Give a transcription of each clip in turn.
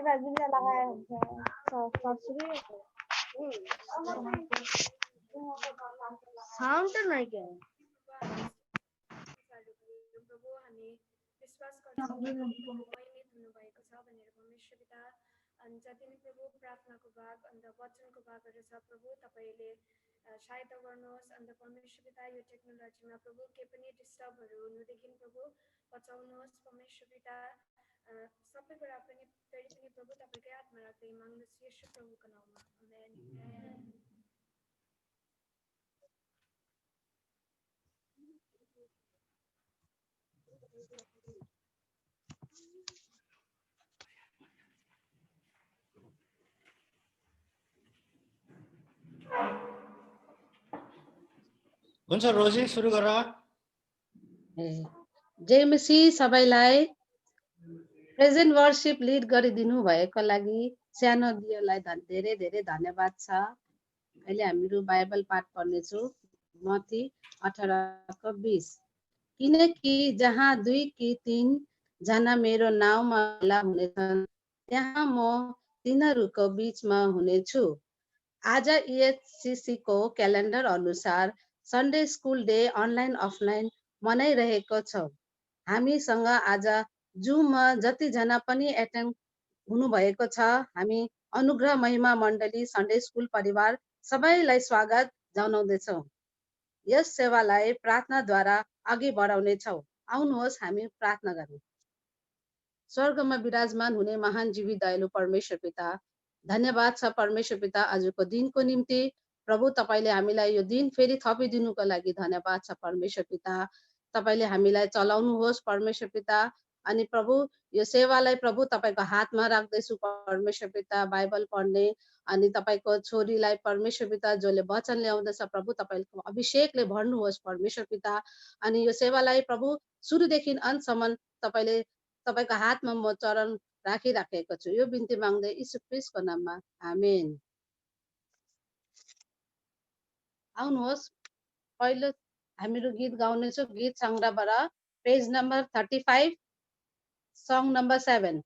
नेपाल जुन लगाए हुन्छ सर्सरी साउन्ड नै के प्रभु हामी विश्वास गर्छौँ महिमित हुनुभएको छ भनेर परमेश्वर पिता अनि जति नै प्रभु प्रार्थनाको भाग अन्त वचनको भागहरू छ प्रभु तपाईँले सहायता गर्नुहोस् अन्त परमेश्वर पिता यो टेक्नोलोजीमा प्रभु के पनि डिस्टर्बहरू हुनुदेखि प्रभु बचाउनुहोस् परमेश्वर पिता सबै कुरा पनि फेरि पनि प्रभु तपाईँकै हातमा राख्दै माग्नुहोस् येशू प्रभुको नाममा आमेन हुन्छ रोजी सुरु गर जय मसीह सबैलाई प्रेजेन्ट वर्शिप लिड गरिदिनु भएको लागि सानो दियोलाई धेरै धेरै धन्यवाद छ। अहिले हामीहरू बाइबल पाठ पढ्नेछौँ मत्ती 18:20 किनकि जहाँ 2 कि 3 जना मेरो नाउँमा भेला हुनेछन् त्यहाँ म तिनीहरूको बीचमा हुनेछु। आज EHCC को क्यालेन्डर अनुसार Sunday school day online offline मनाइरहेको छ। हामीसँग आज जुममा जतिजना पनि एटेन्ड हुनुभएको छ हामी अनुग्रह महिमा मण्डली सन्डे स्कुल परिवार सबैलाई स्वागत जनाउँदछौँ। यस सेवालाई प्रार्थनाद्वारा अघि बढाउनेछौँ। आउनुहोस् हामी प्रार्थना गरौँ। स्वर्गमा विराजमान हुने महान जीवी दयालु परमेश्वर पिता धन्यवाद छ परमेश्वर पिता आजको दिनको निम्ति प्रभु तपाईले हामीलाई यो दिन फेरि थपिदिनुको लागि धन्यवाद छ परमेश्वर पिता तपाईले हामीलाई चलाउनुहोस् परमेश्वर पिता अनि प्रभु यो सेवालाई प्रभु तपाईको हातमा राख्दैछु परमेश्वर पिता बाइबल पढ्ने अनि तपाईको छोरीलाई परमेश्वर पिता जसले वचन ल्याउँदछ प्रभु तपाईको अभिषेकले भर्नुहोस् परमेश्वर पिता अनि यो सेवालाई प्रभु सुरुदेखि अन्तसम्म तपाईले तपाईको हातमा म चरण राखिराखेको छु। यो बिन्ती माग्दै यीशु ख्रीष्टको नाममा आमेन। आउनुहोस् पहिलो हामीहरू गीत गाउनेछौँ गीत सङ्ग्रहबाट page number 35 song number 7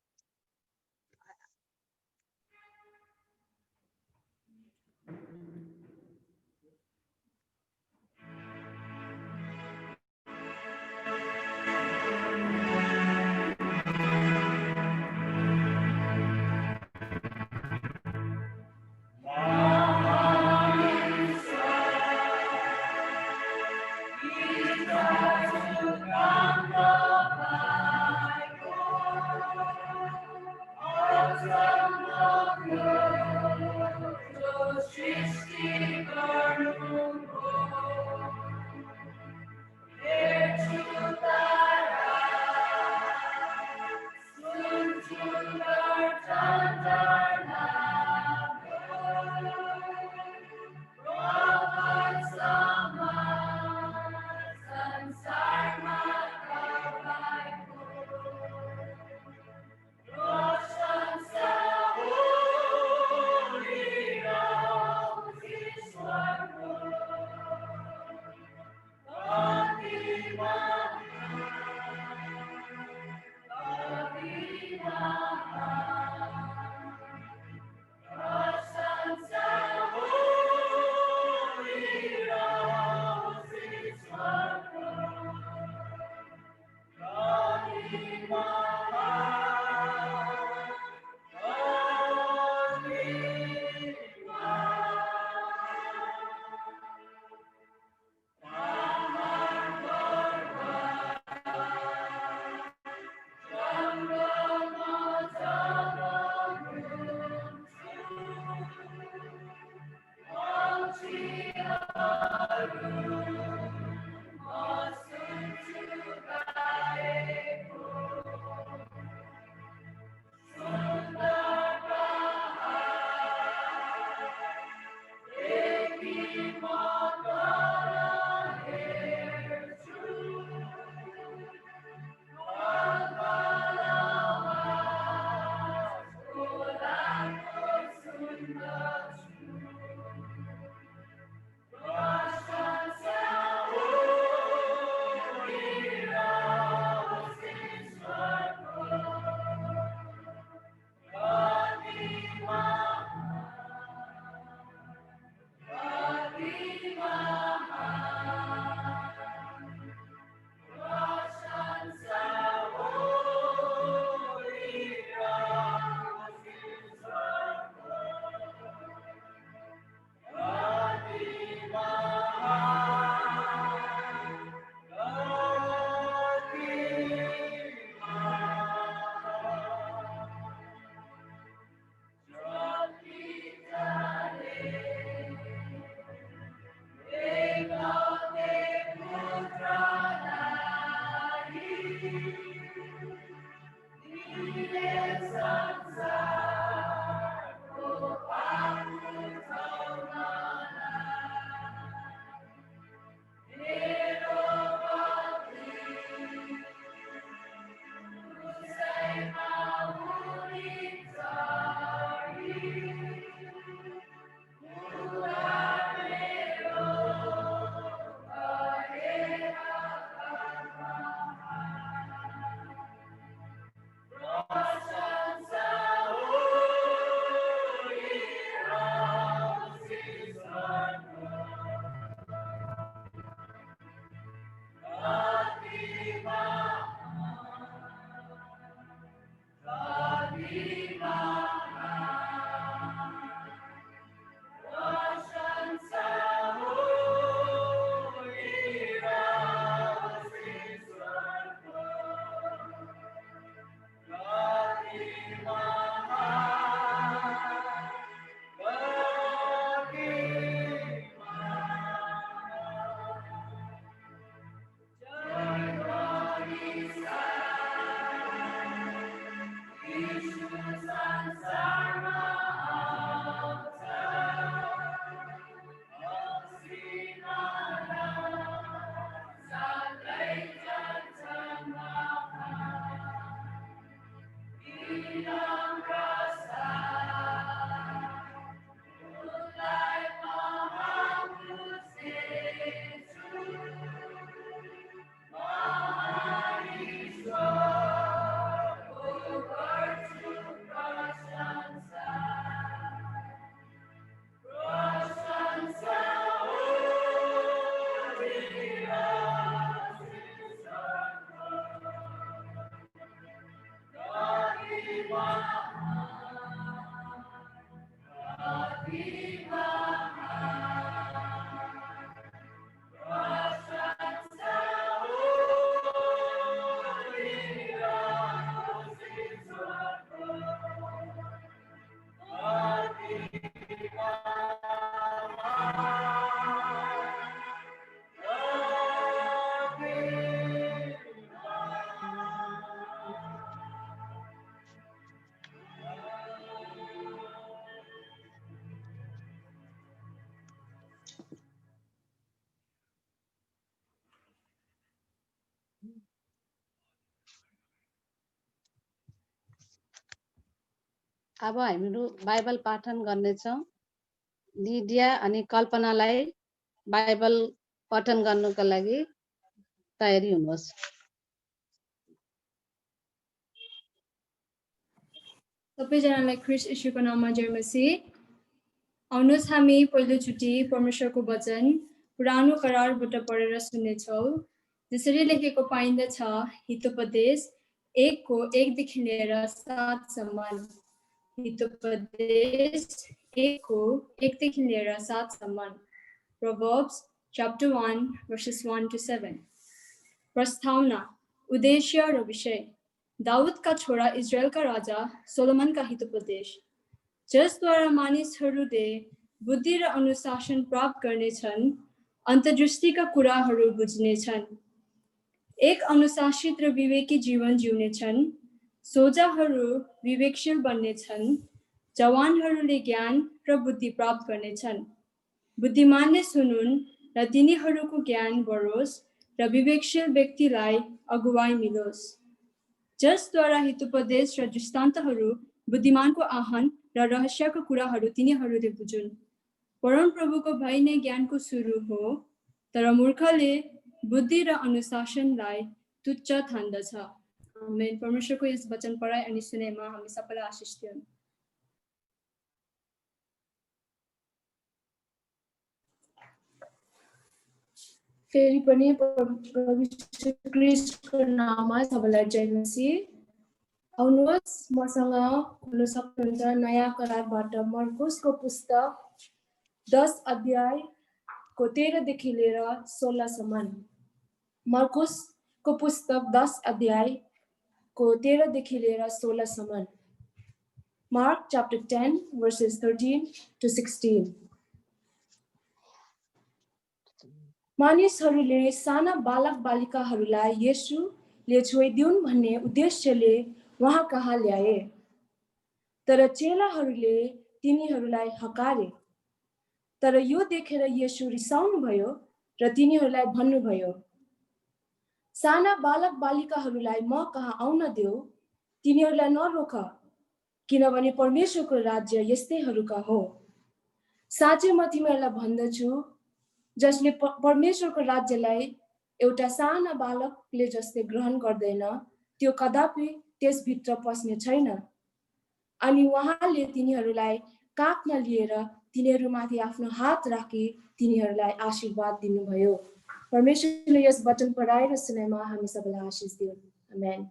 Rosh अब हामीहरू बाइबल पाठन गर्नेछौँ। लिडिया अनि कल्पनालाई बाइबल पठन गर्नुको लागि तयारी हुनुहोस्। सबैजनालाई ख्रीष्ट येशूको नाममा जय मसीह। आउनुहोस् हामी पहिलोचोटि परमेश्वरको वचन पुरानो करारबाट पढेर सुन्नेछौँ। जसरी लेखेको पाइन्दछ, हितोपदेश 1:1 लिएर 7 हितोपदेश 1:1 लिएर 7 Proverbs chapter 1 verses 1 to 7। प्रस्तावना, उद्देश्य र विषय। दाउदका छोरा इजरायलका राजा सोलोमनका हितोपदेश, जसद्वारा मानिसहरूले बुद्धि र अनुशासन प्राप्त गर्नेछन्, अन्तर्दृष्टिका कुराहरू बुझ्नेछन्, एक अनुशासित र विवेकी जीवन जिउनेछन्, सोझाहरू विवेकशील बन्नेछन्, जवानहरूले ज्ञान र बुद्धि प्राप्त गर्नेछन्। बुद्धिमानले सुनुन् र तिनीहरूको ज्ञान बढोस् र विवेकशील व्यक्तिलाई अगुवाई मिलोस्। जसद्वारा हितोपदेश र दृष्टान्तहरू बुद्धिमानको आह्वान र रहस्यका कुराहरू तिनीहरूले बुझुन्। परमप्रभुको भय नै ज्ञानको सुरु हो, तर मूर्खले बुद्धि र अनुशासनलाई तुच्छ ठान्दछ। आमेन। परमेश्वरको यस वचन पढाइ अनि सुनाइमा हामी सबैलाई आशिष दिउन्। फेरि पनि प्रभु यीशु ख्रीष्टको नाममा सबैलाई जय मसीह। आउनुहोस् मसँग खुल्न सक्नुहुन्छ नयाँ करारबाट मर्कुसको पुस्तक 10 अध्यायको 13 देखि लिएर 16 सम्म। मर्कुसको पुस्तक 10 अध्यायको 13 देखि लिएर 16 सम्म। Mark chapter 10 verses 13 to 16। मानिसहरूले साना बालक बालिकाहरूलाई येशूले छोइदिउन् भन्ने उद्देश्यले उहाँ कहाँ ल्याए, तर चेलाहरूले तिनीहरूलाई हकारे। तर यो देखेर येशू रिसाउनु भयो र तिनीहरूलाई भन्नुभयो, साना बालक बालिकाहरूलाई म कहाँ आउन देऊ, तिनीहरूलाई नरोक, किनभने परमेश्वरको राज्य यस्तैहरूका हो। साँच्चै म तिमीहरूलाई भन्दछु, जसले परमेश्वरको राज्यलाई एउटा साना बालकले जस्तै ग्रहण गर्दैन, त्यो कदापि त्यसभित्र पस्ने छैन। अनि उहाँले तिनीहरूलाई काखमा लिएर तिनीहरूमाथि आफ्नो हात राखी तिनीहरूलाई आशीर्वाद दिनुभयो। परमेश्वरले यस वचन पढाएर सुनाइमा हामी सबैलाई आशिष दिउन्। आमेन।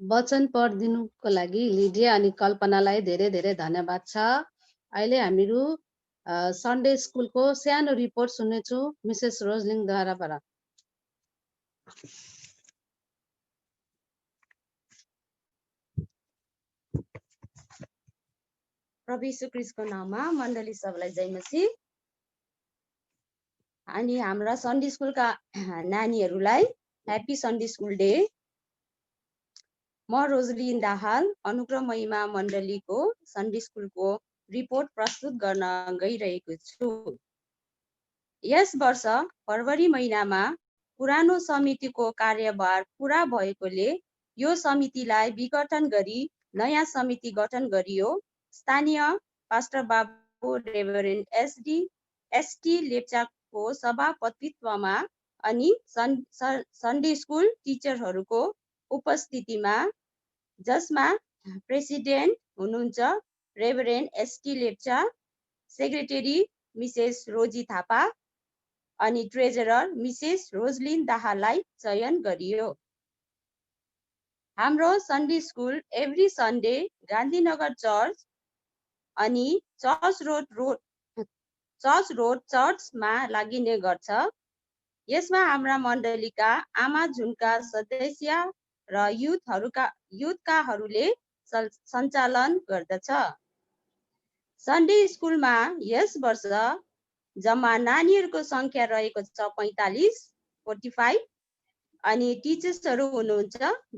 वचन पढिदिनुको लागि लिडिया अनि कल्पनालाई धेरै धेरै धन्यवाद छ। अहिले हामीहरू सन्डे स्कुलको सानो रिपोर्ट सुन्नेछौँ मिसेस रोजलिङद्वाराबाट। प्रभु यीशु ख्रीष्टको नाममा मण्डली सबैलाई जय मसीह। अनि हाम्रा सन्डे स्कुलका नानीहरूलाई ह्याप्पी सन्डे स्कुल डे। म रोजलिन दाहाल अनुग्रह महिमा मण्डलीको सन्डे स्कुलको रिपोर्ट प्रस्तुत गर्न गइरहेको छु। यस वर्ष फरवरी महिनामा पुरानो समितिको कार्यभार पुरा भएकोले यो समितिलाई विघटन गरी नयाँ समिति गठन गरियो। स्थानीय पास्टर बाबु रेभरेन्ड एसटी लेप्चाको सभापतित्वमा अनि सन्डे स्कुल टिचरहरूको उपस्थितिमा, जसमा प्रेसिडेन्ट हुनुहुन्छ reverend ST Lepcha, secretary Mrs Rosie Thapa अनि ट्रेजरर मिसेस रोजलिन दाहाललाई चयन गरियो। हाम्रो Sunday school every Sunday Gandhinagar church अनि चर्च रोड चर्चमा लागिने गर्छ। यसमा हाम्रा मण्डलीका आमा झुनका सदस्य र युथकाहरूले सञ्चालन गर्दछ। सन्डे स्कुलमा यस वर्ष जम्मा नानीहरूको संख्या रहेको छ 45 अनि टिचर्सहरू हुनुहुन्छ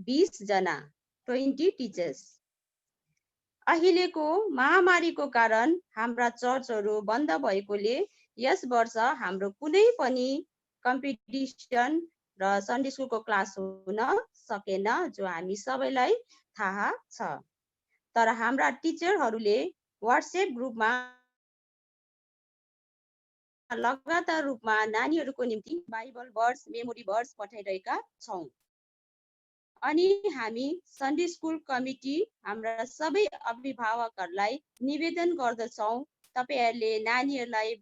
20 जना 20 टिचर्स। अहिलेको महामारीको कारण हाम्रा चर्चहरू बन्द भएकोले यस वर्ष हाम्रो कुनै पनि कम्पिटिसन र सन्डे स्कुलको क्लास हुन सकेन, जो हामी सबैलाई थाहा छ। तर हाम्रा टिचरहरूले व्हाट्सएप ग्रुपमा लगातार रूपमा नानीहरूको निम्ति बाइबल वर्स मेमोरी वर्स पठाइरहेका छौँ। अनि हामी सन्डे स्कुल कमिटी हाम्रा सबै अभिभावकहरूलाई निवेदन गर्दछौँ, तपाईहरूले नानीहरूलाई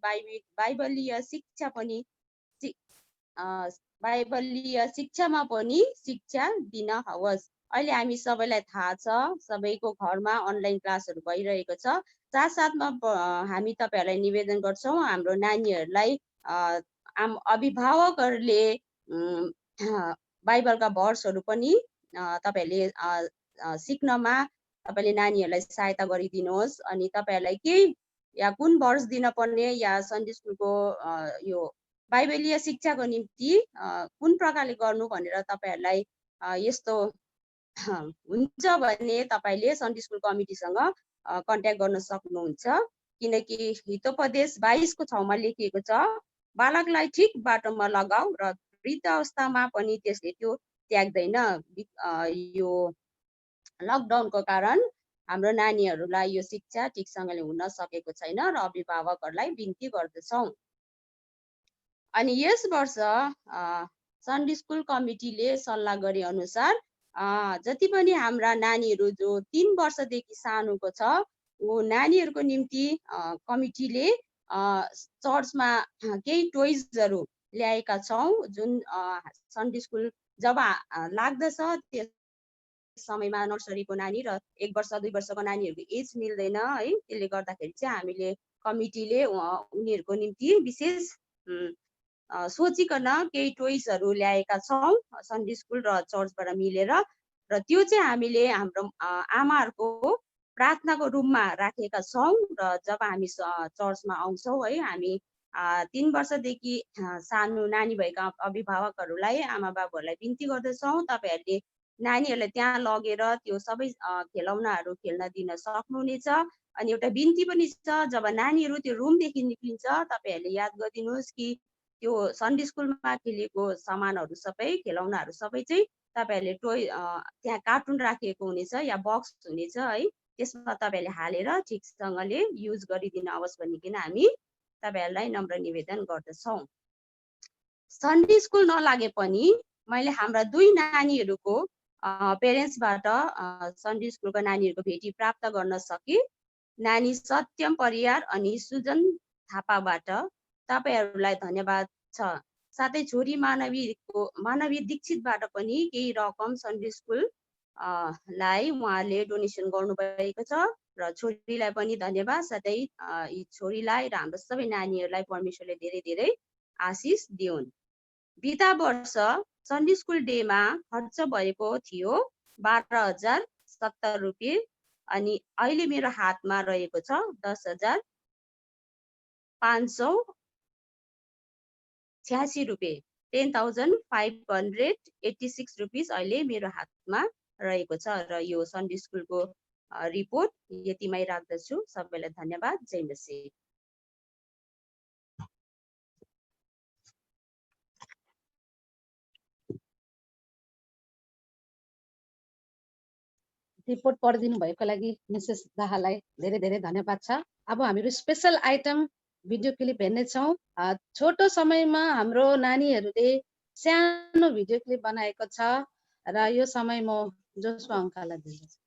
बाइबलीय शिक्षामा पनि शिक्षा दिन हवस्। अहिले हामी सबैलाई थाहा छ, सबैको घरमा अनलाइन क्लासहरू भइरहेको छ। साथसाथमा हामी तपाईहरूलाई निवेदन गर्छौँ, हाम्रो नानीहरूलाई अभिभावकहरूले बाइबलका भर्सहरू पनि तपाईहरूले सिक्नमा तपाईले नानीहरूलाई सहायता गरिदिनुहोस्। अनि तपाईहरूलाई केही या कुन भर्स दिन पर्ने या सन्डे स्कुलको यो बाइबलीय शिक्षाको निम्ति कुन प्रकारले गर्नु भनेर तपाईहरूलाई यस्तो हुन्छ भने तपाईले सन्डे स्कुल कमिटीसँग कन्ट्याक्ट गर्न सक्नुहुन्छ। किनकि हितोपदेश 22 को 6 मा लेखिएको छ, बालकलाई ठिक बाटोमा लगाऊ र वृद्ध अवस्थामा पनि त्यसले त्यो त्याग्दैन। यो लकडाउनको कारण हाम्रो नानीहरूलाई यो शिक्षा ठिकसँगले हुन सकेको छैन र अभिभावकहरूलाई बिन्ती गर्दछौँ। अनि यस वर्ष सन्डे स्कुल कमिटीले सल्लाह गरे अनुसार जति पनि हाम्रा नानीहरू जो 3 वर्षदेखि सानोको छ, वो नानीहरूको निम्ति कमिटीले चर्चमा केही टोइजहरू ल्याएका छौँ, जुन सन्डे स्कुल जब लाग्दछ त्यस समयमा नर्सरीको नानी र 1 वर्ष 2 वर्षको नानीहरूको एज मिल्दैन है। त्यसले गर्दाखेरि चाहिँ हामीले कमिटीले उनीहरूको निम्ति विशेष सोचिकन केही टोइजहरू ल्याएका छौँ सन्डे स्कुल र चर्चबाट मिलेर। र त्यो चाहिँ हामीले हाम्रो आमाहरूको प्रार्थनाको रुममा राखेका छौँ। र जब हामी चर्चमा आउँछौँ है, हामी 3 वर्षदेखि सानो नानी भएका अभिभावकहरूलाई आमा बाबुहरूलाई बिन्ती गर्दछौँ, तपाईँहरूले नानीहरूलाई त्यहाँ लगेर त्यो सबै खेलौनाहरू खेल्न दिन सक्नुहुनेछ। अनि एउटा बिन्ती पनि छ, जब नानीहरू त्यो रुमदेखि निक्लिन्छ तपाईँहरूले याद गरिदिनुहोस् कि त्यो सन्डे स्कुलमा खेलेको सामानहरू सबै खेलौनाहरू सबै चाहिँ तपाईँहरूले त्यहाँ कार्टुन राखिएको हुनेछ या बक्स हुनेछ है, त्यसमा तपाईँहरूले हालेर ठिकसँगले युज गरिदिन आवश्यक भनिकन हामी तपाईहरूलाई नम्र निवेदन गर्दछौँ। सन्डे स्कुल नलागे पनि मैले हाम्रा 2 नानीहरूको पेरेन्ट्सबाट सन्डे स्कुलको नानीहरूको भेटी प्राप्त गर्न सके। नानी सत्यम परियार अनि सुजन थापाबाट तपाईहरूलाई धन्यवाद छ। साथै छोरी मानवी दीक्षितबाट पनि केही रकम सन्डे स्कुल लाई उहाँले डोनेसन गर्नुभएको छ र छोरीलाई पनि धन्यवाद। साथै यी छोरीलाई र हाम्रो सबै नानीहरूलाई परमेश्वरले धेरै धेरै आशिष दिउन्। बिता वर्ष सन्डे स्कुल डेमा खर्च भएको थियो 12,070 रुपियाँ अनि अहिले मेरो हातमा रहेको छ 10,586 रुपियाँ 10,586 रुपिस अहिले मेरो हातमा रहेको छ। र यो सन्डे स्कुलको रिपोर्ट यतिमै राख्दछु। सबैलाई धन्यवाद। जय मसीह। रिपोर्ट पढिदिनु भएको लागि मिसेस दाहाललाई धेरै धेरै धन्यवाद छ। अब हामीहरू स्पेशल आइटम भिडियो क्लिप हेर्नेछौँ। छोटो समयमा हाम्रो नानीहरूले सानो भिडियो क्लिप बनाएको छ र यो समय म जोसुवा अङ्कललाई दिन्छु।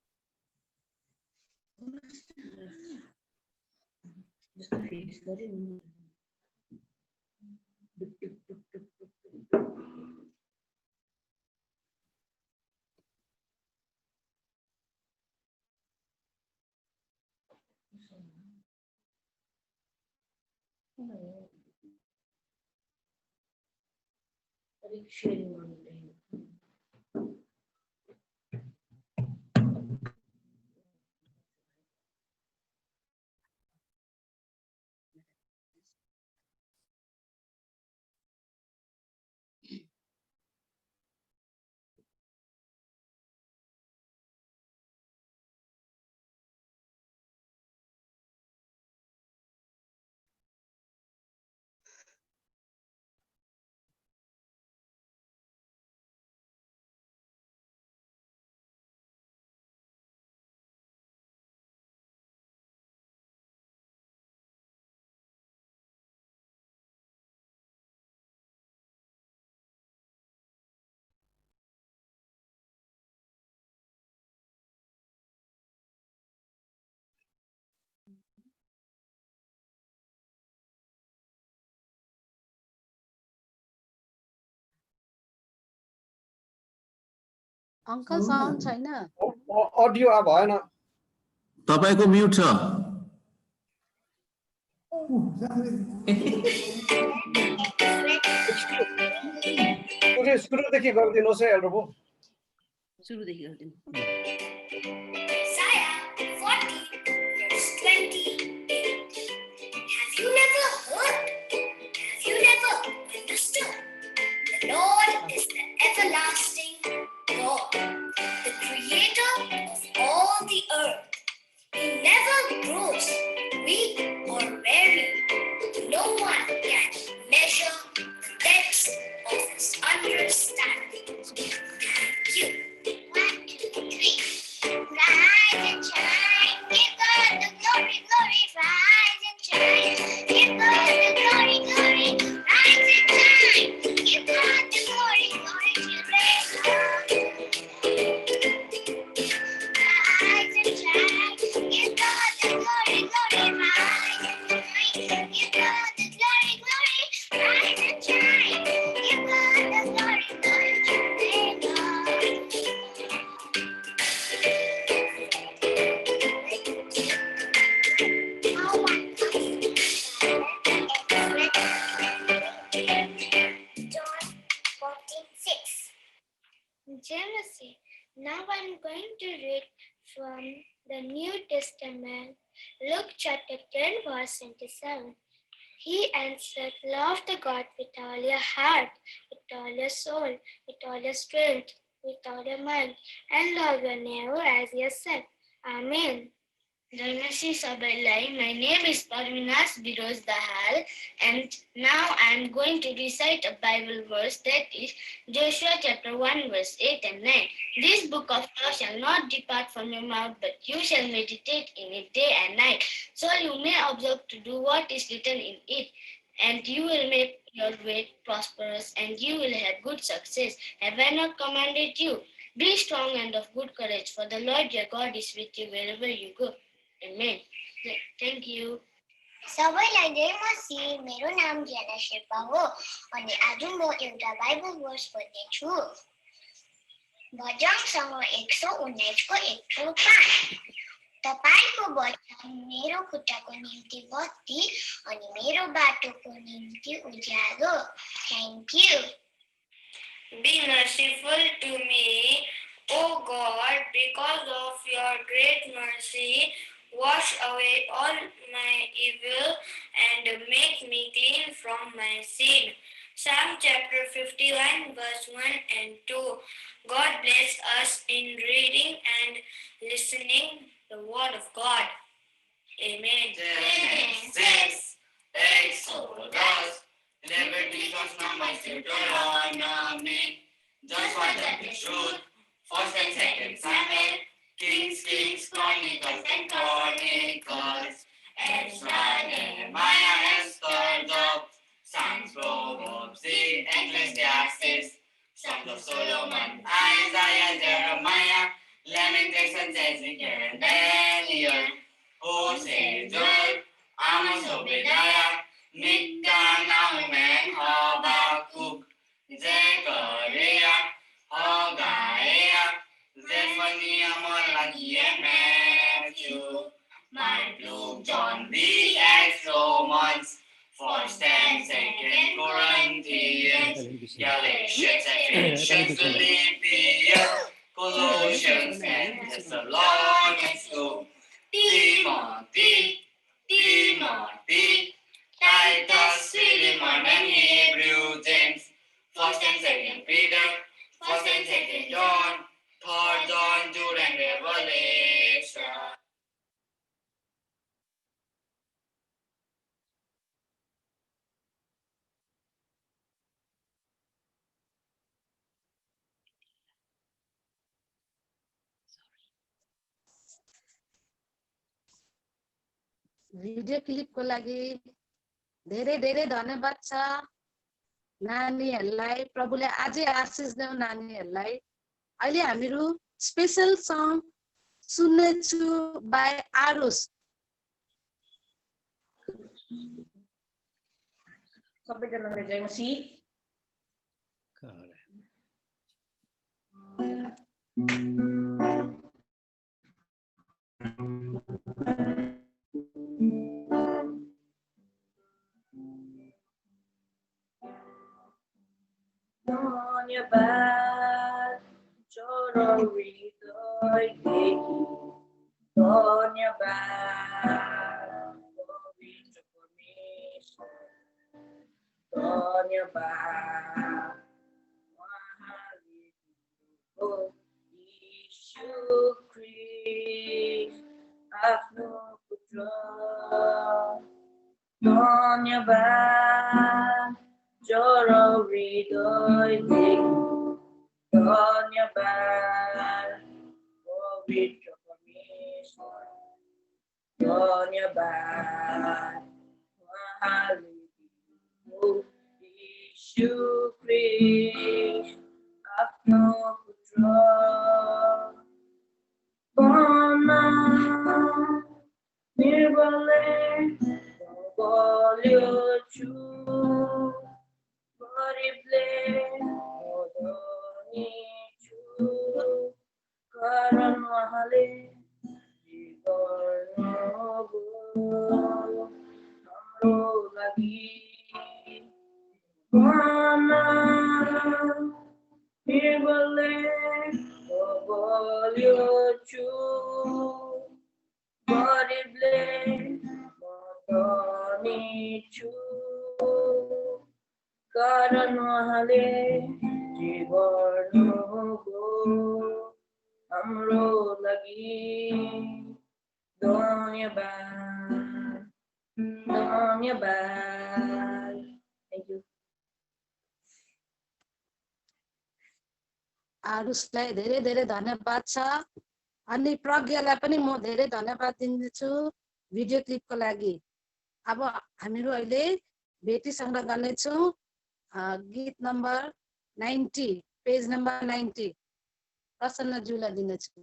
अङ्कल साउन्ड छैन। अडियो भएन। तपाईको म्युट छ। सुरुदेखि गरिदिनुहोस् है एउटा सुरुदेखि गरिदिनु। Isaiah 40, verse 28. Have you never heard? Have you never understood? The Lord is the everlasting God, the creator of all the earth. He never grows weak or weary. No one can measure the depths of his understanding. Thank you. 1, 2, 3. Rise and shine, give God the glory, glory. Rise and shine, give God the glory, glory. Rise and shine, give God the glory, glory. Children, rise and shine, give God the glory, glory. Rise and shine, give God the glory, glory. Rise and shine, give God the glory, glory. Children, John 14:6. Jealousy. Now I'm going to read from the New Testament, Luke chapter 10, verse 27. He answered, love the God with all your heart, with all your soul, with all your strength, with all your mind, and love your neighbor as yourself. Amen. Namaste Sabalai. My name is Parvinas Biroz Dahal, and now I am going to recite a Bible verse, that is Joshua chapter 1, verse 8 and 9. This book of law shall not depart from your mouth, but you shall meditate in it day and night, so you may observe to do what is written in it, and you will make your way prosperous, and you will have good success. Have I not commanded you? Be strong and of good courage, for the Lord your God is with you wherever you go. Amen. Thank you. सबैलाई नमस्ते, मेरो नाम ज्ञाना शेर्पा हो अनि आज म एउटा बाइबल वर्स पढ्ने छु। भजनसँग 119 को 105। तपाईको वचन मेरो खुट्टाको निम्ति बत्ती अनि मेरो बाटोको निम्ति उज्यालो। Thank you. Be merciful to me, O God, because of your great mercy. Wash away all my evil and make me clean from my sin. Psalm chapter 51, verse 1 and 2. God bless us in reading and listening the word of God. Amen. Genesis, Exodus, Leviticus, Numbers, Deuteronomy, Joshua chapter 2, 1st and 2nd Samuel, Kings, Chronicles and Chronicles, Ezra, Nehemiah, Esther, Job, Psalms, Proverbs, Ecclesiastes, Songs of Solomon, Isaiah, Jeremiah, Lamentations, Ezekiel, and Daniel, Hosea, Joel, Amos, Obadiah, Micah, Nahum, and Habakkuk, Zechariah, Haggai, Zephaniah, Malachi, and Matthew, Mark, Luke, John, the Acts, Romans, First and Second Corinthians, Galatians, Ephesians, Philippians, Colossians, and Thessalonians, Timothy, Titus, Philemon, and Hebrew, James, First and Second Peter, First and Second John, Third John, Jude, and Revelation. Video क्लिपको लागि धेरै धेरै धन्यवाद छ नानीहरूलाई प्रभुले अझै आशिष देऊ नानीहरूलाई अहिले हामीहरू स्पेशल सङ सुन्नेछु बाई आरुष सबैजनाले जय मसीह धन्यवाद जरुरी दैदेखि धन्यवाद पवित्र परमेश्वर धन्यवाद उहाँले दिनुभयो यीशु ख्रीष्ट आफ्नो पुत्र धन्यवाद जरुरी दैदेखि धन्यवाद पवित्र परमेश्वर धन्यवाद उहाँले दिनुभयो यीशु ख्रीष्ट आफ्नो पुत्र निर्बलले बोल्यो छु गरिबले धनी छु कारण उहाँले गर्नुभयो हाम्रो लागि निर्बलले बोल्यो छु गरिबले धनी छु कारण उहाँले जे गर्नुभयो हाम्रो लागि धन्यवाद धन्यवाद थ्यांक यू आरुषलाई धेरै धेरै धन्यवाद छ अनि प्रज्ञालाई पनि म धेरै धन्यवाद दिन्छु भिडियो क्लिपको लागि अब हामीहरू अहिले भेटी संग्रह गर्नेछौँ गीत नम्बर 90 पेज नम्बर 90 प्रसन्न ज्यूलाई दिनेछु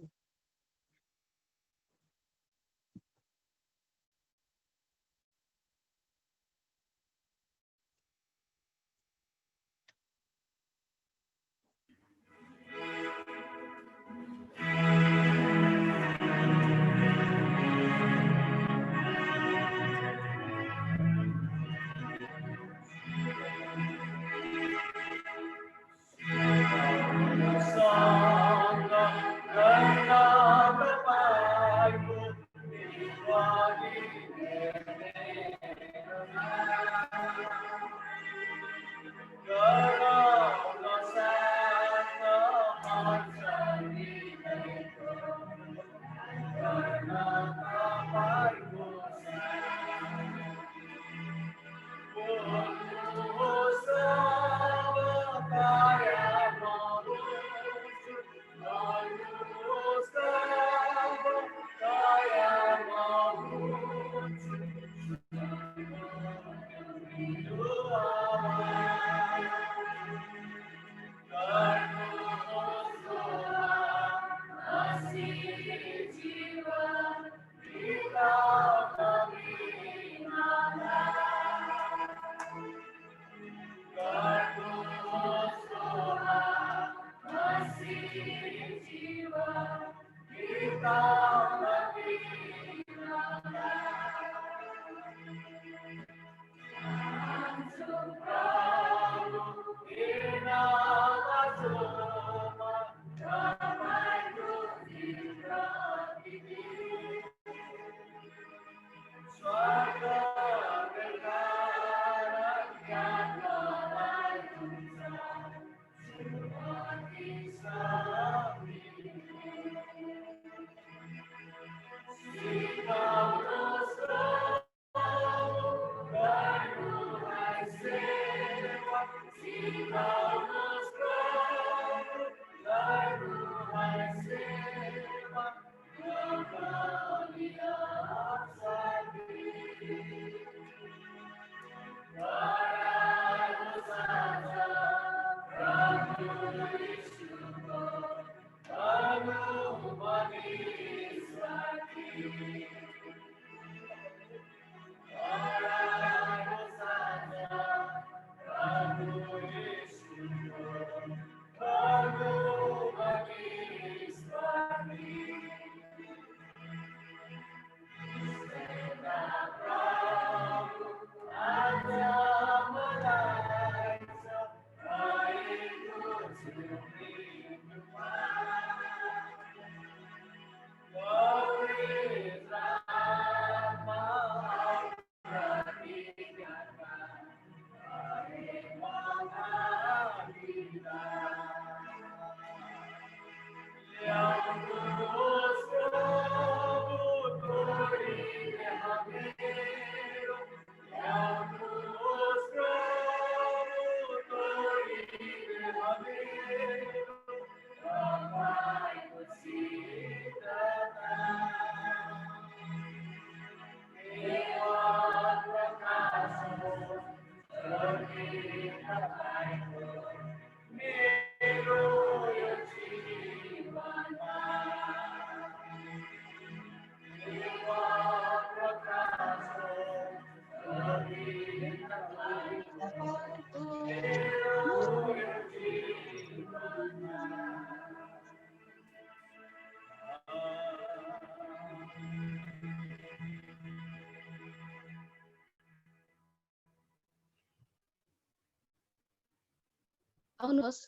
आउनुहोस्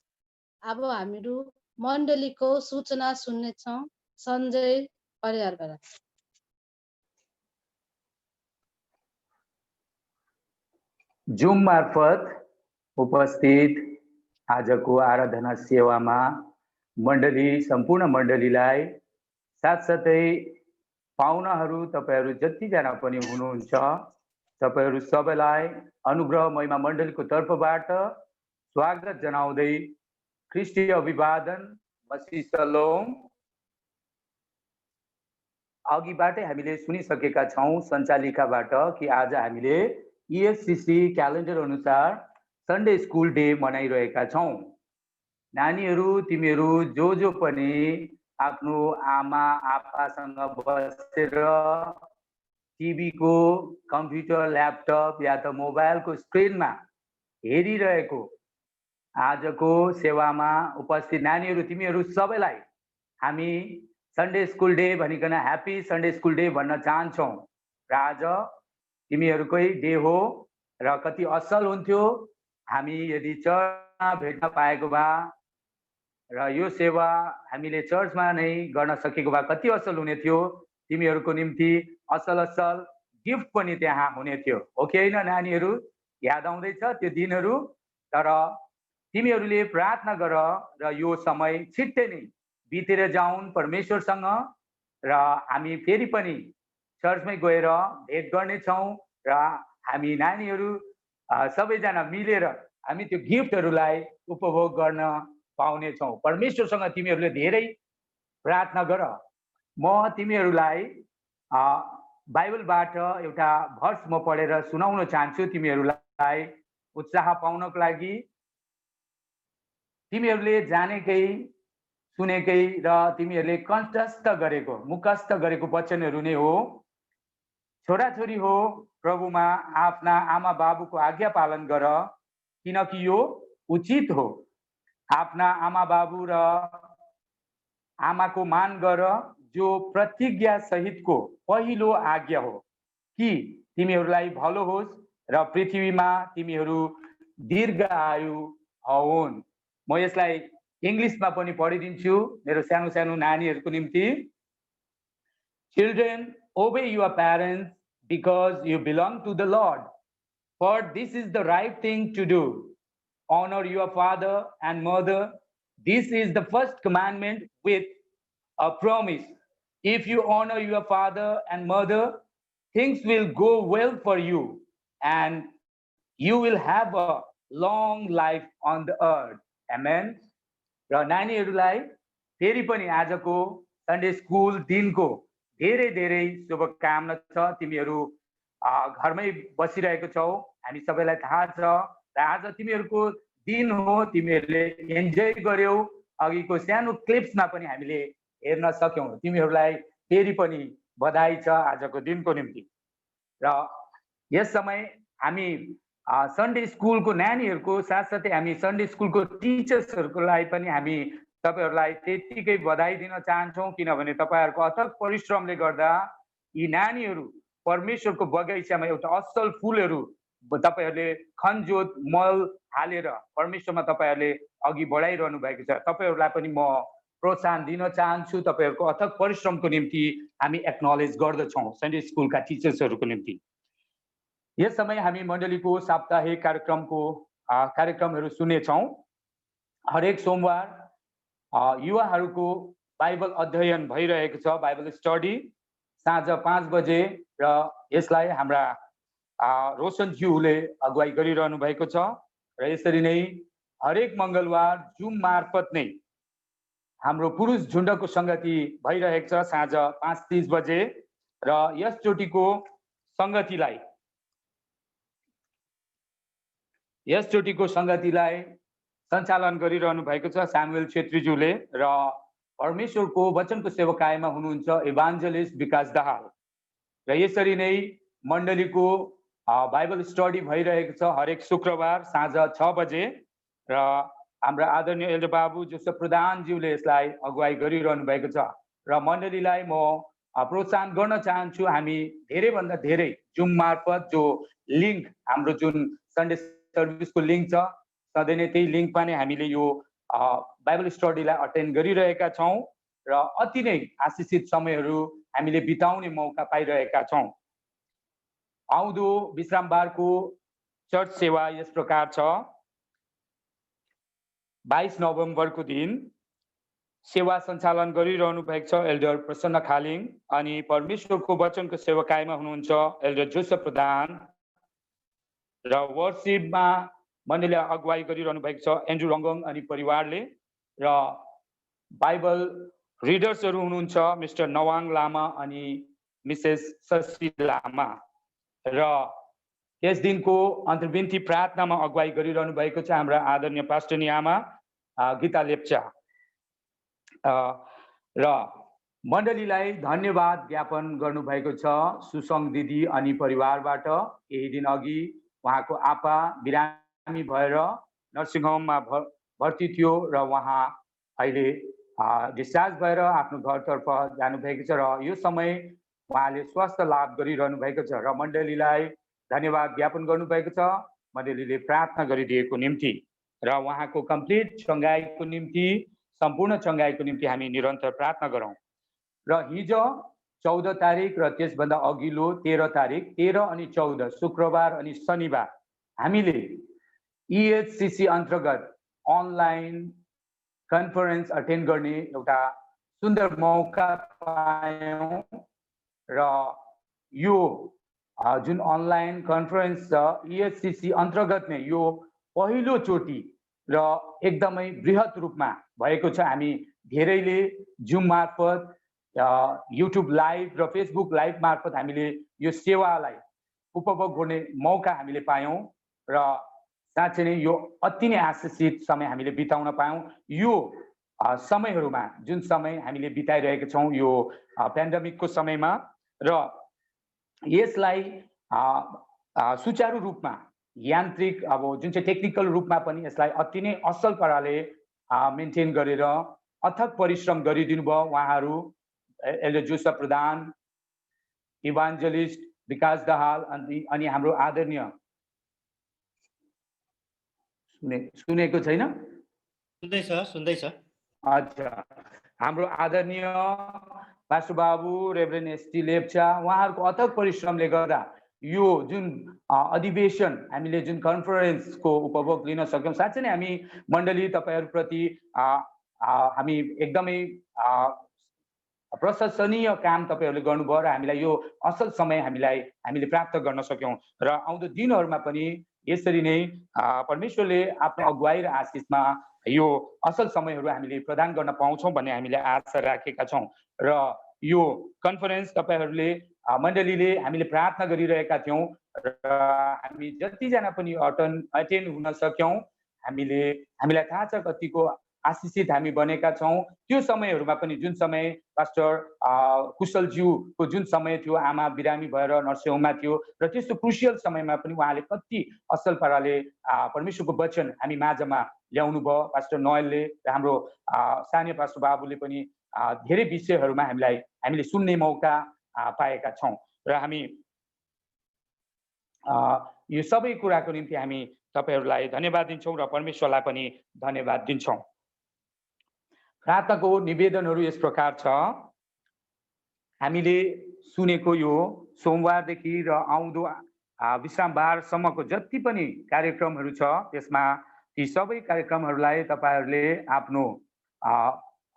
अब हामीहरू मण्डलीको सूचना सुन्नेछौँ सञ्जय परियारबाट। जुम मार्फत उपस्थित आजको आराधना सेवामा मण्डली सम्पूर्ण मण्डलीलाई साथसाथै पाहुनाहरू तपाईहरू जतिजना पनि हुनुहुन्छ तपाईहरू सबैलाई अनुग्रह महिमा मण्डलीको तर्फबाट स्वागत जनाउँदै ख्रिस्टीय अभिवादन मसीह सलोम। अघिबाटै हामीले सुनिसकेका छौँ सञ्चालिकाबाट कि आज हामीले ESCC क्यालेन्डर अनुसार सन्डे स्कुल डे मनाइरहेका छौँ। नानीहरू तिमीहरू जो पनि आफ्नो आमा आप्पासँग बसेर टिभीको कम्प्युटर ल्यापटप या त मोबाइलको स्क्रिनमा हेरिरहेको आजको सेवामा उपस्थित नानीहरू तिमीहरू सबैलाई हामी सन्डे स्कुल डे भनिकन ह्याप्पी सन्डे स्कुल डे भन्न चाहन्छौँ। र आज तिमीहरूकै डे हो र कति असल हुन्थ्यो हामी यदि चर्चमा भेट्न पाएको भए र यो सेवा हामीले चर्चमा नै गर्न सकेको भए कति असल हुने थियो। तिमीहरूको निम्ति असल असल गिफ्ट पनि त्यहाँ हुने थियो, हो कि होइन नानीहरू? याद आउँदैछ त्यो दिनहरू? तर तिमीहरूले प्रार्थना गर र यो समय छिट्टै नै बितेर जाउन् परमेश्वरसँग र हामी फेरि पनि चर्चमै गएर भेट गर्नेछौँ र हामी नानीहरू सबैजना मिलेर हामी त्यो गिफ्टहरूलाई उपभोग गर्न पाउनेछौँ। परमेश्वरसँग तिमीहरूले धेरै प्रार्थना गर। म तिमीहरूलाई बाइबलबाट एउटा भर्स म पढेर सुनाउन चाहन्छु तिमीहरूलाई उत्साह पाउनको लागि। तिमीहरूले जानेकै सुनेकै र तिमीहरूले कण्ठस्थ गरेको मुखस्थ गरेको वचनहरू नै हो। छोराछोरी हो प्रभुमा आफ्ना आमा बाबुको आज्ञा पालन गर किनकि यो उचित हो। आफ्ना आमा बाबु र आमाको मान गर जो प्रतिज्ञा सहितको पहिलो आज्ञा हो कि तिमीहरूलाई भलो होस् र पृथ्वीमा तिमीहरू दीर्घ आयु होउन्। म यसलाई इङ्ग्लिसमा पनि पढिदिन्छु मेरो सानो सानो नानीहरूको निम्ति। Children, obey your parents because you belong to the Lord, for this is the right thing to do. Honor your father and mother. This is the first commandment with a promise. If you honor your father and mother, things will go well for you and you will have a long life on the earth. Amen. र नानीहरूलाई फेरि पनि आजको Sunday school दिनको धेरै धेरै शुभकामना छ। तिमीहरू घरमै बसिरहेको छौ हामी सबैलाई थाहा छ र आज तिमीहरूको दिन हो। तिमीहरूले एन्जोय गर्यौ। अघिको सानो क्लिप्समा पनि हामीले हेर्न सक्यौँ। तिमीहरूलाई फेरि पनि बधाई छ आजको दिनको निम्ति। र यस समय हामी सन्डे स्कुलको नानीहरूको साथसाथै हामी सन्डे स्कुलको टिचर्सहरूलाई पनि हामी तपाईहरूलाई त्यतिकै बधाई दिन चाहन्छौँ किनभने तपाईँहरूको अथक परिश्रमले गर्दा यी नानीहरू परमेश्वरको बगैँचामा एउटा असल फुलहरू तपाईहरूले खनजोत मल हालेर परमेश्वरमा तपाईँहरूले अघि बढाइरहनु भएको छ। तपाईँहरूलाई पनि म प्रोत्साहन दिन चाहन्छु। तपाईँहरूको अथक परिश्रमको निम्ति हामी एक्नोलेज गर्दछौँ सन्डे स्कुलका टिचर्सहरूको निम्ति। यस समय हामी मण्डलीको साप्ताहिक कार्यक्रमहरू सुन्नेछौँ। हरेक सोमबार युवाहरूको बाइबल अध्ययन भइरहेको छ, बाइबल स्टडी साँझ 5 बजे र यसलाई हाम्रा रोशनज्यूले अगुवाई गरिरहनु भएको छ। र यसरी नै हरेक मङ्गलबार जुम मार्फत नै हाम्रो पुरुष झुण्डको सङ्गति भइरहेको छ साँझ 5:30 बजे र यसचोटिको सङ्गतिलाई सञ्चालन गरिरहनु भएको छ सामुएल छेत्रीज्यूले र परमेश्वरको वचनको सेवकायमा हुनुहुन्छ इभान्जलिस्ट विकास दाहाल। र यसरी नै मण्डलीको बाइबल स्टडी भइरहेको छ हरेक शुक्रबार साँझ 6 बजे र हाम्रा आदरणीय एल्डर बाबु जोसेफ प्रधानज्यूले यसलाई अगुवाई गरिरहनु भएको छ। र मण्डलीलाई म प्रोत्साहन गर्न चाहन्छु हामी धेरैभन्दा धेरै जुम मार्फत जो लिङ्क हाम्रो जुन सन्डे सर्भिसको लिङ्क छ सधैँ नै त्यही लिङ्कमा नै हामीले यो बाइबल स्टडीलाई अटेन्ड गरिरहेका छौँ र अति नै आशिषित समयहरू हामीले बिताउने मौका पाइरहेका छौँ। आउँदो विश्रामबारको चर्च सेवा यस प्रकार छ। 22 नोभेम्बरको दिन सेवा सञ्चालन गरिरहनु भएको छ एल्डर प्रसन्न खालिङ, अनि परमेश्वरको वचनको सेवकाईमा हुनुहुन्छ एल्डर जोसेफ प्रधान, र वर्शिपमा मण्डलीले अगुवाई गरिरहनु भएको छ एन्ड्रु रङ्गङ अनि परिवारले, र बाइबल रिडर्सहरू हुनुहुन्छ मिस्टर नवाङ लामा अनि मिसेस शशि लामा, र यस दिनको अन्तर्विन्ती प्रार्थनामा अगुवाई गरिरहनु भएको छ हाम्रा आदरणीय पास्टरनी आमा गीता लेप्चा, र मण्डलीलाई धन्यवाद ज्ञापन गर्नुभएको छ सुसङ दिदी अनि परिवारबाट। यही दिन अघि उहाँको आपा बिरामी भएर नर्सिङ होममा भर्ती थियो र उहाँ अहिले डिस्चार्ज भएर आफ्नो घरतर्फ जानुभएको छ, र यो समय उहाँले स्वास्थ्य लाभ गरिरहनु भएको छ र मण्डलीलाई धन्यवाद ज्ञापन गर्नुभएको छ। मण्डलीले प्रार्थना गरिदिएको निम्ति र उहाँको कम्प्लिट चङ्गाईको निम्ति, सम्पूर्ण चङ्गाईको निम्ति हामी निरन्तर प्रार्थना गरौँ। र हिजो 14 तारिक र त्यसभन्दा अघिल्लो 13 तारिक, 13 अनि 14 शुक्रबार अनि शनिबार हामीले EHCC अन्तर्गत अनलाइन कन्फरेन्स अटेन्ड गर्ने एउटा सुन्दर मौका पायौँ, र यो जुन अनलाइन कन्फरेन्स छ EHCC अन्तर्गत नै यो पहिलो चोटि र एकदमै बृहत रूपमा भएको छ। हामी धेरैले जुम मार्फत, युट्युब लाइभ र फेसबुक लाइभ मार्फत हामीले यो सेवालाई उपभोग गर्ने मौका हामीले पायौँ, र साँच्चै नै यो अति नै आशिषित समय हामीले बिताउन पायौँ। यो समयहरूमा जुन समय हामीले बिताइरहेका छौँ यो पेन्डेमिकको समयमा, र यसलाई सुचारू रूपमा यान्त्रिक जुन चाहिँ टेक्निकल रूपमा पनि यसलाई अति नै असल पाराले मेन्टेन गरेर अथक परिश्रम गरिदिनु भयो उहाँहरू, एल्डर जोसेफ प्रधान, इभान्जलिस्ट विकास दाहाल अनि हाम्रो आदरणीय सुनेको छैन? सुन्दैछ। अच्छा, हाम्रो आदरणीय पास्टर बाबु रेभरेन्ड एसटी लेप्चा, उहाँहरूको अथक परिश्रमले गर्दा यो जुन अधिवेशन हामीले जुन कन्फरेन्सको उपभोग लिन सक्यौँ। साँच्चै नै हामी मण्डली तपाईँहरूप्रति हामी एकदमै प्रशंसनीय काम तपाईँहरूले गर्नुभयो र हामीलाई यो असल समय हामीले प्राप्त गर्न सक्यौँ, र आउँदो दिनहरूमा पनि यसरी नै परमेश्वरले आफ्नो अगुवाई र आशिषमा यो असल समयहरू हामीले प्रदान गर्न पाउँछौँ भन्ने हामीले आशा राखेका छौँ। र यो कन्फरेन्स तपाईँहरूले मण्डलीले हामीले प्रार्थना गरिरहेका थियौँ, र हामी जतिजना पनि अटेन्ड हुन सक्यौँ। हामीलाई थाहा छ कतिको आशिषित हामी बनेका छौँ। त्यो समयहरूमा पनि जुन समय पास्टर कुशलज्यूको जुन समय थियो, आमा बिरामी भएर नर्सिङ होममा थियो, र त्यस्तो क्रुसियल समयमा पनि उहाँले कति असल पाराले परमेश्वरको वचन हामी माझमा ल्याउनु भयो। पास्टर नोएलले र हाम्रो सानो पास्टर बाबुले पनि धेरै विषयहरूमा हामीले सुन्ने मौका पाएका छौँ, र हामी यो सबै कुराको निम्ति हामी तपाईँहरूलाई धन्यवाद दिन्छौँ र परमेश्वरलाई पनि धन्यवाद दिन्छौँ। प्रार्थनाको निवेदनहरू यस प्रकार छ। हामीले सुनेको यो सोमबारदेखि र आउँदो विश्रामबारसम्मको जति पनि कार्यक्रमहरू छ त्यसमा ती सबै कार्यक्रमहरूलाई तपाईँहरूले आफ्नो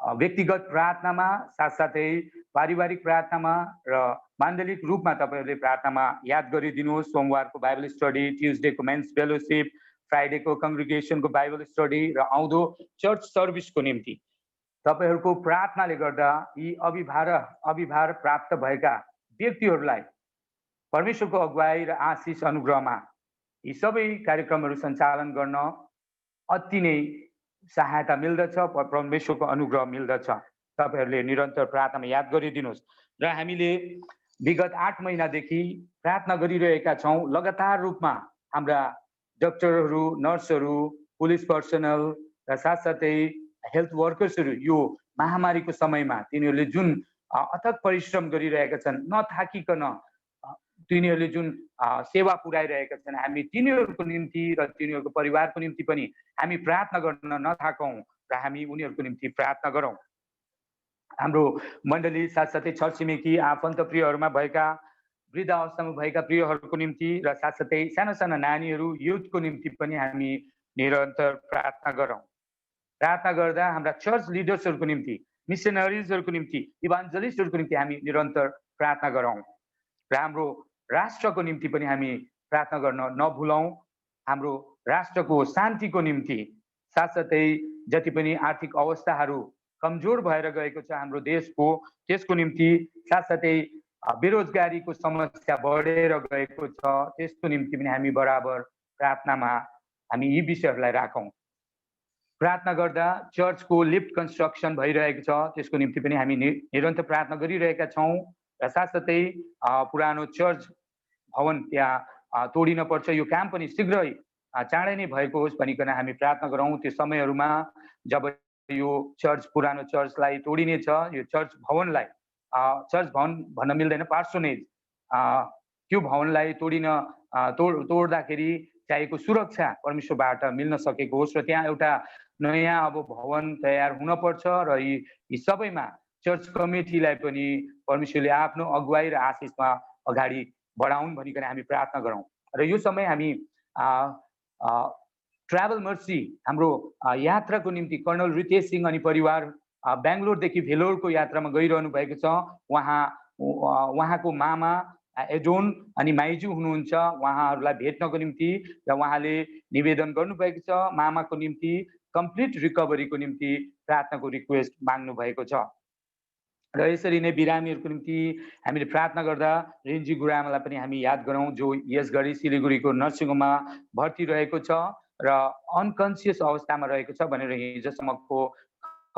व्यक्तिगत प्रार्थनामा साथसाथै पारिवारिक प्रार्थनामा र माण्डलिक रूपमा तपाईँहरूले प्रार्थनामा याद गरिदिनुहोस्। सोमबारको बाइबल स्टडी, ट्युजडेको मेन्स फेलोसिप, फ्राइडेको कङ्ग्रिगेसनको बाइबल स्टडी र आउँदो चर्च सर्भिसको निम्ति तपाईँहरूको प्रार्थनाले गर्दा यी अभिभार प्राप्त भएका व्यक्तिहरूलाई परमेश्वरको अगुवाई र आशिष अनुग्रहमा यी सबै कार्यक्रमहरू सञ्चालन गर्न अति नै सहायता मिल्दछ, परमेश्वरको अनुग्रह मिल्दछ। तपाईँहरूले निरन्तर प्रार्थनामा याद गरिदिनुहोस्। र हामीले विगत 8 महिनादेखि प्रार्थना गरिरहेका छौँ। लगातार रूपमा हाम्रा डाक्टरहरू, नर्सहरू, पुलिस पर्सनल र साथसाथै हेल्थ वर्कर्सहरू यो महामारीको समयमा तिनीहरूले जुन अथक परिश्रम गरिरहेका छन्, नथाकिकन तिनीहरूले जुन सेवा पुर्याइरहेका छन् हामी तिनीहरूको निम्ति र तिनीहरूको परिवारको निम्ति पनि हामी प्रार्थना गर्न नथाकौँ र हामी उनीहरूको निम्ति प्रार्थना गरौँ। हाम्रो मण्डली साथसाथै छरछिमेकी आफन्त प्रियहरूमा भएका वृद्ध अवस्थामा भएका प्रियहरूको निम्ति र साथसाथै साना साना नानीहरू युथको निम्ति पनि हामी निरन्तर प्रार्थना गरौँ। प्रार्थना गर्दा हाम्रा चर्च लिडर्सहरूको निम्ति, मिसनरिजहरूको निम्ति, इभान्जलिस्टहरूको निम्ति हामी निरन्तर प्रार्थना गरौँ र हाम्रो राष्ट्रको निम्ति पनि हामी प्रार्थना गर्न नभुलौँ। हाम्रो राष्ट्रको शान्तिको निम्ति साथसाथै जति पनि आर्थिक अवस्थाहरू कमजोर भएर गएको छ हाम्रो देशको त्यसको निम्ति साथसाथै बेरोजगारीको समस्या बढेर गएको छ त्यसको निम्ति पनि हामी बराबर प्रार्थनामा हामी यी विषयहरूलाई राखौँ। प्रार्थना गर्दा चर्चको लिफ्ट कन्स्ट्रक्सन भइरहेको छ त्यसको निम्ति पनि हामी निरन्तर प्रार्थना गरिरहेका छौँ र साथसाथै पुरानो चर्च भवन त्यहाँ तोडिन पर्छ, यो काम पनि शीघ्रै चाँडै नै भएको होस् भनिकन हामी प्रार्थना गरौँ। त्यो समयहरूमा जब यो चर्च पुरानो चर्चलाई तोडिनेछ, यो चर्च भवनलाई चर्च भवन भन्न मिल्दैन, पार्सोनेज त्यो भवनलाई तोड्दाखेरि चाहिएको सुरक्षा परमेश्वरबाट मिल्न सकेको होस् र त्यहाँ एउटा नयाँ अब भवन तयार हुन पर्छ र यी सबैमा चर्च कमिटीलाई पनि परमेश्वरले आफ्नो अगुवाई र आशिषमा अगाडि बढाउन् भनिकन हामी प्रार्थना गरौँ। र यो समय हामी ट्राभल मर्सी हाम्रो यात्राको निम्ति कर्नल रितेश सिंह अनि परिवार बेङ्गलोरदेखि भेलोरको यात्रामा गइरहनु भएको छ। उहाँको मामा एडोन अनि माइजू हुनुहुन्छ, उहाँहरूलाई भेट्नको निम्ति र उहाँले निवेदन गर्नुभएको छ मामाको निम्ति कम्प्लिट रिकभरीको निम्ति प्रार्थनाको रिक्वेस्ट माग्नु भएको छ। र यसरी नै बिरामीहरूको निम्ति हामीले प्रार्थना गर्दा रेन्जी गुरामालाई पनि हामी याद गरौँ जो यसघरि सिलिगुडीको नर्सिङ होममा भर्ती रहेको छ र अनकन्सियस अवस्थामा रहेको छ भनेर हिजोसम्मको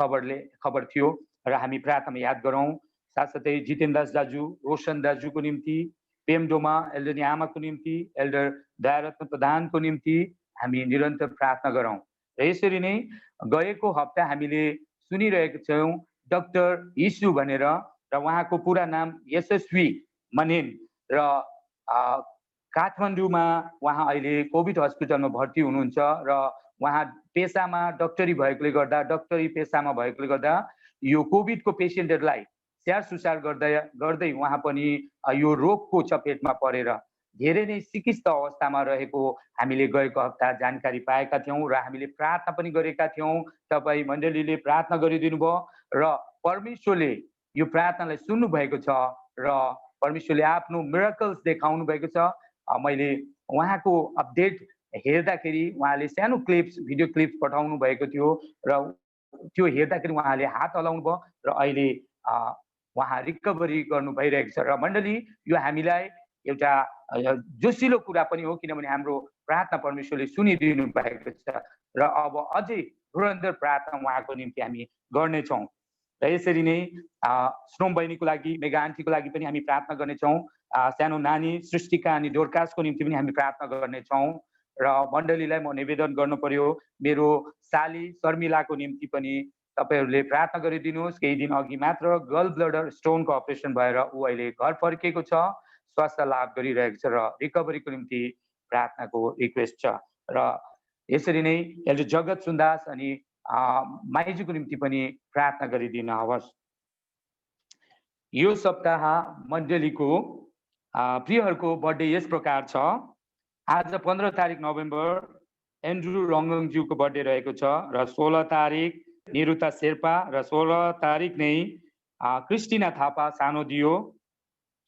खबर थियो र हामी प्रार्थनामा याद गरौँ। साथसाथै जितेन दास दाजु, रोशन दाजुको निम्ति, पेमडोमा एल्डर आमाको निम्ति, एल्डर दयारत्न प्रधानको निम्ति हामी निरन्तर प्रार्थना गरौँ। र यसरी नै गएको हप्ता हामीले सुनिरहेको छौँ डाक्टर यीशु भनेर र उहाँको पुरा नाम यशस्वी मनेन र काठमाडौँमा उहाँ अहिले कोभिड हस्पिटलमा भर्ती हुनुहुन्छ र उहाँ पेसामा डक्टरी भएकोले गर्दा डक्टरी पेसामा भएकोले गर्दा यो कोभिडको पेसेन्टहरूलाई स्याहार सुसार गर्दै उहाँ पनि यो रोगको चपेटमा परेर धेरै नै सिकिस्त अवस्थामा रहेको हामीले गएको हप्ता जानकारी पाएका थियौँ र हामीले प्रार्थना पनि गरेका थियौँ। तपाईँ मण्डलीले प्रार्थना गरिदिनु भयो र परमेश्वरले यो प्रार्थनालाई सुन्नु भएको छ र परमेश्वरले आफ्नो मिराकल्स देखाउनु भएको छ। मैले उहाँको अपडेट हेर्दाखेरि उहाँले सानो भिडियो क्लिप्स पठाउनु भएको थियो र त्यो हेर्दाखेरि उहाँले हात हलाउनु भयो र अहिले उहाँ रिकभरी गर्नु भइरहेको छ। र मण्डली यो हामीलाई एउटा जोसिलो कुरा पनि हो किनभने हाम्रो प्रार्थना परमेश्वरले सुनिदिनु भएको छ र अब अझै धुरन्धर प्रार्थना उहाँको निम्ति हामी गर्नेछौँ। र यसरी नै स्नोम बहिनीको लागि, मेगा आन्टीको लागि पनि हामी प्रार्थना गर्नेछौँ। सानो नानी सृष्टिका अनि डोरकासको निम्ति पनि हामी प्रार्थना गर्नेछौँ। र मण्डलीलाई म निवेदन गर्नु पर्यो मेरो साली शर्मिलाको निम्ति पनि तपाईहरूले प्रार्थना गरिदिनुहोस्। केही दिन अघि मात्र गल ब्लडर स्टोनको अपरेसन भएर ऊ अहिले घर फर्केको छ, स्वास्थ्य लाभ गरिरहेको छ र रिकभरीको निम्ति प्रार्थनाको रिक्वेस्ट छ। र यसरी नै एल्डर जगत सुन्दास अनि माइजूको निम्ति पनि प्रार्थना गरिदिन हवस्। यो सप्ताह मण्डलीको प्रियहरूको बर्थडे यस प्रकार छ। आज 15 तारिक नोभेम्बर एन्ड्रु रङ्गङज्यूको बर्थडे रहेको छ र 16 तारिक निरुता शेर्पा र 16 तारिक नै क्रिस्टिना थापा सानो दियो,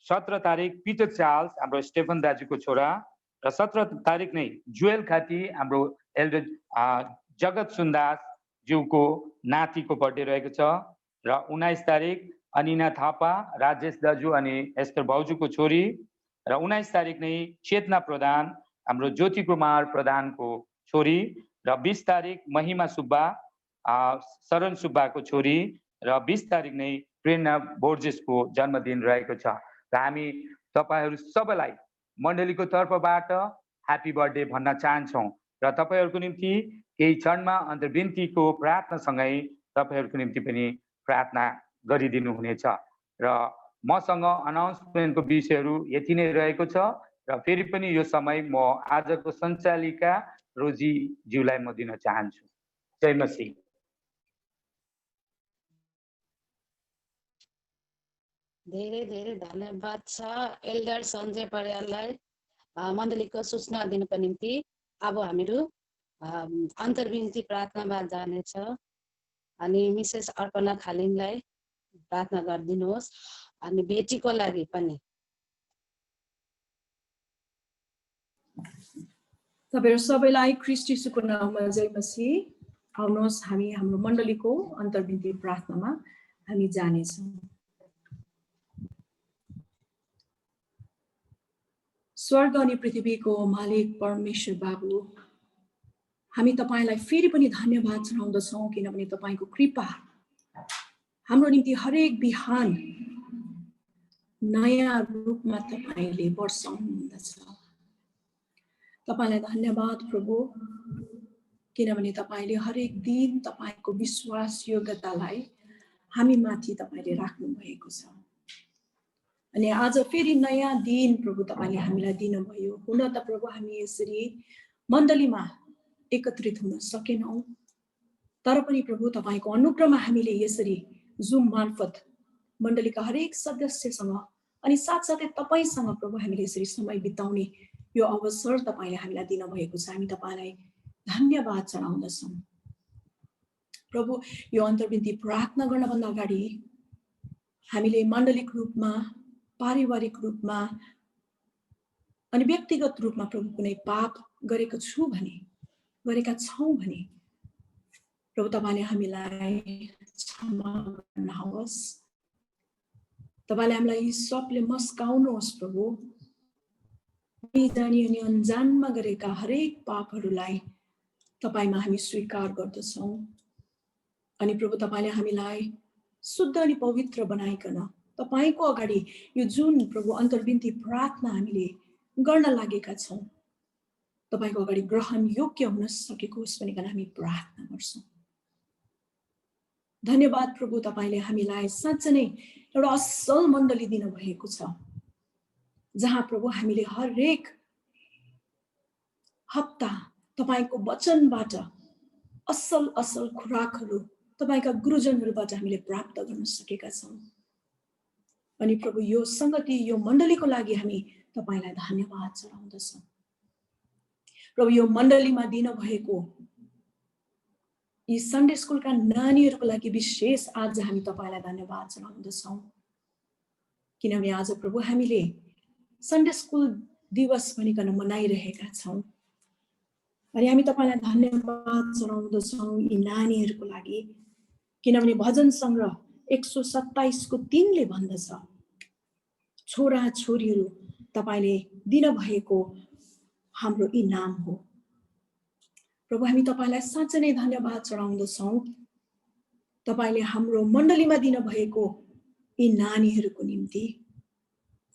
17 तारिक पिटर चार्ल्स हाम्रो स्टेफन दाजुको छोरा र 17 तारिक नै जुएल खाती हाम्रो एल्डर जगत सुन्दास ज्यूको नातिको बर्थडे रहेको छ र 19 तारिक अनिना थापा, राजेश दाजु अनि एस्टर भाउजूको छोरी र 19 तारिक नै चेतना प्रधान हाम्रो ज्योति कुमार प्रधानको छोरी र 20 तारिक महिमा सुब्बा शरण सुब्बाको छोरी र 20 तारिक नै प्रेरणा बोर्जेसको जन्मदिन रहेको छ। र हामी तपाईहरू सबैलाई मण्डलीको तर्फबाट ह्यापी बर्थडे भन्न चाहन्छौँ र तपाईहरूको निम्ति केही क्षणमा अन्तर्विन्तीको प्रार्थनासँगै तपाईहरूको निम्ति पनि प्रार्थना गरिदिनु हुनेछ। र मसँग अनाउन्समेन्टको विषयहरू यति नै रहेको छ र फेरि पनि यो समय म आजको सञ्चालिका रोजी ज्यूलाई म दिन चाहन्छु। जय मसीह। धेरै धेरै धन्यवाद छ एल्डर सञ्जय परियारलाई मण्डलीको सूचना दिनुको निम्ति। अब हामीहरू अन्तर्विन्ती प्रार्थनामा जानेछ अनि मिसेस अर्पणा खालिङलाई प्रार्थना गरिदिनुहोस् अनि बेटीको लागि पनि। तपाईहरु सबैलाई ख्रीष्ट येशूको नाममा जय मसीह। आउनुहोस् हामी हाम्रो मण्डलीको अन्तर्विन्ती प्रार्थनामा हामी जानेछौँ। स्वर्ग अनि पृथ्वीको मालिक परमेश्वर बाबु, हामी तपाईलाई फेरि पनि धन्यवाद चढाउँदछौँ किनभने तपाईको कृपा हाम्रो निम्ति हरेक बिहान नयाँ रूपमा तपाईले वर्षाउनुहुन्छ। तपाईलाई धन्यवाद प्रभु किनभने तपाईले हरेक दिन तपाईको विश्वास योग्यतालाई हामी माथि तपाईले राख्नु भएको छ। अनि आज फेरि नयाँ दिन प्रभु तपाईले हामीलाई दिनुभयो। हुन त प्रभु हामी यसरी मण्डलीमा एकत्रित हुन सकेनौं, तर पनि प्रभु तपाईको अनुग्रहमा हामीले यसरी जुम मार्फत मण्डलीका हरेक सदस्यसँग अनि साथसाथै तपाईसँग प्रभु हामीले यसरी समय बिताउने यो अवसर तपाईले हामीलाई दिनुभएको छ। हामी तपाईलाई धन्यवाद चढाउँदछौँ। प्रभु यो अन्तर्विन्ती प्रार्थना गर्नभन्दा अगाडि हामीले मण्डलिक रूपमा, पारिवारिक रूपमा अनि व्यक्तिगत रूपमा प्रभु कुनै पाप गरेका छौं भने प्रभु तपाईले हामीलाई क्षमा गर्नुहोस्। तपाईले हामीलाई यी सबले मस्काउनुहोस् प्रभु। जानी अनि अनजानमा गरेका हरेक पापहरूलाई तपाईमा हामी स्वीकार गर्दछौं। अनि प्रभु तपाईले हामीलाई शुद्ध अनि पवित्र बनाइकन तपाईको अगाडि यो जुन प्रभु अन्तर्विन्ती प्रार्थना हामीले गर्न लागेका छौं तपाईको अगाडि ग्रहण योग्य हुन सकेको होस् भनिकन हामी प्रार्थना गर्छौं। धन्यवाद प्रभु तपाईले हामीलाई साँच्चै नै एउटा असल मण्डली दिनु भएको छ जहाँ प्रभु हामीले हरेक हप्ता तपाईको वचनबाट असल असल खुराकहरू तपाईका गुरुजनहरूबाट हामीले प्राप्त गर्न सकेका छौं। अनि प्रभु यो संगति यो मण्डलीको लागि हामी तपाईलाई धन्यवाद चढाउँदछौं। प्रभु यो मण्डलीमा दिन भएको यी सन्डे स्कुलका नानीहरूको लागि विशेष आज हामी तपाईलाई धन्यवाद चढाउँदछौं किनभने आज प्रभु हामीले सन्डे स्कुल दिवस भनिकन मनाइरहेका छौं। अनि हामी तपाईलाई धन्यवाद चढाउँदछौं यी नानीहरूको लागि किनभने भजन संग्रह 127 को 3 ले भन्दछ छोरा छोरीहरू तपाईले दिन भएको हाम्रो इनाम हो। प्रभु हामी तपाईलाई साँच्चै नै धन्यवाद चढाउँदछौं। तपाईले हाम्रो मण्डलीमा दिन भएको यी नानीहरूको निम्ति,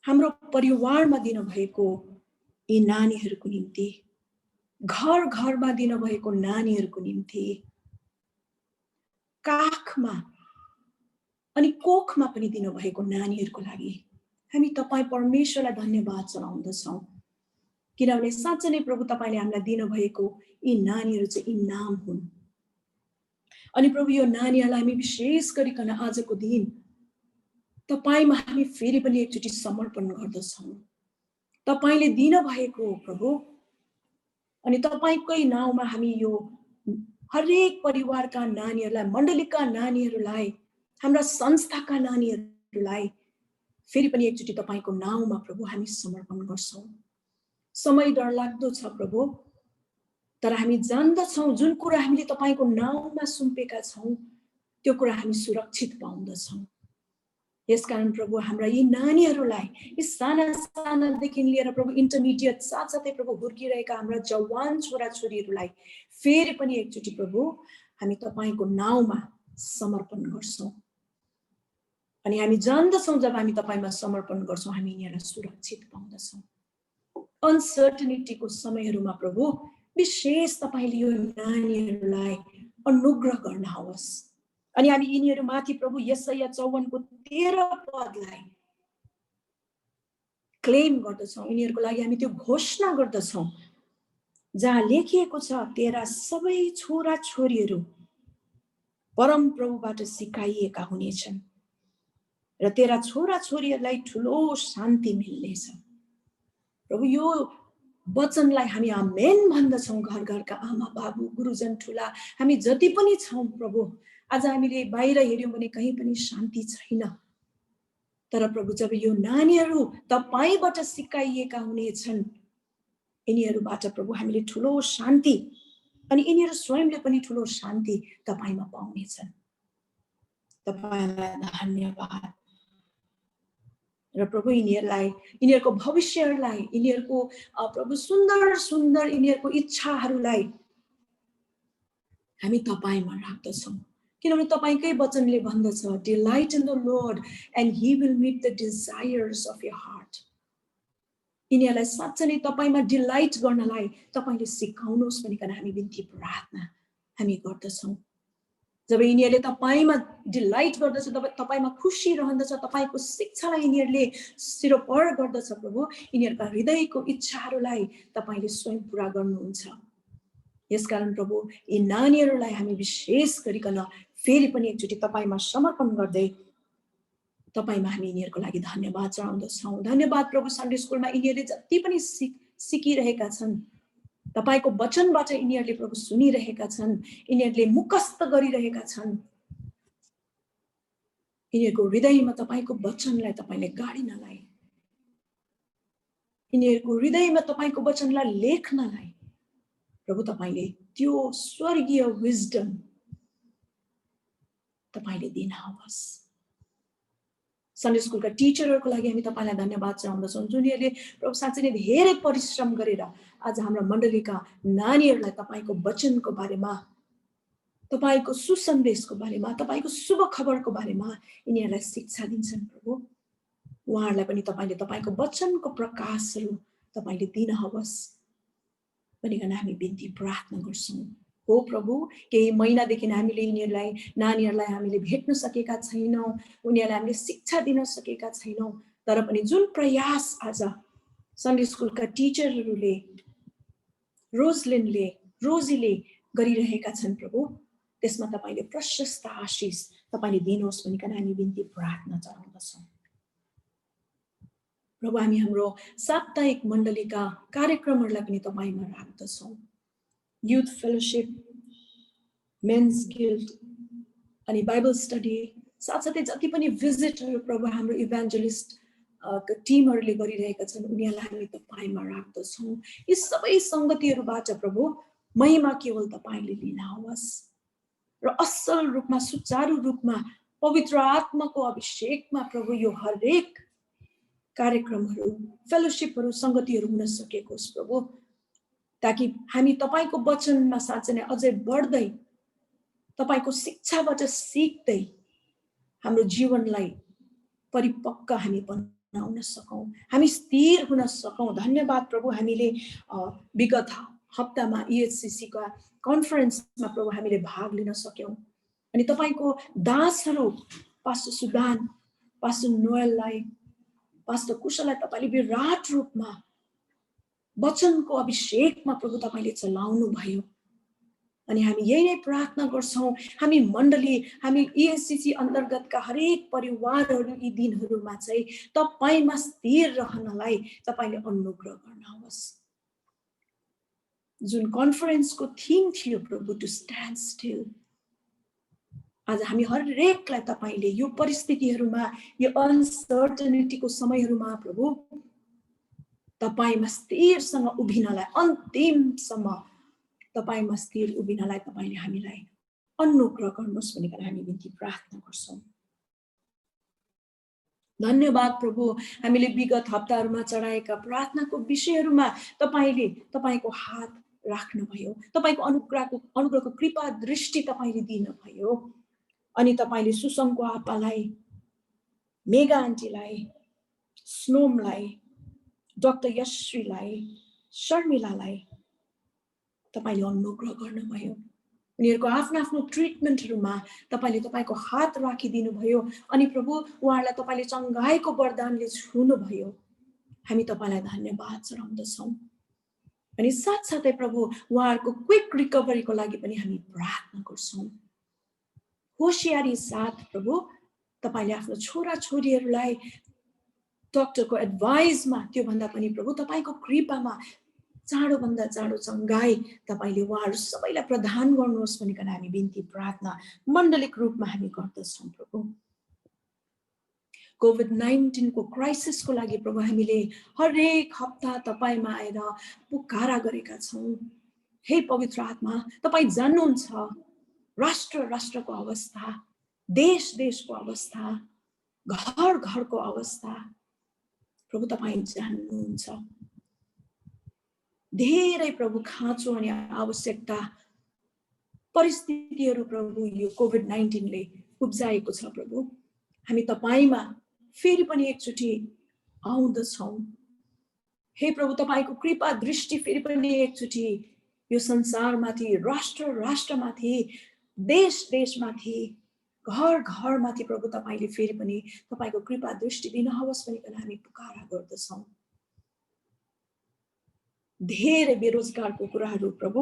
हाम्रो परिवारमा दिन भएको यी नानीहरूको निम्ति, घर घरमा दिन भएको नानीहरूको निम्ति, काखमा अनि कोखमा पनि दिन भएको नानीहरूको लागि हामी तपाई परमेश्वरलाई धन्यवाद चढाउँदछौं किनभने साँच्चै नै प्रभु तपाईले हामीलाई दिन भएको यी नानीहरू चाहिँ इनाम हुन्। अनि प्रभु यो नानीहरूलाई हामी विशेष गरिकन आजको दिन तपाईमा हामी फेरि पनि एकचोटि समर्पण गर्दछौं। तपाईले दिन भएको प्रभु अनि तपाईकै नाउँमा हामी यो हरेक परिवारका नानीहरूलाई, मण्डलीका नानीहरूलाई, हाम्रा संस्थाका नानीहरूलाई फेरि पनि एकचोटि तपाईको नाउँमा प्रभु हामी समर्पण गर्छौं। समय डरलाग्दो छ प्रभु, तर हामी जान्दछौं जुन कुरा हामीले तपाईको नाउँमा सुम्पेका छौं त्यो कुरा हामी सुरक्षित पाउँदछौं। यसकारण प्रभु हाम्रा यी नानीहरूलाई, यी साना सानादेखि लिएर प्रभु इन्टरमिडिएट साथसाथै प्रभु हुर्किरहेका हाम्रा जवान छोराछोरीहरूलाई फेरि पनि एकचोटि प्रभु हामी तपाईको नाउँमा समर्पण गर्छौं। अनि हामी जान्दछौं जब हामी तपाईमा समर्पण गर्छौं हामी यिनीहरूलाई सुरक्षित पाउँदछौं। अनसर्टेनिटीको समयहरूमा प्रभु विशेष तपाईले यो नानीहरूलाई अनुग्रह गर्नुहोस्। अनि हामी यिनीहरू माथि प्रभु यशाया 54 को 13 पदलाई क्लेम गर्दछौँ, यिनीहरूको लागि हामी त्यो घोषणा गर्दछौँ जहाँ लेखिएको छ तेरा सबै छोरा छोरीहरू परम प्रभुबाट सिकाइएका हुनेछन् र तेरा छोरा छोरीहरूलाई ठुलो शान्ति मिल्नेछ। प्रभु यो वचनलाई हामी आमेन भन्दछौँ। घर घरका आमा बाबु गुरुजन ठुला हामी जति पनि छौँ प्रभु, आज हामीले बाहिर हेर्यौँ भने कहीँ पनि शान्ति छैन, तर प्रभु जब यो नानीहरू तपाईबाट सिकाइएका हुनेछन्, यिनीहरूबाट प्रभु हामीले ठुलो शान्ति अनि यिनीहरू स्वयंले पनि ठुलो शान्ति तपाईमा पाउनेछन्। तपाईलाई धन्यवाद। र प्रभु यिनीहरूको भविष्यहरूलाई, यिनीहरूको प्रभु सुन्दर सुन्दर यिनीहरूको इच्छाहरूलाई हामी तपाईमा राख्दछौँ, किनभने तपाईकै वचनले भन्दछ delight in the Lord and he will meet the desires of your heart. यिनीहरूलाई साँच्चै नै तपाईमा डिलाइट गर्नलाई तपाईले सिकाउनुहोस् भनिकन हामी बिन्ती प्रार्थना हामी गर्दछौँ। जब यिनीहरूले तपाईमा डिलाइट गर्दछ, तपाईमा खुसी रहँदछ, तपाईको शिक्षालाई यिनीहरूले सिरोपर गर्दछ प्रभु, यिनीहरूका हृदयको इच्छाहरूलाई तपाईले स्वयं पूरा गर्नुहुन्छ। यसकारण प्रभु यी नानीहरूलाई हामी विशेष गरिकन फेरि पनि एकचोटि तपाईमा समर्पण गर्दै तपाईमा हामी यिनीहरूको लागि धन्यवाद चढाउँदछौँ। धन्यवाद प्रभु, सन्डे स्कुलमा यिनीहरूले जति पनि सिकिरहेका छन्, तपाईको वचनबाट यिनीहरूले प्रभु सुनिरहेका छन्, यिनीहरूले मुखस्त गरिरहेका छन्, यिनीहरूको हृदयमा तपाईको वचनलाई तपाईले गाडिनलाई, यिनीहरूको हृदयमा तपाईको वचनलाई लेख्नलाई प्रभु तपाईले त्यो स्वर्गीय विजडम तपाईले दिनुहोस्। सन्डे स्कुलका टिचरहरूको लागि हामी तपाईलाई धन्यवाद चढाउँदछौँ, जुनीहरूले प्रभु साँच्चै नै धेरै परिश्रम गरेर आज हाम्रो मण्डलीका नानीहरूलाई तपाईको वचनको बारेमा, तपाईको सुसन्देशको बारेमा, तपाईको शुभ खबरको बारेमा यिनीहरूलाई शिक्षा दिन्छन्। प्रभु उहाँहरूलाई पनि तपाईले तपाईको वचनको प्रकाशहरू तपाईले दिनुहोस् भनिकन हामी बिन्ती प्रार्थना गर्छौँ। हो प्रभु, केही महिनादेखि हामीले यिनीहरूलाई नानीहरूलाई हामीले भेट्न सकेका छैनौँ, उनीहरूलाई हामीले शिक्षा दिन सकेका छैनौँ, तर पनि जुन प्रयास आज सन्डे स्कुलका टिचरहरूले, रोजलिनले, रोजीले गरिरहेका छन् प्रभु, त्यसमा तपाईले प्रशस्त आशिष तपाईले दिनुहोस् भनिकन हामी बिन्ती प्रार्थना चढाउँदछौँ। प्रभु हामी हाम्रो साप्ताहिक मण्डलीका कार्यक्रमहरूलाई पनि तपाईमा राख्दछौँ। युथ फेलोशिप, मेन्स गिल्ड अनि बाइबल स्टडी, साथसाथै जति पनि भिजिटहरू प्रभु हाम्रो इभान्जलिस्ट टिमहरूले गरिरहेका छन्, उनीहरूलाई हामी तपाईमा राख्दछौँ। यी सबै सङ्गतिहरूबाट प्रभु महिमा केवल तपाईले लिनुहोस् र असल रूपमा, सुचारू रूपमा पवित्र आत्माको अभिषेकमा प्रभु यो हरेक कार्यक्रमहरू, फेलोशिपहरू, सङ्गतिहरू हुन सकेको होस् प्रभु, ताकि हामी तपाईको वचनमा साँच्चै नै अझै बढ्दै, तपाईको शिक्षाबाट सिक्दै हाम्रो जीवनलाई परिपक्व हामी बनाउन सकौँ, हामी स्थिर हुन सकौँ। धन्यवाद प्रभु, हामीले विगत हप्तामा EHCC का कन्फरेन्समा प्रभु हामीले भाग लिन सक्यौँ अनि तपाईको दासहरू पास्टर सुदान, पास्टर नोएललाई, पास्टर कुशललाई तपाईले विराट रूपमा वचनको अभिषेकमा प्रभु तपाईले चलाउनु भयो। अनि हामी यही नै प्रार्थना गर्छौँ, हामी मण्डली, हामी EHCC अन्तर्गतका हरेक परिवारहरू यी दिनहरूमा चाहिँ तपाईमा स्थिर रहनलाई तपाईले अनुग्रह गर्नुहोस्। जुन कन्फरेन्सको थिम थियो प्रभु टु स्ट्यान्ड स्टिल, आज हामी हरेकलाई तपाईले यो परिस्थितिहरूमा, यो अनसर्टेनिटीको समयहरूमा प्रभु तपाईमा स्थिरसँग उभिनलाई, अन्तिमसम्म तपाईमा स्थिर उभिनलाई तपाईले हामीलाई अनुग्रह गर्नुहोस् भनिकन हामी बिन्ती प्रार्थना गर्छौँ। धन्यवाद प्रभु, हामीले विगत हप्ताहरूमा चढाएका प्रार्थनाको विषयहरूमा तपाईले तपाईको हात राख्नुभयो, तपाईको अनुग्रहको कृपा दृष्टि तपाईले दिनुभयो अनि तपाईले सुसङको आपालाई, मेगा आन्टीलाई, स्नोमलाई, डाक्टर यश्रीलाई, शर्मिलालाई तपाईले अनुग्रह गर्नुभयो। उनीहरूको आफ्नो आफ्नो ट्रिटमेन्टहरूमा तपाईले तपाईको हात राखिदिनु भयो अनि प्रभु उहाँहरूलाई तपाईले चङ्गाईको वरदानले छुनुभयो हामी तपाईलाई धन्यवाद चढाउँदछौँ। अनि साथसाथै प्रभु उहाँहरूको क्विक रिकभरीको लागि पनि हामी प्रार्थना गर्छौँ। होशियारी साथ प्रभु तपाईले आफ्नो छोरा छोरीहरूलाई डाक्टरको एडभाइसमा त्योभन्दा पनि प्रभु तपाईको कृपामा चाँडोभन्दा चाँडो चङ्गाई तपाईले उहाँहरू सबैलाई प्रदान गर्नुहोस् भनिकन हामी बिन्ती प्रार्थना मण्डलिक रूपमा हामी गर्दछौँ। प्रभु कोभिड-19 को क्राइसिसको लागि प्रभु हामीले हरेक हप्ता तपाईमा आएर पुकारा गरेका छौँ। हे पवित्र आत्मा, तपाई जान्नुहुन्छ राष्ट्र राष्ट्रको अवस्था, देश देशको अवस्था, घर घरको अवस्था प्रभु तपाई जान्नुहुन्छ। धेरै प्रभु खाँचो अनि आवश्यकता परिस्थितिहरू प्रभु यो कोभिड-19 ले उब्जाएको छ। प्रभु हामी तपाईमा फेरि पनि एकचोटि आउँदछौँ। हे प्रभु तपाईको कृपा दृष्टि फेरि पनि एकचोटि यो संसारमाथि, राष्ट्र राष्ट्रमाथि, देश देशमाथि, घर घरमाथि प्रभु तपाईले फेरि पनि तपाईको कृपा दृष्टि दिनुहोस् भनिकन हामी पुकारा गर्दछौँ। धेरै बेरोजगारको कुराहरू प्रभु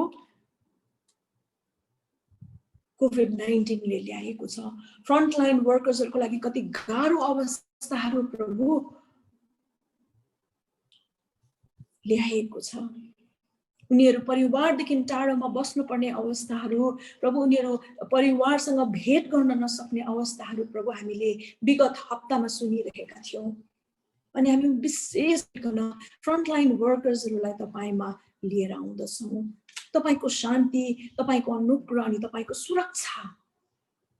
कोभिड-19 ले ल्याएको छ। फ्रन्टलाइन वर्कर्सहरुको लागि कति गाह्रो अवस्थाहरू प्रभु ल्याएको छ। उनीहरू परिवारदेखि टाढोमा बस्नुपर्ने अवस्थाहरू प्रभु, उनीहरू परिवारसँग भेट गर्न नसक्ने अवस्थाहरू प्रभु हामीले विगत हप्तामा सुनिरहेका थियौं। अनि हामी विशेष गरी फ्रन्टलाइन वर्कर्सहरूलाई तपाईमा लिएर आउँदछौँ। तपाईको शान्ति, तपाईको अनुग्रह अनि तपाईको सुरक्षा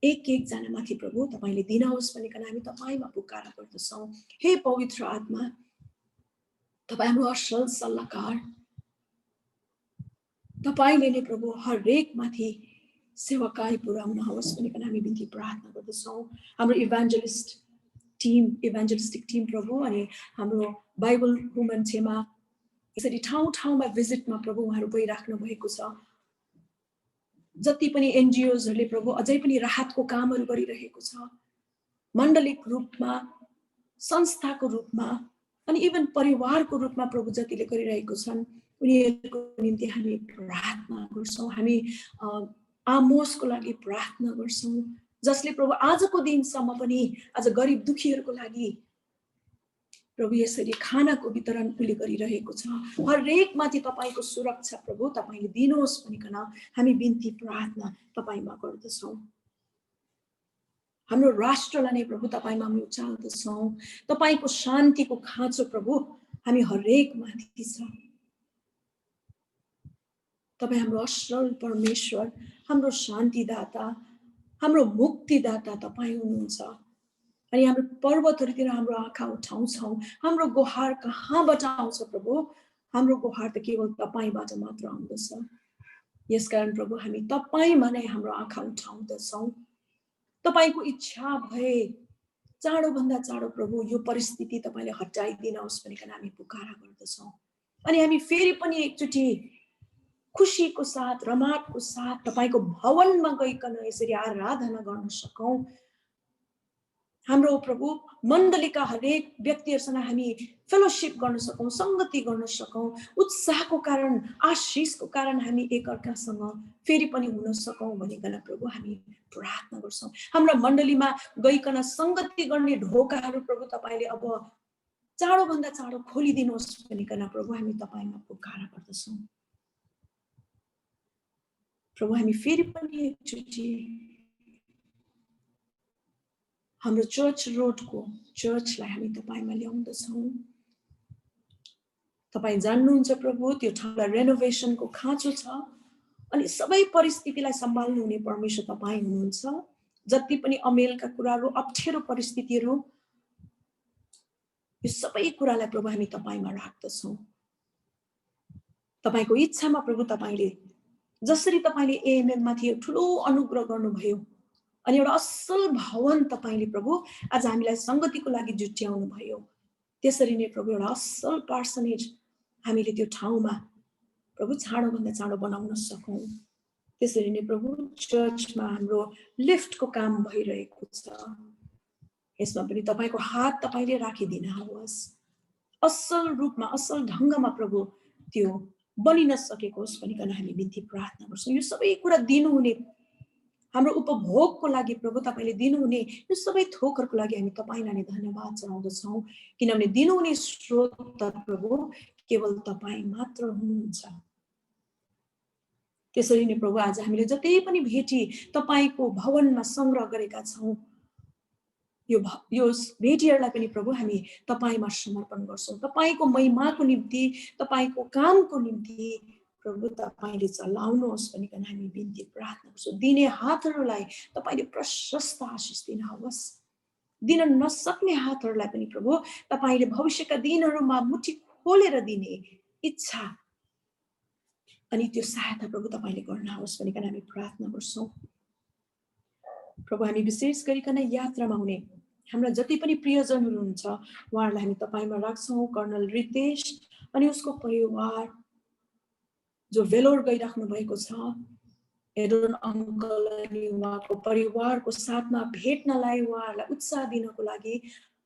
एक एक जनामाथि प्रभु तपाईले दिनुहोस् भनिकन हामी तपाईमा पुकारा गर्दछौँ। हे पवित्र आत्मा, तपाई हाम्रो असल सल्लाहकार, तपाईले नै प्रभु हरेक माथि सेवाकाई पुर्याउनुहोस् भनिकन हामी बिन्ती प्रार्थना गर्दछौँ। हाम्रो इभान्जेलिस्टिक टिम प्रभु अनि हाम्रो बाइबल वुमन छेमा यसरी ठाउँ ठाउँमा भिजिटमा प्रभु उहाँहरू गइराख्नु भएको छ। जति पनि एनजिओजहरूले प्रभु अझै पनि राहतको कामहरू गरिरहेको छ। मण्डलिक रूपमा, संस्थाको रूपमा अनि इभन परिवारको रूपमा प्रभु जतिले गरिरहेको छन् उनीहरूको निम्ति हामी प्रार्थना गर्छौँ। हामी आमोसको लागि प्रार्थना गर्छौँ, जसले प्रभु आजको दिनसम्म पनि आज गरिब दुखीहरूको लागि प्रभु यसरी खानाको वितरण उले गरिरहेको छ। हरेक माथि तपाईको सुरक्षा प्रभु तपाईले दिनुहोस् भनिकन हामी बिन्ती प्रार्थना तपाईमा गर्दछौँ। हाम्रो राष्ट्रलाई नै प्रभु तपाईमा हामी उचाल्दछौँ। तपाईको शान्तिको खाँचो प्रभु हामी हरेक माथि छ। तपाई हाम्रो असल परमेश्वर, हाम्रो शान्तिदाता, हाम्रो मुक्तिदाता तपाई हुनुहुन्छ। अनि हाम्रो पर्वतहरुतिर हाम्रो आँखा उठाउँछौँ। हाम्रो गुहार कहाँबाट आउँछ प्रभु? हाम्रो गुहार त केवल तपाईबाट मात्र आउँदछ। यसकारण प्रभु हामी तपाईमा नै हाम्रो आँखा उठाउँदछौँ। तपाईको इच्छा भए चाँडो भन्दा चाँडो प्रभु यो परिस्थिति तपाईले हटाइदिनुहोस् भनिकन हामी पुकारा गर्दछौँ। अनि हामी फेरि पनि एकचोटि खुशीको साथ, रमाटको साथ तपाईको भवनमा गइकन यसरी आराधना गर्न सकौं। हाम्रो प्रभु मण्डलीका हरेक व्यक्तिहरुसँग हामी फेलोशिप गर्न सकौं, संगति गर्न सकौं, उत्साहको कारण, आशीषको कारण हामी एकअर्कासँग फेरि पनि हुन सकौं भनिकन प्रभु हामी प्रार्थना गर्छौं। हाम्रो मण्डलीमा गइकन संगति गर्ने ढोकाहरू प्रभु तपाईले अब चाँडो भन्दा चाँडो खोलिदिनुहोस् भनिकन प्रभु हामी तपाईमा पुकारा गर्दछौं। प्रभु हामी फेरि पनि एकचोटि हाम्रो चर्च रोडको चर्चलाई हामी तपाईमा ल्याउँदछौं। तपाई जान्नुहुन्छ प्रभु त्यो ठाउँलाई रेनोभेसनको खाँचो छ अनि सबै परिस्थितिलाई सम्हाल्नु हुने परमेश्वर तपाई हुनुहुन्छ। जति पनि अमेलका कुराहरू, अप्ठ्यारो परिस्थितिहरू, यो सबै कुरालाई प्रभु हामी तपाईमा राख्दछौं। तपाईको इच्छामा प्रभु तपाईले जसरी तपाईले एएमएम माथि ठूलो अनुग्रह गर्नुभयो अनि एउटा असल भवन तपाईले प्रभु आज हामीलाई संगतिको लागि जुट्याउनु भयो, त्यसरी नै प्रभु एउटा असल पार्सनेज हामीले त्यो ठाउँमा प्रभु चाँडो भन्दा चाँडो बनाउन सकौं। त्यसरी नै प्रभु चर्चमा हाम्रो लिफ्टको काम भइरहेको छ, यसमा पनि तपाईको हात तपाईले राखिदिनुहोस्। असल रूपमा असल ढङ्गमा प्रभु त्यो बनिन सकेको होस् भनिकन हामी बिन्ती प्रार्थना गर्छौँ। यो सबै कुरा दिनुहुने हाम्रो उपभोगको लागि प्रभु तपाईँले दिनुहुने यो सबै थोकहरूको लागि हामी तपाईँलाई नै धन्यवाद चढाउँदछौँ, किनभने दिनुहुने स्रोत प्रभु केवल तपाईँ मात्र हुनुहुन्छ। त्यसरी नै प्रभु आज हामीले जति पनि भेटी तपाईँको भवनमा संग्रह गरेका छौँ, यो भेटीहरूलाई पनि प्रभु हामी तपाईँमा समर्पण गर्छौँ। तपाईँको महिमाको निम्ति, तपाईँको कामको निम्ति प्रभु तपाईँले चलाउनुहोस् भनिकन हामी बिन्ती प्रार्थना गर्छौँ। दिने हातहरूलाई तपाईँले प्रशस्त आशिष दिनुहोस्। दिन नसक्ने हातहरूलाई पनि प्रभु तपाईँले भविष्यका दिनहरूमा मुठी खोलेर दिने इच्छा अनि त्यो सहायता प्रभु तपाईँले गर्नुहोस् भनिकन हामी प्रार्थना गर्छौँ। प्रभु हामी विशेष गरिकन यात्रामा हुने हाम्रा जति पनि प्रियजनहरू हुनुहुन्छ उहाँहरूलाई हामी तपाईँमा राख्छौँ। कर्नल रितेश अनि उसको परिवार जो भेलोर गइराख्नु भएको छ, एडोन अङ्कल अनि उहाँको परिवारको साथमा भेट्नलाई उहाँहरूलाई उत्साह दिनको लागि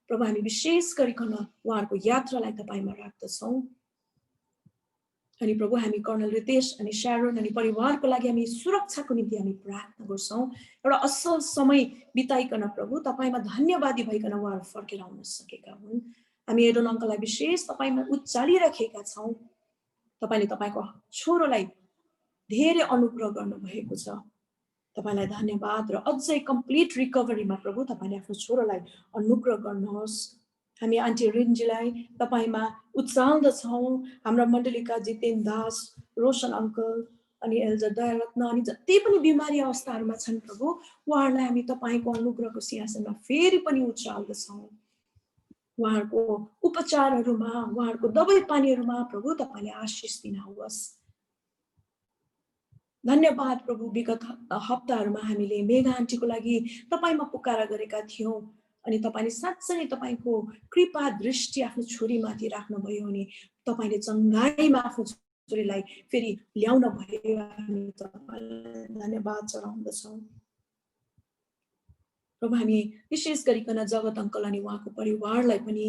प्रभु हामी विशेष गरिकन उहाँहरूको यात्रालाई तपाईँमा राख्दछौँ। अनि प्रभु हामी कर्नल रितेश अनि स्यारोन अनि परिवारको लागि हामी सुरक्षाको निम्ति हामी प्रार्थना गर्छौँ। एउटा असल समय बिताइकन प्रभु तपाईँमा धन्यवादी भइकन उहाँहरू फर्केर आउन सकेका हुन्। हामी एडोन अङ्कललाई विशेष तपाईँमा उचालिराखेका छौँ। तपाईँले तपाईँको छोरोलाई धेरै अनुग्रह गर्नुभएको छ, तपाईँलाई धन्यवाद र अझै कम्प्लिट रिकभरीमा प्रभु तपाईँले आफ्नो छोरोलाई अनुग्रह गर्नुहोस्। हामी आन्टी रिन्जीलाई तपाईँमा उचाल्दछौँ। हाम्रा मण्डलीका जितेन दास, रोशन अङ्कल अनि एल्जा दयारत्न अनि जति पनि बिमारी अवस्थाहरूमा छन् प्रभु उहाँहरूलाई हामी तपाईँको अनुग्रहको सिंहासनमा फेरि पनि उचाल्दछौँ। उहाँहरूको उपचारहरूमा, उहाँहरूको दबाई पानीहरूमा प्रभु तपाईँले आशिष दिनुहोस्। धन्यवाद प्रभु। विगत हप्ताहरूमा हामीले मेघा आन्टीको लागि तपाईँमा पुकारा गरेका थियौँ अनि तपाईँले साँच्चै नै तपाईँको कृपा दृष्टि आफ्नो छोरीमाथि राख्नुभयो अनि तपाईँले चङ्गाईमा आफ्नो छोरीलाई फेरि ल्याउन भयो। हामी तपाईँलाई धन्यवाद चढाउँदछौँ। प्रभु हामी विशेष गरिकन जगत अङ्कल अनि उहाँको परिवारलाई पनि,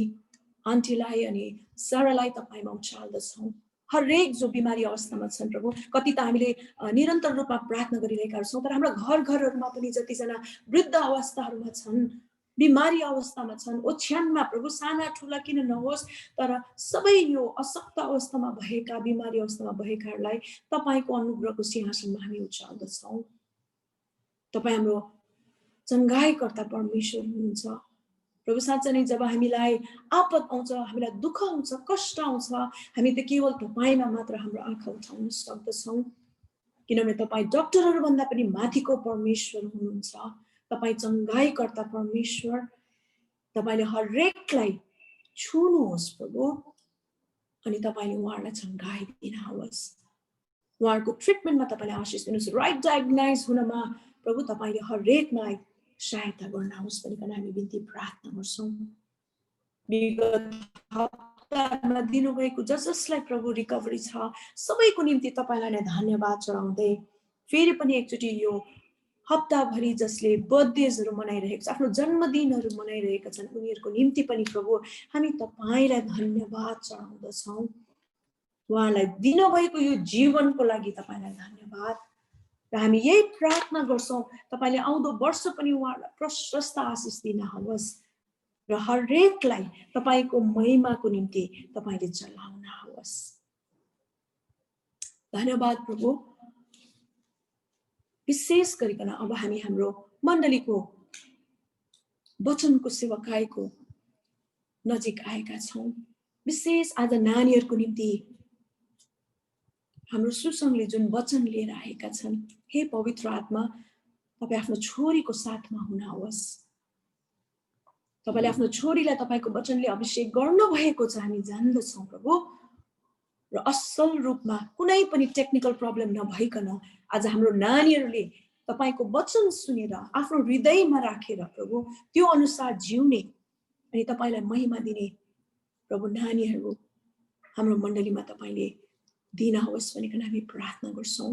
आन्टीलाई अनि सारालाई तपाईँमा उचाल्दछौँ। हरेक जो बिमारी अवस्थामा छन् प्रभु, कति त हामीले निरन्तर रूपमा प्रार्थना गरिरहेका छौँ, तर हाम्रा घरहरूमा पनि जतिजना वृद्ध अवस्थाहरूमा छन्, बिमारी अवस्थामा छन्, ओछ्यानमा प्रभु साना ठुला किन नहोस् तर सबै यो अशक्त अवस्थामा भएका, बिमारी अवस्थामा भएकाहरूलाई तपाईँको अनुग्रहको सिंहासनमा हामी उचाल्दछौँ। तपाईँ हाम्रो चङ्गाईकर्ता परमेश्वर हुनुहुन्छ प्रभु। साँच्चै नै जब हामीलाई आपद आउँछ, हामीलाई दुःख आउँछ, कष्ट आउँछ, हामी त केवल तपाईँमा मात्र हाम्रो आँखा उठाउन सक्दछौँ, किनभने तपाईँ डाक्टरहरूभन्दा पनि माथिको परमेश्वर हुनुहुन्छ। तपाईँ चङ्गाईकर्ता परमेश्वर। तपाईँले हरेकलाई छुनुहोस् प्रभु अनि तपाईँले उहाँहरूलाई चङ्गाई दिनुहोस्। उहाँहरूको ट्रिटमेन्टमा तपाईँले आशिष दिनुहोस्। राइट डायग्नाइज हुनमा प्रभु तपाईँले हरेकलाई सहायता गर्नुहोस् भनिकन हामी बिन्ती प्रार्थना गर्छौँ। विगत हप्तामा दिनुभएको जसलाई प्रभु रिकभरी छ सबैको निम्ति तपाईँलाई नै धन्यवाद चढाउँदै फेरि पनि एकचोटि यो हप्ताभरि जसले बर्थडेजहरू मनाइरहेको छ, आफ्नो जन्मदिनहरू मनाइरहेका छन्, उनीहरूको निम्ति पनि प्रभु हामी तपाईँलाई धन्यवाद चढाउँदछौँ। उहाँलाई दिनुभएको यो जीवनको लागि तपाईँलाई धन्यवाद र हामी यही प्रार्थना गर्छौँ तपाईँले आउँदो वर्ष पनि उहाँहरूलाई प्रशस्त आशिष दिनुहोस् र हरेकलाई तपाईँको महिमाको निम्ति तपाईँले चलाउनुहोस्। धन्यवाद प्रभु। विशेष गरिकन अब हामी हाम्रो मण्डलीको वचनको सेवकाईको नजिक आएका छौँ। विशेष आज नानीहरूको निम्ति हाम्रो सुसङ्गले जुन वचन लिएर आएका छन्, हे पवित्र आत्मा तपाईँ आफ्नो छोरीको साथमा हुनुहोस्। तपाईँले आफ्नो छोरीलाई तपाईँको वचनले अभिषेक गर्नुभएको छ हामी जान्दछौँ प्रभु, र असल रूपमा कुनै पनि टेक्निकल प्रब्लम नभइकन आज हाम्रो नानीहरूले तपाईँको वचन सुनेर आफ्नो हृदयमा राखेर प्रभु त्यो अनुसार जिउने अनि तपाईँलाई महिमा दिने प्रभु नानीहरू हाम्रो मण्डलीमा तपाईँले दिनुहोस् भनिकन हामी प्रार्थना गर्छौँ।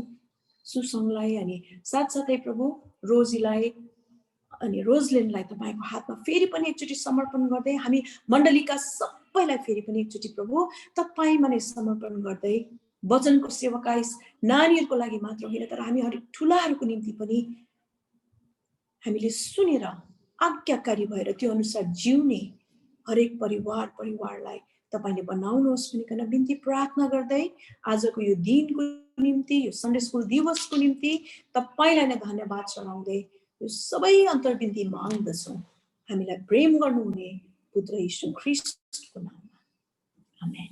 सुसङ्गलाई अनि साथसाथै प्रभु रोजीलाई अनि रोजलिनलाई तपाईँको हातमा फेरि पनि एकचोटि समर्पण गर्दै हामी मण्डलीका सबै सबैलाई फेरि पनि एकचोटि प्रभु तपाईमा नै समर्पण गर्दै वचनको सेवकाई नानीहरूको लागि मात्र होइन तर हामी हरेक ठुलाहरूको निम्ति पनि हामीले सुनेर आज्ञाकारी भएर त्यो अनुसार जिउने हरेक परिवारलाई तपाईले बनाउनुहोस् भनिकन बिन्ती प्रार्थना गर्दै आजको यो दिनको निम्ति यो सन्डे स्कुल दिवसको निम्ति तपाईलाई नै धन्यवाद चढाउँदै यो सबै अन्तर्बिन्ती माग्दछौँ हामीलाई प्रेम गर्नुहुने पुत्र यीशु ख्रीष्टको नाममा आमेन।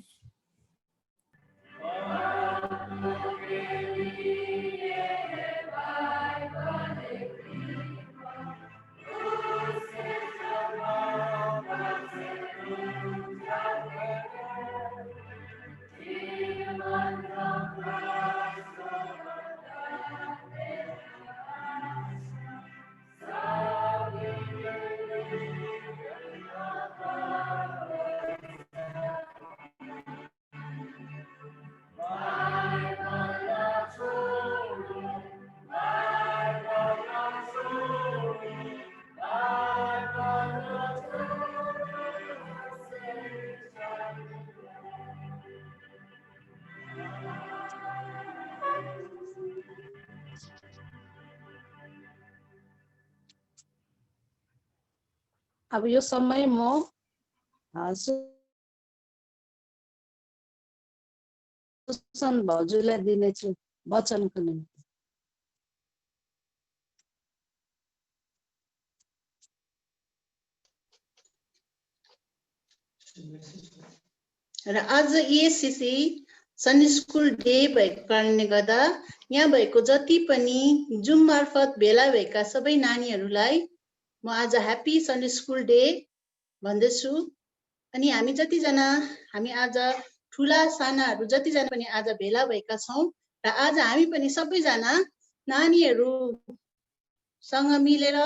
अब यो समय म सुसन भाउजूलाई दिनेछु वचनको निम्ति। र आज ESCC सन्डे स्कुल डे भएको कारणले गर्दा यहाँ भएको जति पनि जुम मार्फत भेला भएका सबै नानीहरूलाई म आज ह्याप्पी सन्डे स्कुल डे भन्दैछु। अनि हामी आज ठुला सानाहरू जतिजना पनि आज भेला भएका छौँ र आज हामी पनि सबैजना नानीहरूसँग मिलेर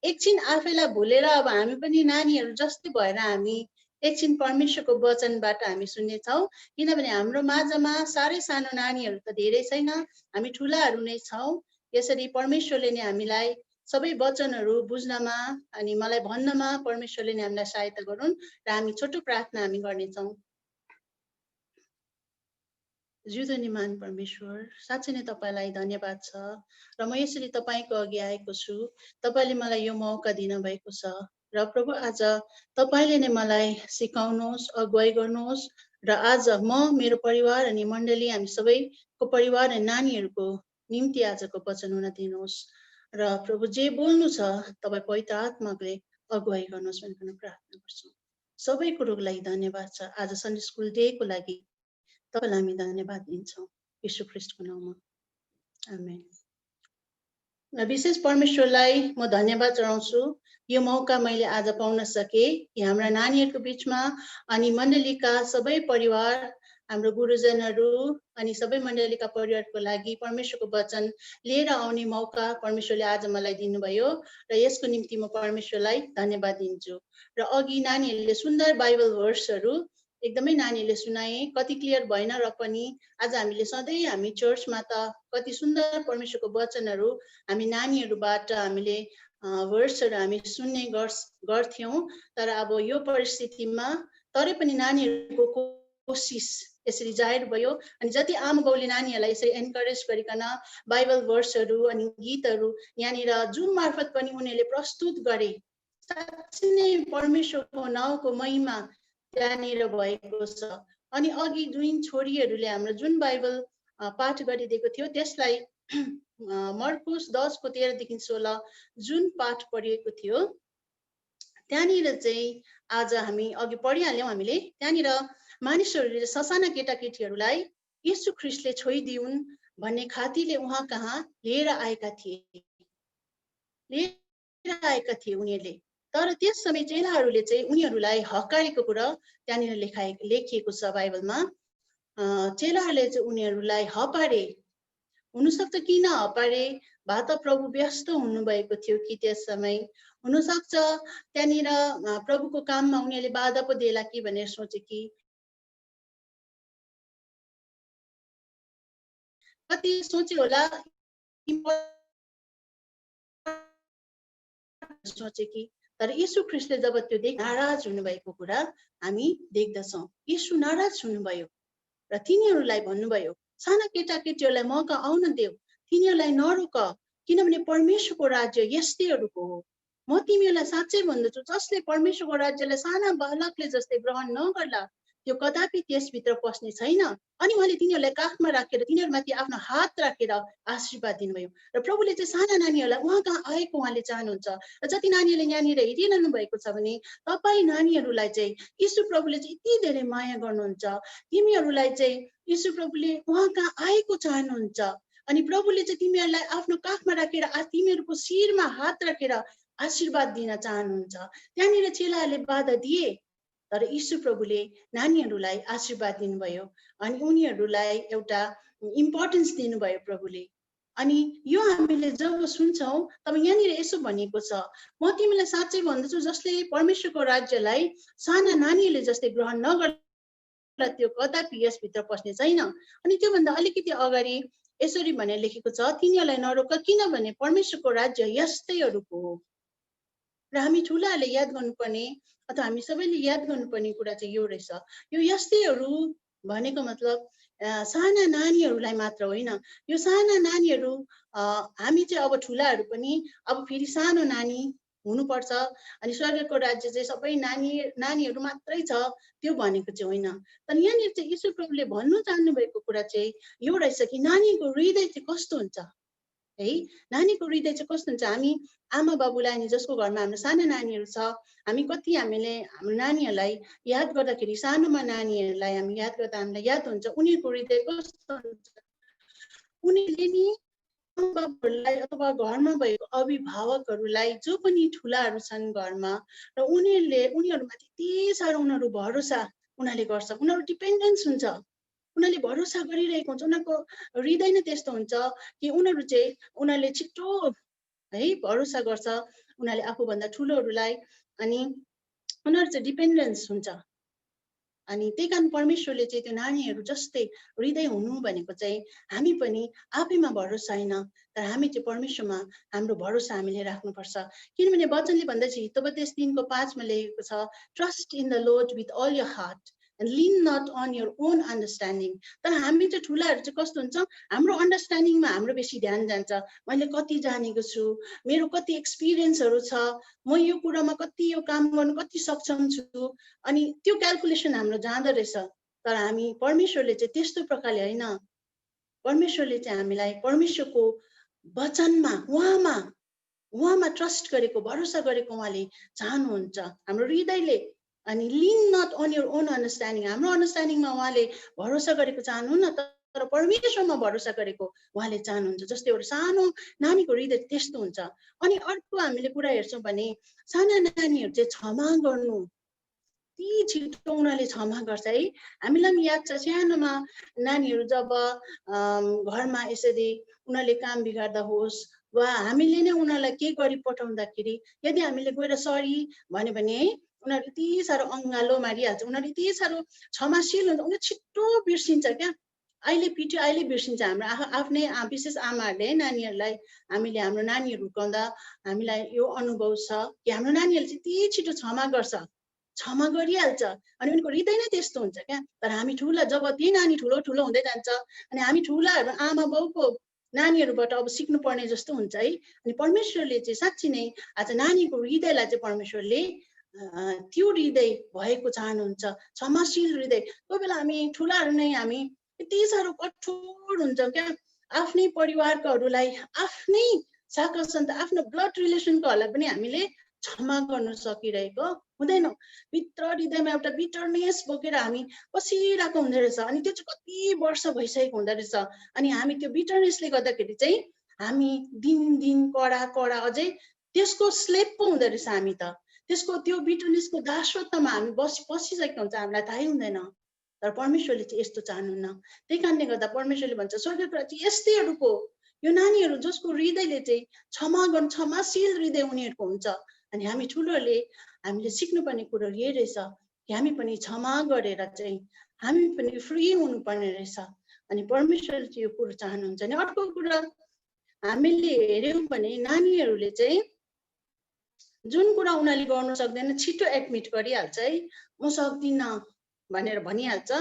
एकछिन आफैलाई भुलेर अब हामी पनि नानीहरू जस्तै भएर हामी एकछिन परमेश्वरको वचनबाट हामी सुन्नेछौँ। किनभने हाम्रो माझमा साह्रै सानो नानीहरू त धेरै छैन, हामी ठुलाहरू नै छौँ। यसरी परमेश्वरले नै हामीलाई सबै वचनहरू बुझ्नमा अनि मलाई भन्नमा परमेश्वरले नै हामीलाई सहायता गरून् र हामी छोटो प्रार्थना हामी गर्नेछौँ। जिउँदो परमेश्वर, साँच्चै नै तपाईलाई धन्यवाद छ र म यसरी तपाईको अघि आएको छु। तपाईले मलाई यो मौका दिनुभएको छ र प्रभु आज तपाईले नै मलाई सिकाउनुहोस्, अगुवाई गर्नुहोस् र आज म मेरो परिवार अनि मण्डली हामी सबैको परिवार अनि नानीहरूको निम्ति आजको वचन हुन दिनुहोस् र प्रभु जे बोल्नु छ तपाई पवित्र आत्माले अगुवाई गर्नुहोस् भनी प्रार्थना गर्छु। सबै कुरोको लागि धन्यवाद छ। आज सन्डे स्कुल डे को लागि तपाईलाई हामी धन्यवाद दिन्छौँ यीशु ख्रीष्टको नाममा, आमेन। र विशेष परमेश्वरलाई म धन्यवाद चढाउँछु यो मौका मैले आज पाउन सके कि हाम्रा नानीहरूको बीचमा अनि मण्डलीका सबै परिवार, हाम्रो गुरुजनहरू अनि सबै मण्डलीका परिवारको लागि परमेश्वरको वचन लिएर आउने मौका परमेश्वरले आज मलाई दिनुभयो र यसको निम्ति म परमेश्वरलाई धन्यवाद दिन्छु। र अघि नानीहरूले सुन्दर बाइबल भर्सहरू एकदमै नानीले सुनाए, कति क्लियर भएन र पनि आज हामीले सधैँ हामी चर्चमा त कति सुन्दर परमेश्वरको वचनहरू हामी नानीहरूबाट हामीले भर्सहरू हामी सुन्ने गर्थ्यौँ। तर अब यो परिस्थितिमा तरै पनि नानीहरूको कोसिस यसरी जाहेर भयो अनि जति आमा बाउले नानीहरूलाई यसरी एन्करेज गरिकन बाइबल भर्सहरू अनि गीतहरू यहाँनिर जुम मार्फत पनि उनीहरूले प्रस्तुत गरे। साँच्चै नै परमेश्वरको नाउँको महिमा त्यहाँनिर भएको छ। अनि अघि जुन छोरीहरूले हाम्रो जुन बाइबल पाठ गरिदिएको थियो त्यसलाई मर्कुस 10:13-16 जुन पाठ पढिएको थियो त्यहाँनिर चाहिँ आज हामी अघि पढिहाल्यौँ। हामीले त्यहाँनिर मानिसहरूले ससाना केटाकेटीहरूलाई यीशु ख्रीष्टले छोइदिउन् भन्ने खातीले उहाँ कहाँ लिएर आएका थिए उनीहरूले। तर त्यस समय चेलाहरूले चाहिँ उनीहरूलाई हकारेको कुरा त्यहाँनिर लेखिएको छ बाइबलमा। चेलाहरूले चाहिँ उनीहरूलाई हपारे। हुनसक्छ किन हपारे, भा त प्रभु व्यस्त हुनुभएको थियो कि त्यस समय, हुनसक्छ त्यहाँनिर प्रभुको काममा उनीहरूले बाधा पो देला कि भनेर सोचे कि कति सोचे होला, सोचे कि तर यीशु ख्रीष्टले जब त्यो नाराज हुनुभएको कुरा हामी देख्दछौँ। यीशु नाराज हुनुभयो र तिनीहरूलाई भन्नुभयो, साना केटाकेटीहरूलाई मौका आउन देऊ, तिनीहरूलाई नरोक, किनभने परमेश्वरको राज्य यस्तैहरूको हो। म तिमीहरूलाई साँच्चै भन्दछु, जसले परमेश्वरको राज्यलाई साना बालकले जस्तै ग्रहण नगर्ला त्यो कदापि त्यसभित्र पस्ने छैन। अनि उहाँले तिनीहरूलाई काखमा राखेर तिनीहरूमाथि आफ्नो हात राखेर आशीर्वाद दिनुभयो। र प्रभुले चाहिँ साना नानीहरूलाई उहाँ कहाँ आएको उहाँले चाहनुहुन्छ। र जति नानीहरूले यहाँनिर हेरिरहनु भएको छ भने तपाईँ नानीहरूलाई चाहिँ यीशु प्रभुले चाहिँ यति धेरै माया गर्नुहुन्छ। तिमीहरूलाई चाहिँ यीशु प्रभुले उहाँ कहाँ आएको चाहनुहुन्छ। अनि प्रभुले चाहिँ तिमीहरूलाई आफ्नो काखमा राखेर तिमीहरूको शिरमा हात राखेर आशीर्वाद दिन चाहनुहुन्छ। त्यहाँनिर चेलाहरूले बाधा दिए, तर यीशु प्रभुले नानीहरूलाई आशीर्वाद दिनुभयो अनि उनीहरूलाई एउटा इम्पोर्टेन्स दिनुभयो प्रभुले। अनि यो हामीले जब सुन्छौँ तब यहाँनिर यसो भनिएको छ, म तिमीलाई साँच्चै भन्दछु, जसले परमेश्वरको राज्यलाई साना नानीहरूले जस्तै ग्रहण नगर्ला त्यो कदापि यसभित्र पस्ने छैन। अनि त्योभन्दा अलिकति अगाडि यसरी भनेर लेखेको छ, तिनीहरूलाई नरोक, किनभने परमेश्वरको राज्य यस्तैहरूको हो। र हामी ठुलाहरूले याद गर्नुपर्ने अथवा हामी सबैले याद गर्नुपर्ने कुरा चाहिँ यो रहेछ। यो यस्तैहरू भनेको मतलब साना नानीहरूलाई मात्र होइन। यो साना नानीहरू हामी चाहिँ अब ठुलाहरू पनि अब फेरि सानो नानी हुनुपर्छ अनि स्वर्गको राज्य चाहिँ सबै नानीहरू मात्रै छ त्यो भनेको चाहिँ होइन। तर यहाँनिर चाहिँ यीशु प्रभुले भन्नु चाहनु भएको कुरा चाहिँ यो रहेछ कि नानीको हृदय चाहिँ कस्तो हुन्छ है। नानीको हृदय चाहिँ कस्तो हुन्छ। हामी आमा बाबुलाई अनि जसको घरमा हाम्रो साना नानीहरू छ, हामी कति हामीले हाम्रो नानीहरूलाई याद गर्दाखेरि सानोमा नानीहरूलाई हामी याद गर्दा हामीलाई याद हुन्छ उनीहरूको हृदय कस्तो हुन्छ। उनीहरूले नि आमा बाबुहरूलाई अथवा घरमा भएको अभिभावकहरूलाई जो पनि ठुलाहरू छन् घरमा र उनीहरूमाथि यति साह्रो उनीहरू भरोसा उनीहरूले गर्छ, उनीहरू डिपेन्डेन्स हुन्छ, उनीहरूले भरोसा गरिरहेको हुन्छ। उनीहरूको हृदय नै त्यस्तो हुन्छ कि उनीहरूले छिटो है भरोसा गर्छ उनीहरूले आफूभन्दा ठुलोहरूलाई अनि उनीहरू चाहिँ डिपेन्डेन्स हुन्छ। अनि त्यही कारण परमेश्वरले चाहिँ त्यो नानीहरू जस्तै हृदय हुनु भनेको चाहिँ हामी पनि आफैमा भरोसा होइन तर हामी चाहिँ परमेश्वरमा हाम्रो भरोसा हामीले राख्नुपर्छ। किनभने वचनले भन्दछ हितोपदेश 3:5 लेखेको छ, trust in the Lord with all your heart and lean not on your own understanding। तर हामी चाहिँ ठुलाहरू चाहिँ कस्तो हुन्छ, हाम्रो अन्डरस्ट्यान्डिङमा हाम्रो बेसी ध्यान जान्छ। मैले कति जानेको छु, मेरो कति एक्सपिरियन्सहरू छ, म यो कुरामा कति यो काम गर्नु कति सक्षम छु, अनि त्यो क्यालकुलेसन हाम्रो जाँदो रहेछ। तर हामी परमेश्वरले चाहिँ त्यस्तो प्रकारले होइन। परमेश्वरले चाहिँ हामीलाई परमेश्वरको वचनमा उहाँमा ट्रस्ट गरेको भरोसा गरेको उहाँले चाहनुहुन्छ हाम्रो हृदयले। अनि lean not on your own understanding, हाम्रो अन्डरस्ट्यान्डिङमा उहाँले भरोसा गरेको चाहनुहुन्न तर परमेश्वरमा भरोसा गरेको उहाँले चाहनुहुन्छ। जस्तै एउटा सानो नानीको हृदय त्यस्तो हुन्छ। अनि अर्को हामीले कुरा हेर्छौँ भने साना नानीहरू चाहिँ क्षमा गर्नु ती छिटो उनीहरूले क्षमा गर्छ है। हामीलाई पनि याद छ सानोमा नानीहरू जब घरमा यसरी उनीहरूले काम बिगार्दा होस् वा हामीले नै उनीहरूलाई के गरी पठाउँदाखेरि यदि हामीले गएर सरी भन्यो भने है उनीहरू यति साह्रो अङ्गालो मारिहाल्छ, उनीहरू यति साह्रो क्षमाशील हुन्छ, उनीहरू छिट्टो बिर्सिन्छ क्या। अहिले पिट्यो अहिले बिर्सिन्छ। हाम्रो आफ्नै विशेष आमाहरूले नानीहरूलाई हामीले हाम्रो नानीहरू हुर्काउँदा हामीलाई यो अनुभव छ कि हाम्रो नानीहरूले चाहिँ यति छिटो क्षमा गर्छ, क्षमा गरिहाल्छ अनि उनीहरूको हृदय नै त्यस्तो हुन्छ क्या। तर हामी ठुला जब त्यही नानी ठुलो ठुलो हुँदै जान्छ अनि हामी ठुलाहरू आमा बाउको नानीहरूबाट अब सिक्नुपर्ने जस्तो हुन्छ है। अनि परमेश्वरले चाहिँ साँच्ची नै आज नानीको हृदयलाई चाहिँ परमेश्वरले त्यो हृदय भएको चाहनुहुन्छ, क्षमाशील हृदय। कोही बेला हामी ठुलाहरू नै हामी यति साह्रो कठोर हुन्छ क्या। आफ्नै परिवारकोहरूलाई आफ्नै शाखा सन्तान आफ्नो ब्लड रिलेसनकोहरूलाई पनि हामीले क्षमा गर्न सकिरहेको हुँदैनौँ। भित्र हृदयमा एउटा बिटरनेस बोकेर हामी बसिरहेको हुँदो रहेछ अनि त्यो चाहिँ कति वर्ष भइसकेको हुँदो रहेछ। अनि हामी त्यो बिटरनेसले गर्दाखेरि चाहिँ हामी दिन कडा अझै त्यसको स्लेप पो हुँदो रहेछ। हामी त त्यसको त्यो बिटरनेसको दासत्वमा हामी बसिसकेको हुन्छ, हामीलाई थाहै हुँदैन। तर परमेश्वरले चाहिँ यस्तो चाहनुहुन्न। त्यही कारणले गर्दा परमेश्वरले भन्छ स्वर्गको राज्य यस्तैहरूको यो नानीहरू जसको हृदयले चाहिँ क्षमाशील हृदय उनीहरूको हुन्छ। अनि हामी ठुलोहरूले हामीले सिक्नुपर्ने कुरो यही रहेछ कि हामी पनि क्षमा गरेर चाहिँ हामी पनि फ्री हुनुपर्ने रहेछ। अनि परमेश्वरले चाहिँ यो कुरो चाहनुहुन्छ। अनि अर्को कुरा हामीले हेऱ्यौँ भने नानीहरूले चाहिँ जुन कुरा उनीहरूले गर्नु सक्दैन छिटो एडमिट गरिहाल्छ है, म सक्दिनँ भनेर भनिहाल्छ।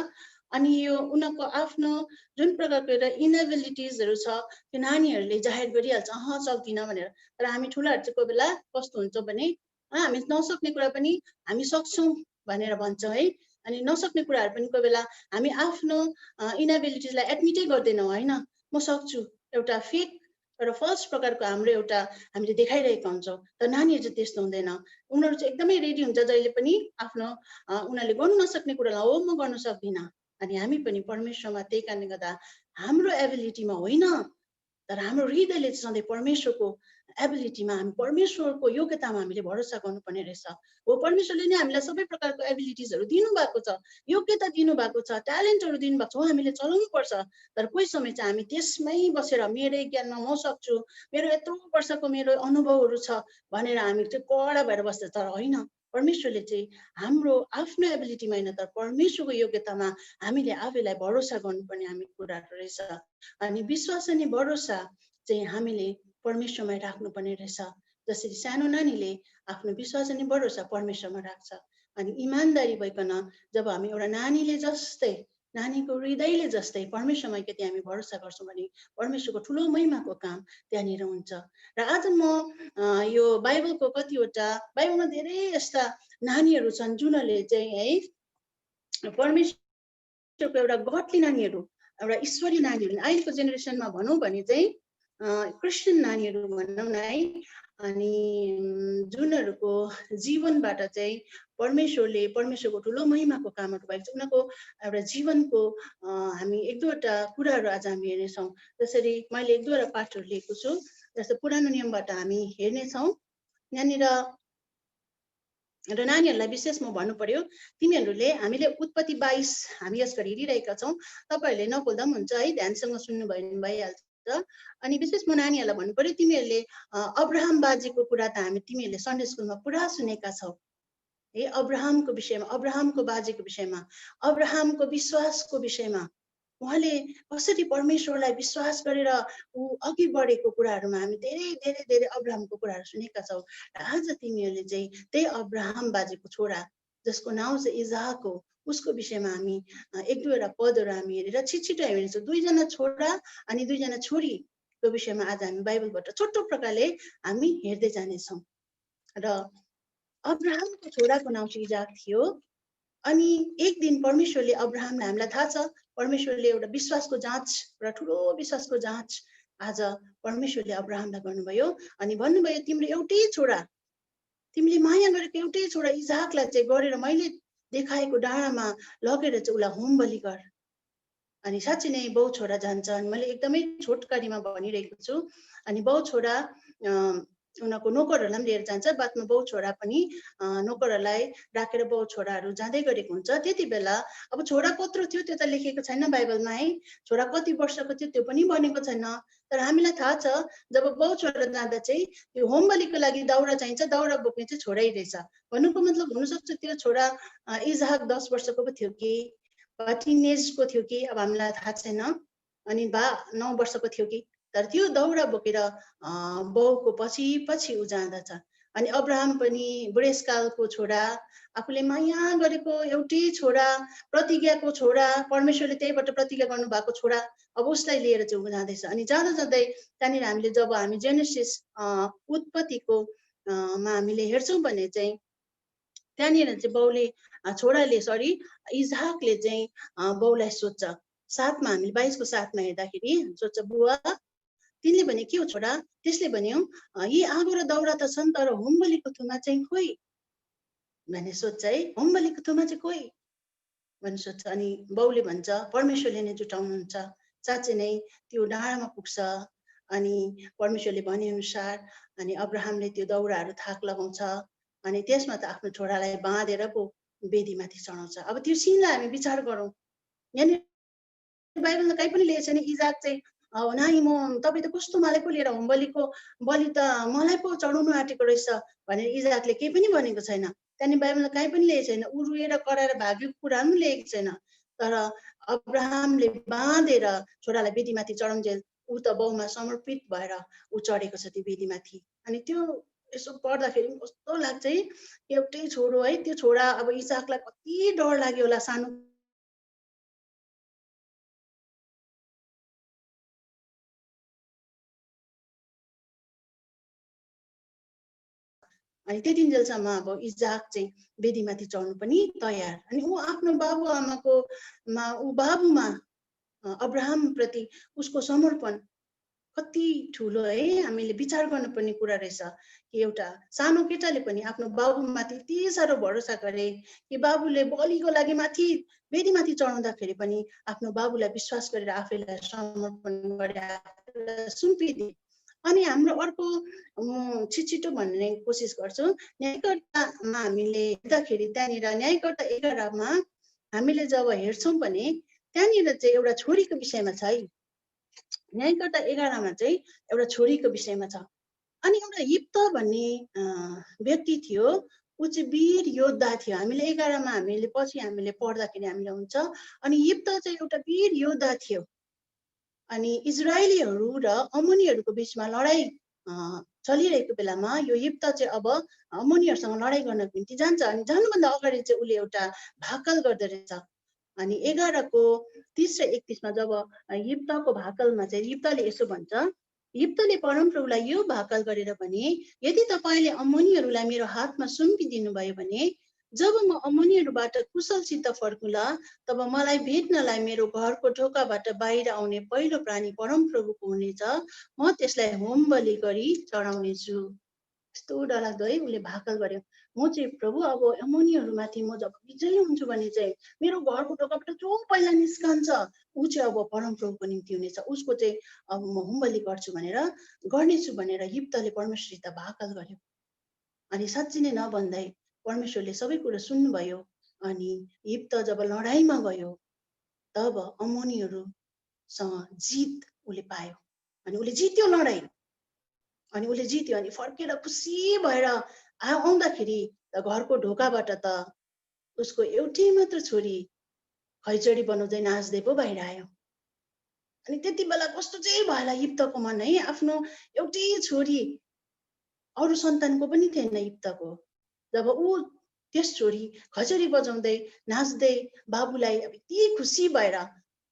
अनि यो उनीहरूको आफ्नो जुन प्रकारको एउटा इनेबिलिटिजहरू छ त्यो नानीहरूले जाहेर गरिहाल्छ, सक्दिनँ भनेर। तर हामी ठुलाहरू चाहिँ कोही बेला कस्तो हुन्छ भने हामी नसक्ने कुरा पनि हामी सक्छौँ भनेर भन्छौँ है। अनि नसक्ने कुराहरू पनि कोही बेला हामी आफ्नो इनेबिलिटिजलाई एडमिटै गर्दैनौँ होइन, म सक्छु, एउटा फेक एउटा फल्स प्रकारको हाम्रो एउटा हामीले देखाइरहेका हुन्छौँ। तर नानीहरू चाहिँ त्यस्तो हुँदैन, उनीहरू चाहिँ एकदमै रेडी हुन्छ जहिले पनि आफ्नो उनीहरूले गर्नु नसक्ने कुरालाई हो म गर्न सक्दिनँ। अनि हामी पनि परमेश्वरमा त्यही कारणले गर्दा हाम्रो एबिलिटीमा होइन तर हाम्रो हृदयले चाहिँ सधैँ परमेश्वरको एबिलिटीमा हामी परमेश्वरको योग्यतामा हामीले भरोसा गर्नुपर्ने रहेछ। हो परमेश्वरले नै हामीलाई सबै प्रकारको एबिलिटिजहरू दिनुभएको छ, योग्यता दिनुभएको छ, ट्यालेन्टहरू दिनुभएको छ, हामीले चलाउनु पर्छ। तर कोही समय चाहिँ हामी त्यसमै बसेर मेरै ज्ञानमा म सक्छु, मेरो यत्रो वर्षको मेरो अनुभवहरू छ भनेर हामी चाहिँ कडा भएर बस्छ। तर होइन, परमेश्वरले चाहिँ हाम्रो आफ्नो एबिलिटीमा होइन तर परमेश्वरको योग्यतामा हामीले आफैलाई भरोसा गर्नुपर्ने हामी कुराहरू रहेछ। अनि विश्वास अनि भरोसा चाहिँ हामीले परमेश्वरमा राख्नुपर्ने रहेछ। जसरी सानो नानीले आफ्नो विश्वास अनि भरोसा परमेश्वरमा राख्छ। अनि इमानदारी भइकन जब हामी एउटा नानीले जस्तै नानीको हृदयले जस्तै परमेश्वरमा यदि हामी भरोसा गर्छौँ भने परमेश्वरको ठुलो महिमाको काम त्यहाँनिर हुन्छ। र आज म यो बाइबलको कतिवटा बाइबलमा धेरै यस्ता नानीहरू छन् जुनहरूले चाहिँ है परमेश्वरको एउटा गडली नानीहरू, एउटा ईश्वरीय नानीहरू, अहिलेको जेनेरेसनमा भनौँ भने चाहिँ क्रिस्चियन नानीहरू भनौँ न है। अनि जुनहरूको जीवनबाट चाहिँ परमेश्वरको ठुलो महिमाको कामहरू भएको छ, उनीहरूको एउटा जीवनको हामी एक दुईवटा कुराहरू आज हामी हेर्नेछौँ। जसरी मैले एक दुईवटा पाठहरू लिएको छु, जस्तो पुरानो नियमबाट हामी हेर्नेछौँ। यहाँनिर र नानीहरूलाई विशेष म भन्नु पर्यो, तिमीहरूले हामीले उत्पत्ति 22 हामी यसरी हेरिरहेका छौँ, तपाईँहरूले नखोल्दा पनि हुन्छ है, ध्यानसँग सुन्नु भइहाल्छ। अनि विशेष म नानीहरूलाई भन्नु पर्यो, तिमीहरूले अब्राहम बाजेको कुरा त तिमीहरूले सन्डे स्कुलमा पुरा सुनेका छौ है, अब्राहमको विषयमा, अब्राहमको बाजेको विषयमा, अब्राहमको विश्वासको विषयमा, उहाँले कसरी परमेश्वरलाई विश्वास गरेर ऊ अघि बढेको कुराहरूमा हामी धेरै धेरै धेरै अब्राहमको कुराहरू सुनेका छौँ। र आज तिमीहरूले चाहिँ त्यही अब्राहम बाजेको छोरा जसको नाउँ चाहिँ इजाक हो उसको विषयमा हामी एक दुईवटा पदहरू हामी हेरेर छिटो हेर्नेछौँ। दुईजना छोरा अनि दुईजना छोरीको विषयमा आज हामी बाइबलबाट छोटो प्रकारले हामी हेर्दै जानेछौँ। र अब्राहमको छोराको नाउँ चाहिँ इजाक थियो। अनि एक दिन परमेश्वरले अब्राहमलाई, हामीलाई थाहा छ परमेश्वरले एउटा विश्वासको जाँच, एउटा ठुलो विश्वासको जाँच आज परमेश्वरले अब्राहमलाई गर्नुभयो। अनि भन्नुभयो तिम्रो एउटै छोरा, तिमीले माया गरेको एउटै छोरा इजाकलाई चाहिँ गरेर मैले देखाएको डाँडामा लगेर चाहिँ उसलाई होम बलि गर। अनि साँच्चै नै बाउ छोरा जान्छ। अनि मैले एकदमै छोटकारीमा भनिरहेको छु। अनि बाउ छोरा उनीहरूको नोकरहरूलाई पनि लिएर जान्छ, बादमा बाउ छोरा पनि नोकरहरूलाई राखेर बाउ छोराहरू जाँदै गरेको हुन्छ। त्यति बेला अब छोरा कत्रो थियो त्यो त लेखेको छैन बाइबलमा है, छोरा कति वर्षको थियो त्यो पनि भनेको छैन। तर हामीलाई थाहा छ जब बाउ छोरा जाँदा चाहिँ त्यो होम बलिको लागि दाउरा चाहिन्छ, दाउरा बोक्ने चाहिँ छोरै रहेछ। भन्नुको मतलब हुनसक्छ त्यो छोरा इजाक 10 वर्षको पो थियो कि टिनेजको थियो कि अब हामीलाई थाहा छैन, अनि 9 वर्षको थियो कि, तर त्यो दाउरा बोकेर बाउको पछि पछि ऊ जाँदछ। अनि अब्राहम पनि बुढेसकालको छोरा, आफूले माया गरेको एउटै छोरा, प्रतिज्ञाको छोरा, परमेश्वरले त्यहीबाट प्रतिज्ञा गर्नुभएको छोरा, अब उसलाई लिएर चाहिँ ऊ जाँदैछ। अनि जाँदा जाँदै त्यहाँनिर हामीले जब हामी जेनेसिस उत्पत्तिको मा हामीले हेर्छौँ भने चाहिँ त्यहाँनिर चाहिँ बाउले छोराले इजाकले चाहिँ बाउलाई सोध्छ, 7मा हामीले 22को 7मा हेर्दाखेरि सोध्छ बुवा तिनले भने के हो छोरा? त्यसले भन्यो यी आगो र दाउरा त छन् तर होमबलीको थुमा चाहिँ खोइ भने सोध्छ है, होमबलीको थुमा चाहिँ खोइ भने सोध्छ। अनि बाउले भन्छ परमेश्वरले नै जुटाउनुहुन्छ। साँच्चै नै त्यो डाँडामा पुग्छ। अनि परमेश्वरले भने अनुसार अनि अब्राहमले त्यो दाउराहरू थाक लगाउँछ। अनि त्यसमा त आफ्नो छोरालाई बाँधेर पो वेदीमाथि चढाउँछ। अब त्यो सिनलाई हामी विचार गरौँ। यहाँनिर बाइबलमा कहीँ पनि लेखेको छैन इजाक चाहिँ नानी म तपाईँ त कस्तो मलाई पो लिएर होमबलीको बलि त मलाई पो चढाउनु आँटेको रहेछ भनेर इजाकले केही पनि भनेको छैन। त्यहाँनिर बाइबलमा कहीँ पनि लेखेको छैन, ऊ रुएर कराएर भागेको कुरा पनि लेखेको छैन। तर अब्राहमले बाँधेर छोरालाई वेदीमाथि चढाउन्जेल ऊ त बाउमा समर्पित भएर ऊ चढेको छ त्यो वेदीमाथि। अनि त्यो यसो पढ्दाखेरि कस्तो लाग्छ है, एउटै छोरो है, त्यो छोरा अब इसाकलाई कति डर लाग्यो होला सानो अनि त्यति जेलसम्म अब इजाक चाहिँ वेदीमाथि चढ्नु पनि तयार। अनि ऊ आफ्नो बाबुआमाको ऊ बाबुमा अब्राहम प्रति उसको समर्पण कति ठुलो है, हामीले विचार गर्नुपर्ने कुरा रहेछ कि एउटा सानो केटाले पनि आफ्नो बाबुमाथि यति साह्रो भरोसा गरे कि बाबुले बलिको लागि माथि वेदीमाथि चढाउँदाखेरि पनि आफ्नो बाबुलाई विश्वास गरेर आफैलाई समर्पण गरे, सुम्पिदिए। अनि हाम्रो अर्को छिटो भन्ने कोसिस गर्छु, न्यायकर्तामा हामीले हेर्दाखेरि त्यहाँनिर न्यायकर्ता 11 मा हामीले जब हेर्छौँ भने त्यहाँनिर चाहिँ एउटा छोरीको विषयमा छ है। न्यायकर्ता 11 मा चाहिँ एउटा छोरीको विषयमा छ। अनि एउटा यिप्त भन्ने व्यक्ति थियो, ऊ चाहिँ वीर योद्धा थियो। हामीले 11 मा हामीले पछि हामीले पढ्दाखेरि हामीले हुन्छ। अनि यिप्त चाहिँ एउटा वीर योद्धा थियो। अनि इजरायलीहरू र अमोनीहरूको बीचमा लडाई चलिरहेको बेलामा यो यिप्त चाहिँ अब अमोनीहरूसँग लडाई गर्नको निम्ति जान्छ। अनि जानुभन्दा अगाडि चाहिँ उसले एउटा भाकल गर्दो रहेछ। अनि 11 को 30 र 31 मा जब यिप्तको भाकलमा चाहिँ यिप्तले यसो भन्छ, यिप्तले परमप्रभुलाई यो भाकल गरेर भने, यदि तपाईले अमोनीहरूलाई मेरो हातमा सुम्पिदिनु भयो भने जब म अमोनीहरूबाट कुशलसित फर्कुला तब मलाई भेट्नलाई मेरो घरको ढोकाबाट बाहिर आउने पहिलो प्राणी परमप्रभुको हुनेछ, म त्यसलाई होम बलि गरी चढाउनेछु। यस्तो डरलाग्दो है, उसले भाकल गर्यो। म चाहिँ प्रभु अब अमोनीहरूमाथि म जब विजय हुन्छु भने चाहिँ मेरो घरको ढोकाबाट जो पहिला निस्कन्छ ऊ चाहिँ अब परमप्रभुको निम्ति हुनेछ, उसको चाहिँ अब म होम बलि गर्छु भनेर गर्नेछु भनेर यिप्तले परमेश्वरसित भाकल गर्यो। अनि साँच्चै नै नभन्दै परमेश्वरले सबै कुरा सुन्नुभयो। अनि यिप्त जब लडाईँमा गयो तब अमोनीहरूसँग जित उसले पायो। अनि उसले जित्यो लडाईँ। अनि उसले जित्यो। अनि फर्केर खुसी भएर आउँदाखेरि घरको ढोकाबाट त उसको एउटै मात्र छोरी खैचडी बनाउँदै नाच्दै पो बाहिर आयो। अनि त्यति बेला कस्तो चाहिँ भयो होला यिप्तको मन है, आफ्नो एउटै छोरी, अरू सन्तानको पनि थिएन यिप्तको। जब ऊ त्यस छोरी खैचडी बजाउँदै नाच्दै बाबुलाई अब यति खुसी भएर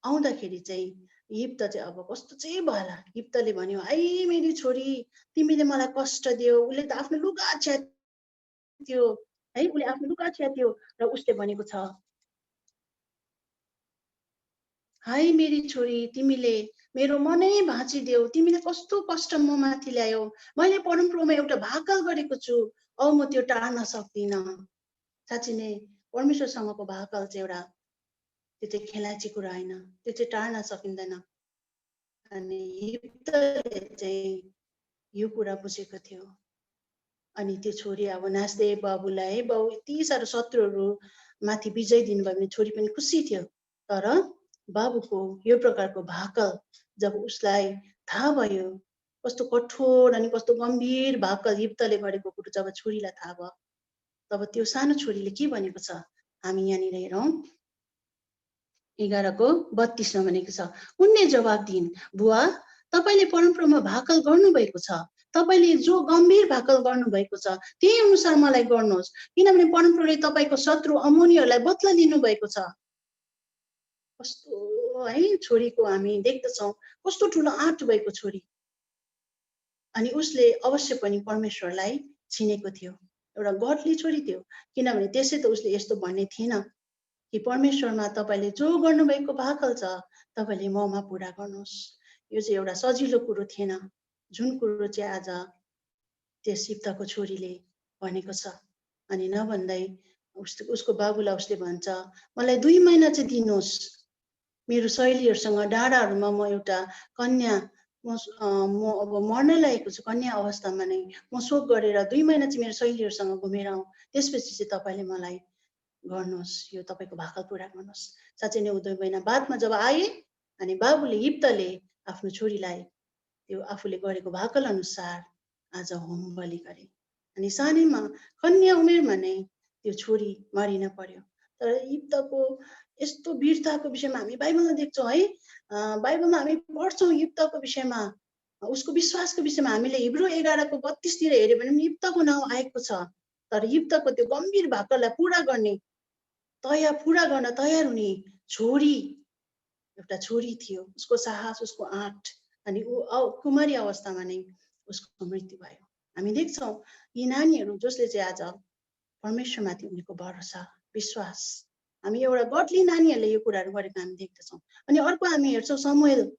आउँदाखेरि चाहिँ यिप्त चाहिँ अब कस्तो चाहिँ भयो होला। यिप्तले भन्यो, आई मेरी छोरी तिमीले मलाई कष्ट दियो। उसले त आफ्नो लुगा च्यात्यो है, उसले आफ्नो लुगा च्यात्यो र उसले भनेको छ, हाय मेरी छोरी तिमीले मेरो मनै भाँचिदेऊ, तिमीले कस्तो कष्ट म माथि ल्यायो। मैले परमप्रभुमा एउटा भाकल गरेको छु, औ म त्यो टार्न सक्दिनँ। साँच्चै नै परमेश्वरसँगको भाकल चाहिँ एउटा त्यो चाहिँ खेलाची कुरा होइन, त्यो चाहिँ टार्न सकिँदैन। अनि यिप्तले चाहिँ यो कुरा बुझेको थियो। अनि त्यो छोरी अब नाच्दै बाबुलाई, बाबु यति साह्रो शत्रुहरू माथि विजय दिनुभयो भने छोरी पनि खुसी थियो। तर बाबुको यो प्रकारको भाकल जब उसलाई थाहा भयो, कस्तो कठोर अनि कस्तो गम्भीर भाकल यिप्तले गरेको कुरो जब छोरीलाई थाहा भयो, तब त्यो सानो छोरीले के भनेको छ, हामी यहाँनिर हेरौँ। 11 को 32 मा भनेको छ, उनले जवाब दिइन्, बुवा तपाईले परमप्रभुमा भाकल गर्नुभएको छ, तपाईले जो गम्भीर भाकल गर्नुभएको छ त्यही अनुसार मलाई गर्नुहोस्, किनभने परमप्रभुले तपाईको शत्रु अमोनीहरूलाई बदला लिनुभएको छ। कस्तो है छोरीको हामी देख्दछौँ, कस्तो ठुलो आँट भएको छोरी। अनि उसले अवश्य पनि परमेश्वरलाई चिनेको थियो, एउटा गडली छोरी थियो। किनभने त्यसै त उसले यस्तो भन्ने थिएन कि परमेश्वरमा तपाईले जो गर्नुभएको भाकल छ तपाईले ममा पूरा गर्नुहोस्। यो चाहिँ एउटा सजिलो कुरो थिएन, जुन कुरो चाहिँ आज त्यस यिप्तको छोरीले भनेको छ। अनि नभन्दै उसको बाबुलाई उसले भन्छ, मलाई 2 महिना चाहिँ दिनुहोस्, मेरो सहेलीहरूसँग डाँडाहरूमा म एउटा कन्या म अब मर्न लागेको छु, कन्या अवस्थामा नै म शोक गरेर 2 महिना चाहिँ मेरो सहेलीहरूसँग घुमेर आउँ, त्यसपछि चाहिँ तपाईले मलाई गर्नुहोस्, यो तपाईको भाकल पूरा गर्नुहोस्। साँच्चै नै 2 महिना बादमा जब आए अनि बाबुले यिप्तले आफ्नो छोरीलाई त्यो आफूले गरेको भाकल अनुसार आज होम बलि गरे। अनि सानैमा कन्या उमेरमा नै त्यो छोरी मारिन पर्यो। तर यिप्तको यस्तो वीरताको विषयमा हामी बाइबलमा देख्छौँ है, बाइबलमा हामी पढ्छौँ यिप्तको विषयमा उसको विश्वासको विषयमा हामीले हिब्रू 11:32 तिर हेर्यो भने युद्धको नाउँ आएको छ, तर युद्धको त्यो गम्भीर भाकलाई पूरा गर्न तयार हुने छोरी, एउटा छोरी थियो। उसको साहस, उसको आँट, अनि कुमारी अवस्थामा नै उसको मृत्यु भयो। हामी देख्छौँ यी नानीहरू जसले चाहिँ आज परमेश्वरमाथि उनीको भरोसा, विश्वास, हामी एउटा गडली नानीहरूले यो कुराहरू गरेको हामी देख्दछौँ। अनि अर्को हामी हेर्छौँ समुएल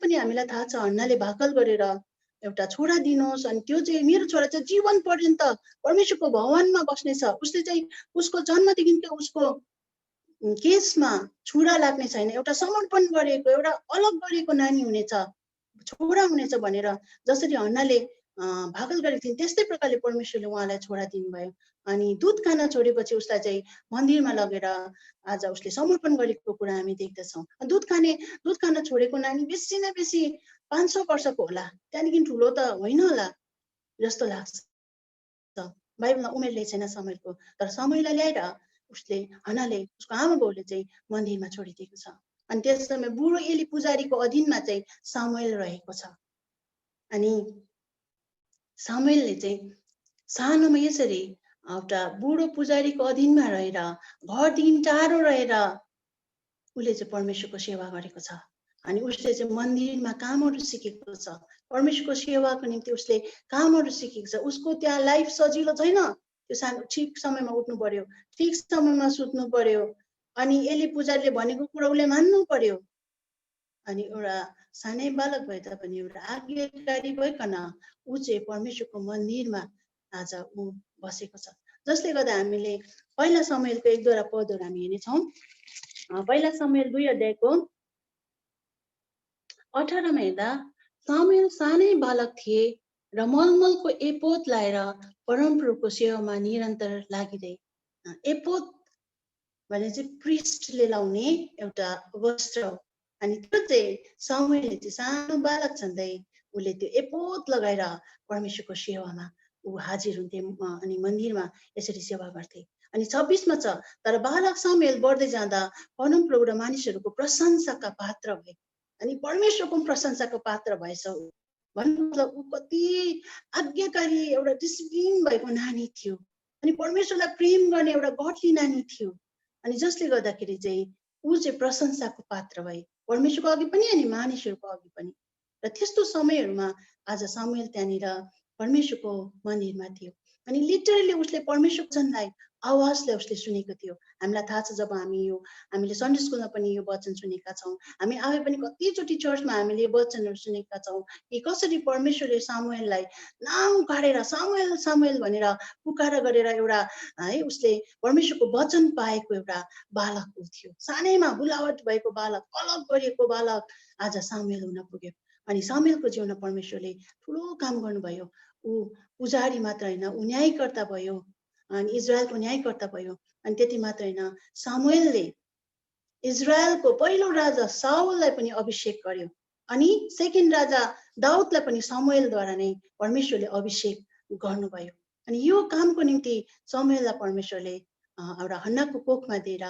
पनि हामीलाई थाहा छ, हन्नाले भाकल गरेर एउटा छोरा दिनुहोस्, अनि त्यो चाहिँ मेरो छोरा चाहिँ जीवन पर्यन्त परमेश्वरको भवनमा बस्नेछ, उसले चाहिँ उसको जन्मदेखिको उसको केसमा छुरा लाग्ने छैन, एउटा समर्पण गरेको, एउटा अलग गरेको नानी हुनेछ, छोरा हुनेछ भनेर जसरी हन्नाले भाकल गरेको थिइन् त्यस्तै प्रकारले परमेश्वरले उहाँलाई छोरा दिनुभयो। अनि दुध खान छोडेपछि उसलाई चाहिँ मन्दिरमा लगेर आज उसले समर्पण गरेको कुरा हामी देख्दछौँ। दुध खान छोडेको नानी बेसी न बेसी 500 वर्षको होला, त्यहाँदेखि ठुलो त होइन होला जस्तो लाग्छ। बाइबलमा उमेर लेखेको छैन समुएलको, तर समयलाई ल्याएर उसले हन्नाले उसको आमा बाउले चाहिँ मन्दिरमा छोडिदिएको छ। अनि त्यस समय बुढो एली पुजारीको अधीनमा चाहिँ समुएल रहेको छ। अनि समुएलले चाहिँ सानोमा यसरी एउटा बुढो पुजारीको अधीनमा रहेर, घरदेखि टाढो रहेर उसले चाहिँ परमेश्वरको सेवा गरेको छ। अनि उसले चाहिँ मन्दिरमा कामहरू सिकेको छ, परमेश्वरको सेवाको निम्ति उसले कामहरू सिकेको छ। उसको त्यहाँ लाइफ सजिलो छैन, त्यो सानो ठिक समयमा उठ्नु पर्यो, ठिक समयमा सुत्नु पर्यो, अनि एली पुजारीले भनेको कुरा उसले मान्नु पर्यो। अनि एउटा सानै बालक भए तापनि एउटा आज्ञाकारी भइकन ऊ चाहिँ परमेश्वरको मन्दिरमा आज ऊ बसेको छ। जसले गर्दा हामीले पहिला समुएलको एक दुईवटा पदहरू हामी हेर्नेछौँ। पहिला समुएल 2:18 मा हेर्दा समुएल सानै बालक थिए र मलमलको एपोद लाएर परमप्रभुको सेवामा निरन्तर लागिरहे। एपोद भने चाहिँ प्रिस्टले लाउने एउटा वस्त्र हो। अनि त्यो चाहिँ समुएलले चाहिँ सानो बालक छँदै उसले त्यो एपोद लगाएर परमेश्वरको सेवामा ऊ हाजिर हुन्थे, अनि मन्दिरमा यसरी सेवा गर्थे। अनि 26 मा छ, तर बालक समुएल बढ्दै जाँदा परमप्रभु र मानिसहरूको प्रशंसाका पात्र भए। अनि परमेश्वरको प्रशंसाको पात्र भएछ भन्नु मतलब ऊ कति आज्ञाकारी, एउटा डिसिप्लिन भएको नानी थियो, अनि परमेश्वरलाई प्रेम गर्ने एउटा गडली नानी थियो। अनि जसले गर्दाखेरि चाहिँ ऊ चाहिँ प्रशंसाको पात्र भए, परमेश्वरको अघि पनि अनि मानिसहरूको अघि पनि। र त्यस्तो समयहरूमा आज समुएल त्यहाँनिर परमेश्वरको मन्दिरमा थियो। अनि लिटरली उसले परमेश्वरको वचनलाई आवाजलाई उसले सुनेको थियो। हामीलाई थाहा छ, जब हामीले सन्डे स्कुलमा पनि यो वचन सुनेका छौँ, हामी आफै पनि कतिचोटि चर्चमा हामीले यो वचनहरू सुनेका छौँ कि कसरी परमेश्वरले समुएललाई नाम काढेर समुएल समुएल भनेर पुकार गरेर एउटा है उसले परमेश्वरको वचन पाएको एउटा बालक थियो। सानैमा बुलावट भएको बालक, अलग गरिएको बालक आज समुएल हुन पुग्यो। अनि समुएलको जीवनमा परमेश्वरले ठुलो काम गर्नुभयो। ऊ पुजारी मात्र होइन, ऊ न्यायकर्ता भयो, अनि इजरायलको न्यायकर्ता भयो। अनि त्यति मात्र होइन, समुएलले इजरायलको पहिलो राजा साउललाई पनि अभिषेक गर्यो, अनि सेकेन्ड राजा दाउदलाई पनि समुएलद्वारा नै परमेश्वरले अभिषेक गर्नुभयो। अनि यो कामको निम्ति समुएललाई परमेश्वरले एउटा हन्नाको कोखमा दिएर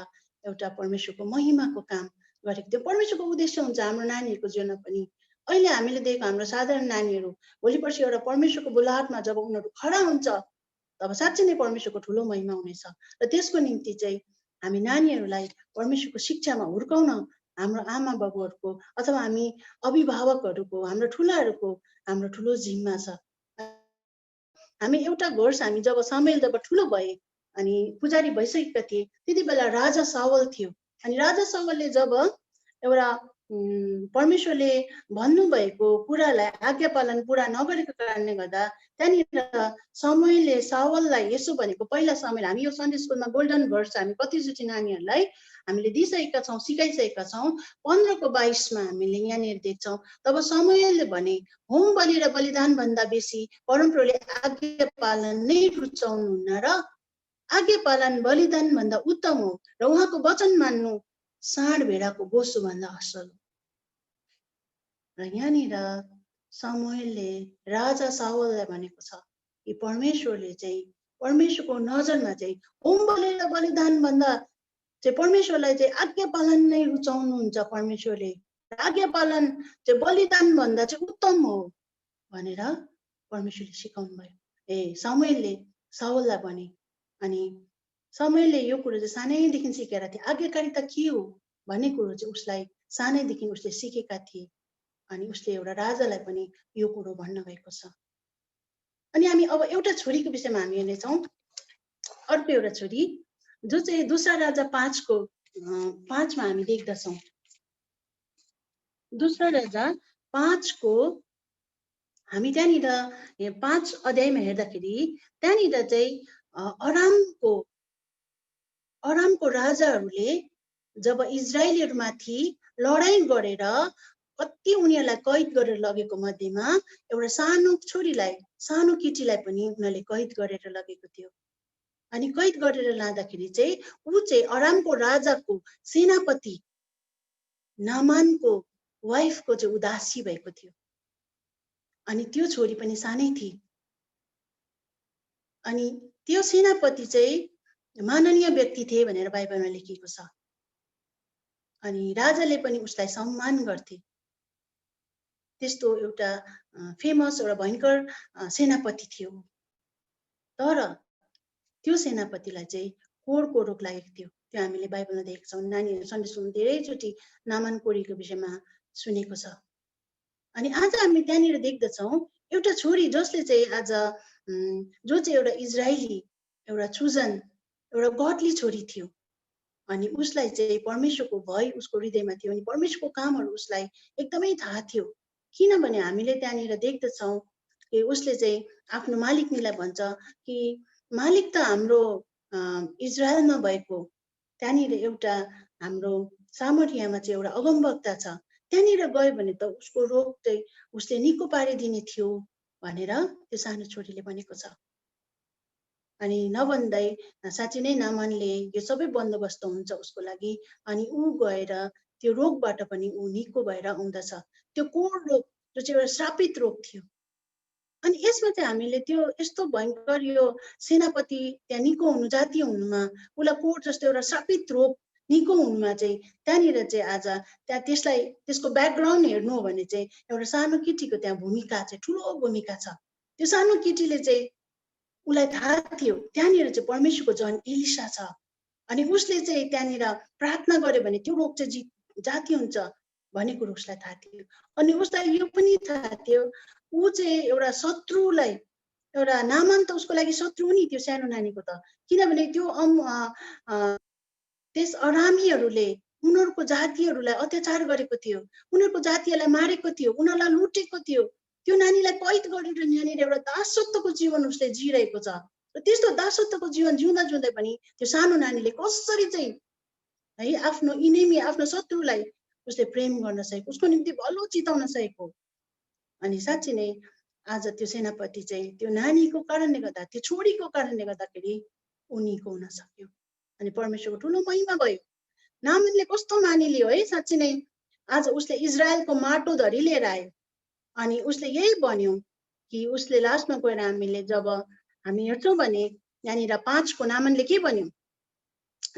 एउटा परमेश्वरको महिमाको काम गरेको थियो। परमेश्वरको उद्देश्य हुन्छ हाम्रो नानीहरूको जीवनमा पनि। अहिले हामीले देखेको हाम्रो साधारण नानीहरू भोलि पर्सि एउटा परमेश्वरको बुलाहटमा जब उनीहरू खडा हुन्छ तब साँच्चै नै परमेश्वरको ठुलो महिमा हुनेछ। र त्यसको निम्ति चाहिँ हामी नानीहरूलाई परमेश्वरको शिक्षामा हुर्काउन हाम्रो आमा बाबुहरूको अथवा हामी अभिभावकहरूको, हाम्रो ठुलाहरूको हाम्रो ठुलो जिम्मा छ। हामी एउटा घर, हामी जब समुएल जब ठुलो भए अनि पुजारी भइसकेका थिए, त्यति बेला राजा साउल थियो। अनि राजा साउलले जब एउटा परमेश्वरले भन्नुभएको कुरालाई आज्ञा पालन पुरा नगरेको कारणले गर्दा त्यहाँनिर समुएलले साउललाई यसो भनेको, पहिला समुएल, हामी यो सन्डे स्कुलमा गोल्डन भर्स हामी कतिचोटि नानीहरूलाई हामीले दिइसकेका छौँ, सिकाइसकेका छौँ। 15:22 मा हामीले यहाँनिर देख्छौँ, तब समुएलले भने, होम बलि र बलिदान भन्दा बेसी परमप्रभुले आज्ञा पालन नै रुचाउनुहुन्न र आज्ञा पालन बलिदान भन्दा उत्तम हो, र उहाँको वचन मान्नु साँड भेडाको बोसो भन्दा असल हो। र यहाँनिर समुएलले राजा साउललाई भनेको छ कि परमेश्वरले चाहिँ परमेश्वरको नजरमा चाहिँ होम बलि र बलिदान भन्दा चाहिँ परमेश्वरलाई चाहिँ आज्ञा पालन नै रुचाउनुहुन्छ परमेश्वरले। आज्ञा पालन चाहिँ बलिदान भन्दा चाहिँ उत्तम हो भनेर परमेश्वरले सिकाउनु भयो। सामुएलले साउललाई भने, अनि सामुएलले यो कुरो चाहिँ सानैदेखि सिकेर थिए। आज्ञाकारिता के हो भन्ने कुरो चाहिँ उसलाई सानैदेखि उसले सिकेका थिए, अनि उसले एउटा राजालाई पनि यो कुरो भन्न भएको छ। अनि हामी अब एउटा छोरीको विषयमा हामी हेर्नेछौँ। अर्को एउटा छोरी जो चाहिँ दूसरा राजा 5 मा हामी देख्दछौँ। दूसरा राजा 5 को हामी त्यहाँनिर 5 अध्यायमा हेर्दाखेरि त्यहाँनिर चाहिँ अरामको राजाहरूले जब इजरायलीहरूमाथि लडाईँ गरेर कति उनीहरूलाई कैद गरेर लगेको मध्येमा एउटा सानो छोरीलाई, सानो केटीलाई पनि उनीहरूले कैद गरेर लगेको थियो। अनि कैद गरेर लाँदाखेरि चाहिँ ऊ चाहिँ अरामको राजाको सेनापति नामानको वाइफको चाहिँ उदासी भएको थियो। अनि त्यो छोरी पनि सानै थिए। अनि त्यो सेनापति चाहिँ माननीय व्यक्ति थिए भनेर बाइबलमा लेखिएको छ। अनि राजाले पनि उसलाई सम्मान गर्थे। त्यस्तो एउटा फेमस एउटा भयंकर सेनापति थियो। तर त्यो सेनापतिलाई चाहिँ कोरको रोग लागेको थियो। त्यो हामीले बाइबलमा देखेका छौँ। नानीहरू सन्डे स्कुलमा धेरैचोटि नामान कोरीको विषयमा सुनेको छ। अनि आज हामी त्यहाँनिर देख्दछौँ एउटा छोरी जसले चाहिँ आज जो चाहिँ एउटा इजरायली, एउटा चुजन, एउटा गडली छोरी थियो। अनि उसलाई चाहिँ परमेश्वरको भय उसको हृदयमा थियो। अनि परमेश्वरको कामहरू उसलाई एकदमै थाहा थियो। किनभने हामीले त्यहाँनिर देख्दछौँ कि उसले चाहिँ आफ्नो मालिकनीलाई भन्छ कि मालिक त हाम्रो इजरायलमा भएको त्यहाँनिर एउटा हाम्रो सामरियामा चाहिँ एउटा अगमवक्ता छ, त्यहाँनिर गयो भने त उसको रोग चाहिँ उसले निको पारिदिने थियो भनेर त्यो सानो छोरीले भनेको छ। अनि नभन्दै साँच्चै नै नामानले यो सबै बन्दोबस्त हुन्छ उसको लागि। अनि ऊ गएर त्यो रोगबाट पनि ऊ निको भएर आउँदछ। त्यो कोर रोग जो चाहिँ एउटा श्रापित रोग थियो। अनि यसमा चाहिँ हामीले त्यो यस्तो भयंकर यो सेनापति त्यहाँ निको हुनु, जातीय हुनुमा, उसलाई कोर जस्तो एउटा श्रापित रोग निको हुनुमा चाहिँ त्यहाँनिर चाहिँ आज त्यहाँ त्यसलाई त्यसको ब्याकग्राउन्ड हेर्नु हो भने चाहिँ एउटा सानो केटीको त्यहाँ भूमिका चाहिँ ठुलो भूमिका छ। त्यो सानो केटीले चाहिँ उसलाई थाहा थियो त्यहाँनिर चाहिँ परमेश्वरको जन एलिसा छ। अनि उसले चाहिँ त्यहाँनिर प्रार्थना गर्यो भने त्यो रोग चाहिँ जाती हुन्छ भन्ने कुरो उसलाई थाहा थियो। अनि उसलाई यो पनि थाहा थियो ऊ चाहिँ एउटा शत्रुलाई, एउटा नामान त उसको लागि शत्रु नि त्यो सानो नानीको त, किनभने त्यो त्यस अरामीहरूले उनीहरूको जातिहरूलाई अत्याचार गरेको थियो, उनीहरूको जातिहरूलाई मारेको थियो, उनीहरूलाई लुटेको थियो। त्यो नानीलाई कैद गरेर यहाँनिर एउटा दासत्वको जीवन उसले जिरहेको छ। र त्यस्तो दासत्वको जीवन जिउँदा जिउँदै पनि त्यो सानो नानीले कसरी चाहिँ है आफ्नो इनेमी, आफ्नो शत्रुलाई उसले प्रेम गर्न सकेको, उसको निम्ति भलो चिताउन सकेको। अनि साँच्चै नै आज त्यो सेनापति चाहिँ त्यो नानीको कारणले गर्दा, त्यो छोरीको कारणले गर्दाखेरि उनीको हुन सक्यो। अनि परमेश्वरको ठुलो महिमा भयो। नामानले कस्तो मानिलियो है, साँच्चै नै आज उसले इजरायलको माटो धरि लिएर आयो। अनि उसले यही भन्यो कि उसले लास्टमा गएर हामीले जब हामी हेर्छौँ भने यहाँनिर 5 को नामानले के भन्यो,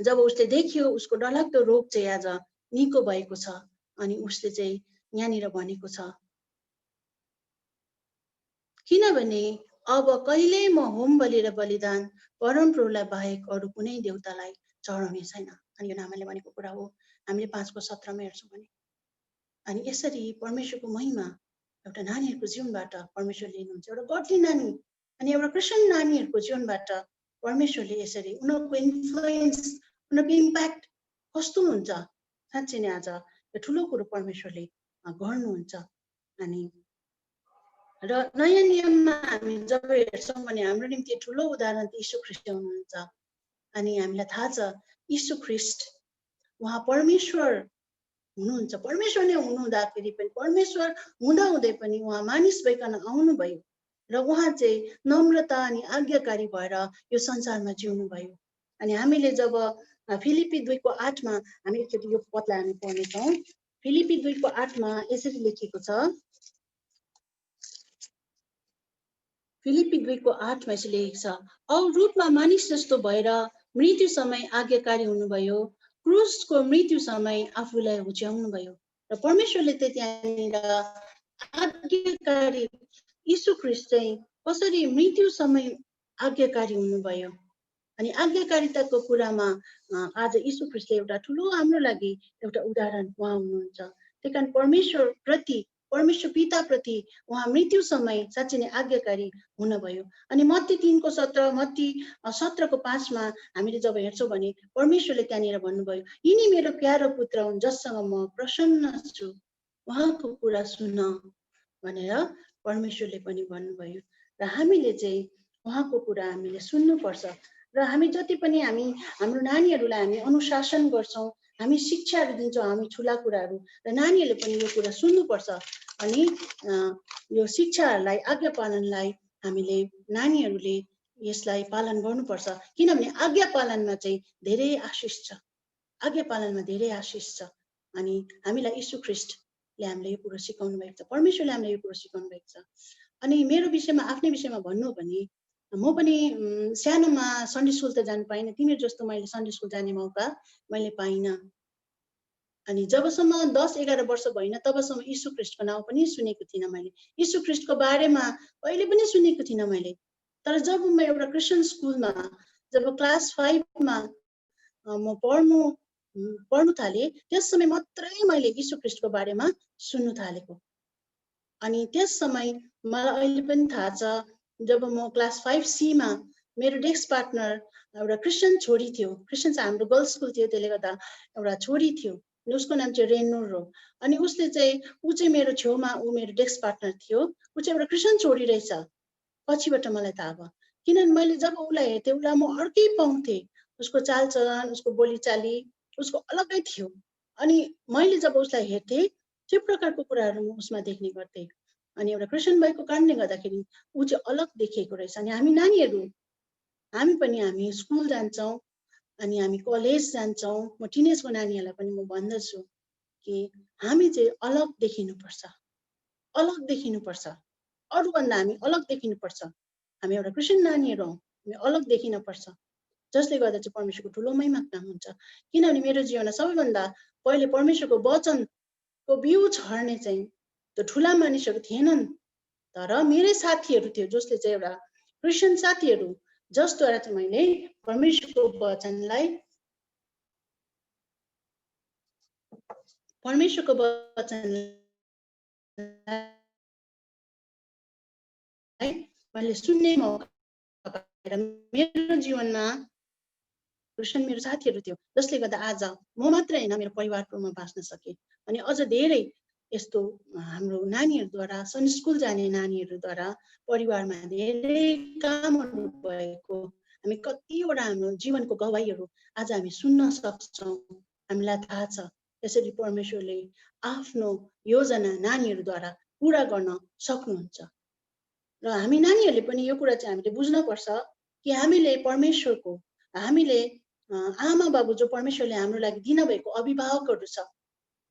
जब उसले देखियो उसको डरलाग्दो रोग चाहिँ आज निको भएको छ, अनि उसले चाहिँ यहाँनिर भनेको छ किनभने अब कहिले म होम बलि र बलिदान परमप्रभुलाई बाहेक अरू कुनै देवतालाई चढाउने छैन। अनि यो नामानले भनेको कुरा हो। हामीले 5 को 17 मा हेर्छौँ भने अनि यसरी परमेश्वरको महिमा एउटा नानीहरूको जीवनबाट परमेश्वर लिनुहुन्छ। एउटा गडली नानी अनि एउटा क्रिस्चियन नानीहरूको जीवनबाट परमेश्वरले यसरी उनीहरूको इन्फ्लुएन्स, उनीहरूको इम्प्याक्ट कस्तो हुन्छ, साँच्चै नै आज यो ठुलो कुरो परमेश्वरले गर्नुहुन्छ। अनि र नयाँ नियममा हामी जब हेर्छौँ भने हाम्रो निम्ति ठुलो उदाहरण त यीशु ख्रीष्ट हुनुहुन्छ। अनि हामीलाई थाहा छ यीशु ख्रीष्ट उहाँ परमेश्वर हुनुहुन्छ। परमेश्वर नै हुनुहुँदाखेरि पनि, परमेश्वर हुँदा हुँदै पनि उहाँ मानिस भइकन आउनुभयो र उहाँ चाहिँ नम्रता अनि आज्ञाकारी भएर यो संसारमा जिउनु भयो। अनि हामीले जब फिलिपी 2 को 8 मा हामी एकचोटि यो पदलाई हामी पढ्नेछौँ। फिलिपी 2 को 8 मा यसरी लेखेको छ, फिलिपी 2 को 8 मा यसरी लेखेको छ, औ रूपमा मानिस जस्तो भएर मृत्यु समय आज्ञाकारी हुनुभयो, क्रुसको मृत्यु समय आफूलाई हुच्याउनु भयो र परमेश्वरले चाहिँ त्यहाँनिर आज्ञाकारी यीशु ख्रीष्ट चाहिँ कसरी मृत्यु समय आज्ञाकारी हुनुभयो। अनि आज्ञाकारिताको कुरामा आज यीशु ख्रीष्टले एउटा ठुलो हाम्रो लागि एउटा उदाहरण उहाँ हुनुहुन्छ। त्यही कारण परमेश्वर पिताप्रति उहाँ मृत्यु समय साँच्चै नै आज्ञाकारी हुनुभयो। अनि मत्ती 3:17 मत्ती 17:5 हामीले जब हेर्छौँ भने परमेश्वरले त्यहाँनिर भन्नुभयो, यिनी मेरो प्यारो पुत्र हुन् जससँग म प्रसन्न छु, उहाँको कुरा सुन भनेर परमेश्वरले पनि भन्नुभयो। र हामीले चाहिँ उहाँको कुरा हामीले सुन्नुपर्छ। र हामी जति पनि हाम्रो नानीहरूलाई हामी अनुशासन गर्छौँ, हामी शिक्षाहरू दिन्छौँ, हामी ठुला कुराहरू, र नानीहरूले पनि यो कुरा सुन्नुपर्छ। अनि यो शिक्षाहरूलाई आज्ञा पालनलाई हामीले नानीहरूले यसलाई पालन गर्नुपर्छ। किनभने आज्ञा पालनमा चाहिँ धेरै आशिष छ, आज्ञा पालनमा धेरै आशिष छ। अनि हामीलाई यीशु ख्रीष्टले हामीले यो कुरो सिकाउनु भएको छ, परमेश्वरले हामीलाई यो कुरो सिकाउनु भएको छ। अनि मेरो विषयमा आफ्नै विषयमा भन्नु हो भने म पनि सानोमा सन्डे स्कुल त जानु पाइनँ, तिमीहरू जस्तो मैले सन्डे स्कुल जाने मौका मैले पाइनँ। अनि जबसम्म 10-11 वर्ष भएन तबसम्म यीशु ख्रीष्टको नाउँ पनि सुनेको थिइनँ मैले, यीशु ख्रीष्टको बारेमा कहिले पनि सुनेको थिइनँ मैले। तर जब म एउटा क्रिस्चियन स्कुलमा जब क्लास 5 मा म पढ्नु थालेँ, त्यस समय मात्रै मैले यीशु ख्रीष्टको बारेमा सुन्नु थालेको। अनि त्यस समय मलाई अहिले पनि थाहा छ, जब म क्लास 5C मा मेरो डेस्क पार्टनर एउटा क्रिस्चियन छोरी थियो, क्रिस्चियन चाहिँ हाम्रो गर्ल्स स्कुल थियो, त्यसले गर्दा एउटा छोरी थियो, उसको नाम चाहिँ रेनुर हो। अनि उसले चाहिँ ऊ चाहिँ मेरो छेउमा ऊ मेरो डेस्क पार्टनर थियो, ऊ चाहिँ एउटा क्रिस्चियन छोरी रहेछ। पछिबाट मलाई थाहा भयो, किनभने मैले जब उसलाई हेर्थेँ उसलाई म अर्कै पाउँथेँ, उसको चालचलन, उसको बोलीचाली उसको अलग्गै थियो। अनि मैले जब उसलाई हेर्थेँ त्यो प्रकारको कुराहरू म उसमा देख्ने गर्थेँ। अनि एउटा क्रिस्चियन भएको कारणले गर्दाखेरि ऊ चाहिँ अलग देखिएको रहेछ। अनि हामी नानीहरू हामी स्कुल जान्छौँ, अनि हामी कलेज जान्छौँ, म टिनेजको नानीहरूलाई पनि म भन्दछु कि हामी चाहिँ अलग देखिनुपर्छ, अलग देखिनुपर्छ, अरूभन्दा हामी अलग देखिनुपर्छ। हामी एउटा क्रिस्चियन नानीहरू हौँ, हामी अलग देखिनुपर्छ, जसले गर्दा चाहिँ परमेश्वरको ठुलो महिमा काम हुन्छ। किनभने मेरो जीवनमा सबैभन्दा पहिले परमेश्वरको वचनको बिउ छर्ने चाहिँ त्यो ठुला मानिसहरू थिएनन्, तर मेरै साथीहरू थियो, जसले चाहिँ एउटा क्रिस्चियन साथीहरू, जसद्वारा चाहिँ मैले परमेश्वरको वचनलाई मैले सुन्ने मौका पाएर मेरो जीवनमा क्रिस्चियन मेरो साथीहरू थियो, जसले गर्दा आज म मात्र होइन मेरो परिवारमा बाँच्न सकेँ। अनि अझ धेरै यस्तो हाम्रो नानीहरूद्वारा सन्डे स्कुल जाने नानीहरूद्वारा परिवारमा धेरै कामहरू भएको हामी कतिवटा हाम्रो जीवनको गवाईहरू आज हामी सुन्न सक्छौँ। हामीलाई थाहा छ यसरी परमेश्वरले आफ्नो योजना नानीहरूद्वारा पुरा गर्न सक्नुहुन्छ। र हामी नानीहरूले पनि यो कुरा चाहिँ हामीले बुझ्नुपर्छ कि हामीले परमेश्वरको आमा बाबु जो परमेश्वरले हाम्रो लागि दिनुभएको अभिभावकहरू छ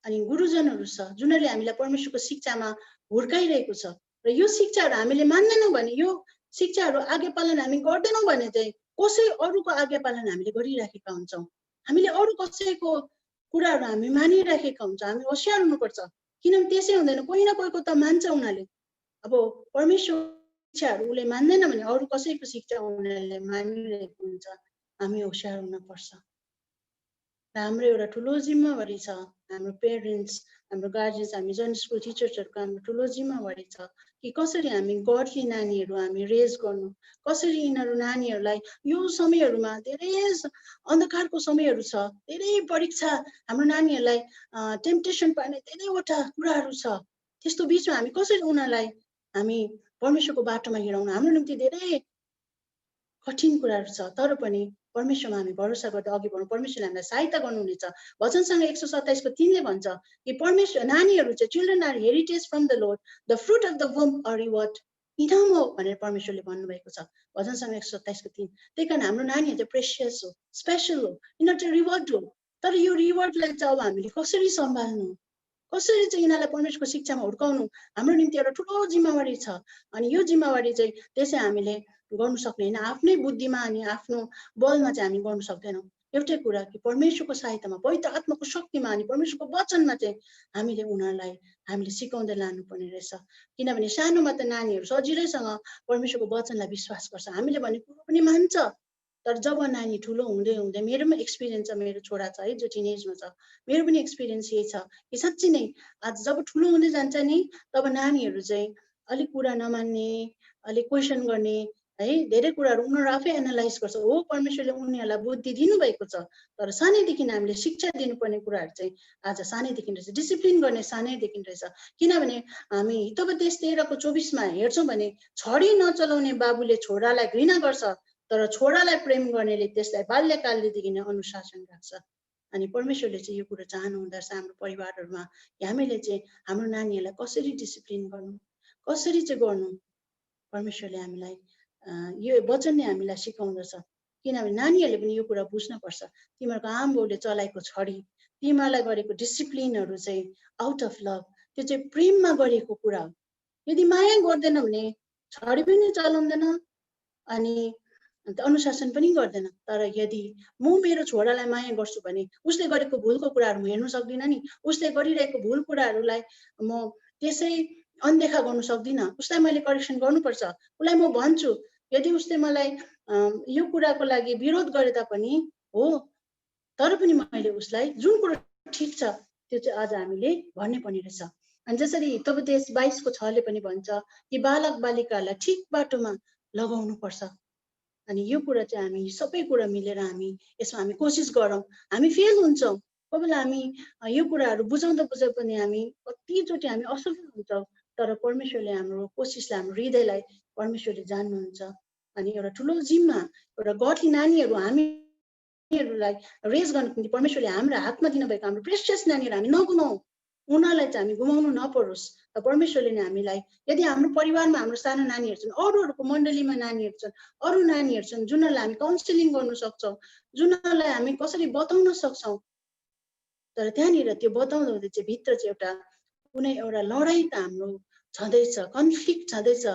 अनि गुरुजनहरू छ, जुनहरूले हामीलाई परमेश्वरको शिक्षामा हुर्काइरहेको छ। र यो शिक्षाहरू हामीले मान्दैनौँ भने, यो शिक्षाहरू आज्ञा पालन हामी गर्दैनौँ भने चाहिँ कसै अरूको आज्ञा पालन हामीले गरिराखेका हुन्छौँ, हामीले अरू कसैको कुराहरू हामी मानिराखेका हुन्छौँ। हामी होसियार हुनुपर्छ, किनभने त्यसै हुँदैन, कोही न कोहीको त मान्छ उनीहरूले। अब परमेश्वर शिक्षाहरू उसले मान्दैन भने अरू कसैको शिक्षा उनीहरूले मानिरहेको हुन्छ। हामी होसियार हुनुपर्छ। र हाम्रो एउटा ठुलो जिम्मेवारी छ, हाम्रो पेरेन्ट्स, हाम्रो गार्जियन्स, हामी सन्डे स्कुल टिचर्सहरूको हाम्रो ठुलो जिम्मेवारी छ कि कसरी हामी गर्थी नानीहरू हामी रेज गर्नु, कसरी यिनीहरू नानीहरूलाई यो समयहरूमा धेरै अन्धकारको समयहरू छ, धेरै परीक्षा, हाम्रो नानीहरूलाई टेम्पटेसन पार्ने धेरैवटा कुराहरू छ, त्यस्तो बिचमा हामी कसरी उनीहरूलाई हामी परमेश्वरको बाटोमा हिँडाउनु हाम्रो निम्ति धेरै कठिन कुराहरू छ। तर पनि परमेश्वरमा हामी भरोसा गर्दा अघि बढ्नु, परमेश्वरले हामीलाई सहायता गर्नुहुनेछ। वचनसँग 127:3ले भन्छ कि परमेश्वर नानीहरू चाहिँ children are heritage from the Lord, the fruit of the womb a reward इनाम हो भनेर परमेश्वरले भन्नुभएको छ वचनसँग 127:3। त्यही कारण हाम्रो नानीहरू चाहिँ प्रेसियस हो, स्पेसल हो, यिनीहरू चाहिँ रिवार्ड हो। तर यो रिवार्डलाई चाहिँ अब हामीले कसरी सम्हाल्नु, कसरी चाहिँ यिनीहरूलाई परमेश्वरको शिक्षामा हुर्काउनु हाम्रो निम्ति एउटा ठुलो जिम्मेवारी छ। अनि यो जिम्मेवारी चाहिँ त्यसै हामीले गर्नु सक्ने होइन, आफ्नै बुद्धिमा अनि आफ्नो बलमा चाहिँ हामी गर्नु सक्दैनौँ। एउटै कुरा कि परमेश्वरको सहायतामा पवित्र आत्माको शक्तिमा अनि परमेश्वरको वचनमा चाहिँ हामीले सिकाउँदै लानुपर्ने रहेछ। किनभने सानोमा त नानीहरू सजिलैसँग परमेश्वरको वचनलाई विश्वास गर्छ, हामीले भनेको कुरो पनि मान्छ। तर जब नानी ठुलो हुँदै हुँदै मेरो पनि एक्सपिरियन्स छ, मेरो छोरा छ है जो टिनेजमा छ, मेरो पनि एक्सपिरियन्स यही छ कि साँच्चै नै आज जब ठुलो हुँदै जान्छ नि तब नानीहरू चाहिँ अलिक कुरा नमान्ने, अलिक क्वेसन गर्ने है, धेरै कुराहरू उनीहरू आफै एनालाइज गर्छ। हो, परमेश्वरले उनीहरूलाई बुद्धि दिनुभएको छ, तर सानैदेखि हामीले शिक्षा दिनुपर्ने कुराहरू चाहिँ आज सानैदेखि रहेछ, डिसिप्लिन गर्ने सानैदेखि रहेछ। किनभने हामी हितोपदेश 13:24 हेर्छौँ भने छडी नचलाउने बाबुले छोरालाई घृणा गर्छ, तर छोरालाई प्रेम गर्नेले त्यसलाई बाल्यकालदेखि नै अनुशासन राख्छ। अनि परमेश्वरले चाहिँ यो कुरा चाहनुहुँदो रहेछ हाम्रो परिवारहरूमा कि हामीले चाहिँ हाम्रो नानीहरूलाई कसरी डिसिप्लिन गर्नु, कसरी चाहिँ गर्नु, परमेश्वरले हामीलाई यो वचनले हामीलाई सिकाउँदछ। किनभने नानीहरूले पनि यो कुरा बुझ्नुपर्छ, तिमीहरूको आमाबाउले चलाएको छडी, तिमीहरूलाई गरेको डिसिप्लिनहरू चाहिँ आउट अफ लभ, त्यो चाहिँ प्रेममा गरेको कुरा हो। यदि माया गर्दैन भने छडी पनि चलाउँदैन अनि अनुशासन पनि गर्दैन। तर यदि म मेरो छोरालाई माया गर्छु भने उसले गरेको भुलको कुराहरू म हेर्नु सक्दिनँ नि, उसले गरिरहेको भुल कुराहरूलाई म त्यसै अनदेखा गर्नु सक्दिनँ, उसलाई मैले करेक्सन गर्नुपर्छ, उसलाई म भन्छु। यदि उसले मलाई यो कुराको लागि विरोध गरे तापनि हो, तर पनि मैले उसलाई जुन कुरो ठिक छ त्यो चाहिँ आज हामीले भन्ने पर्ने रहेछ। अनि जसरी हितोपदेश 22:6 पनि भन्छ कि बालक बालिकाहरूलाई ठिक बाटोमा लगाउनुपर्छ। अनि यो कुरा चाहिँ हामी सबै कुरा मिलेर हामी यसमा हामी कोसिस गरौँ। हामी फेल हुन्छौँ, कोही बेला हामी यो कुराहरू बुझाउँदा पनि हामी कतिचोटि हामी असफल हुन्छौँ, तर परमेश्वरले हाम्रो कोसिसलाई, हाम्रो हृदयलाई परमेश्वरले जान्नुहुन्छ। अनि एउटा ठुलो जिम्मा, एउटा गठली नानीहरू हामीहरूलाई रेज गर्नको निम्ति परमेश्वरले हाम्रो हातमा दिनुभएको हाम्रो प्रेसियस नानीहरू हामी नगुमाउँ, उनीहरूलाई चाहिँ हामी गुमाउनु नपरोस्। र परमेश्वरले नै हामीलाई, यदि हाम्रो परिवारमा हाम्रो सानो नानीहरू छन्, अरूहरूको मण्डलीमा नानीहरू छन्, अरू नानीहरू छन् जुनहरूलाई हामी काउन्सिलिङ गर्न सक्छौँ, जुनहरूलाई हामी कसरी बताउन सक्छौँ, तर त्यहाँनिर त्यो बताउँदा हुँदै चाहिँ भित्र चाहिँ एउटा कुनै एउटा लडाइँ त हाम्रो छँदैछ, कन्फ्लिक्ट छँदैछ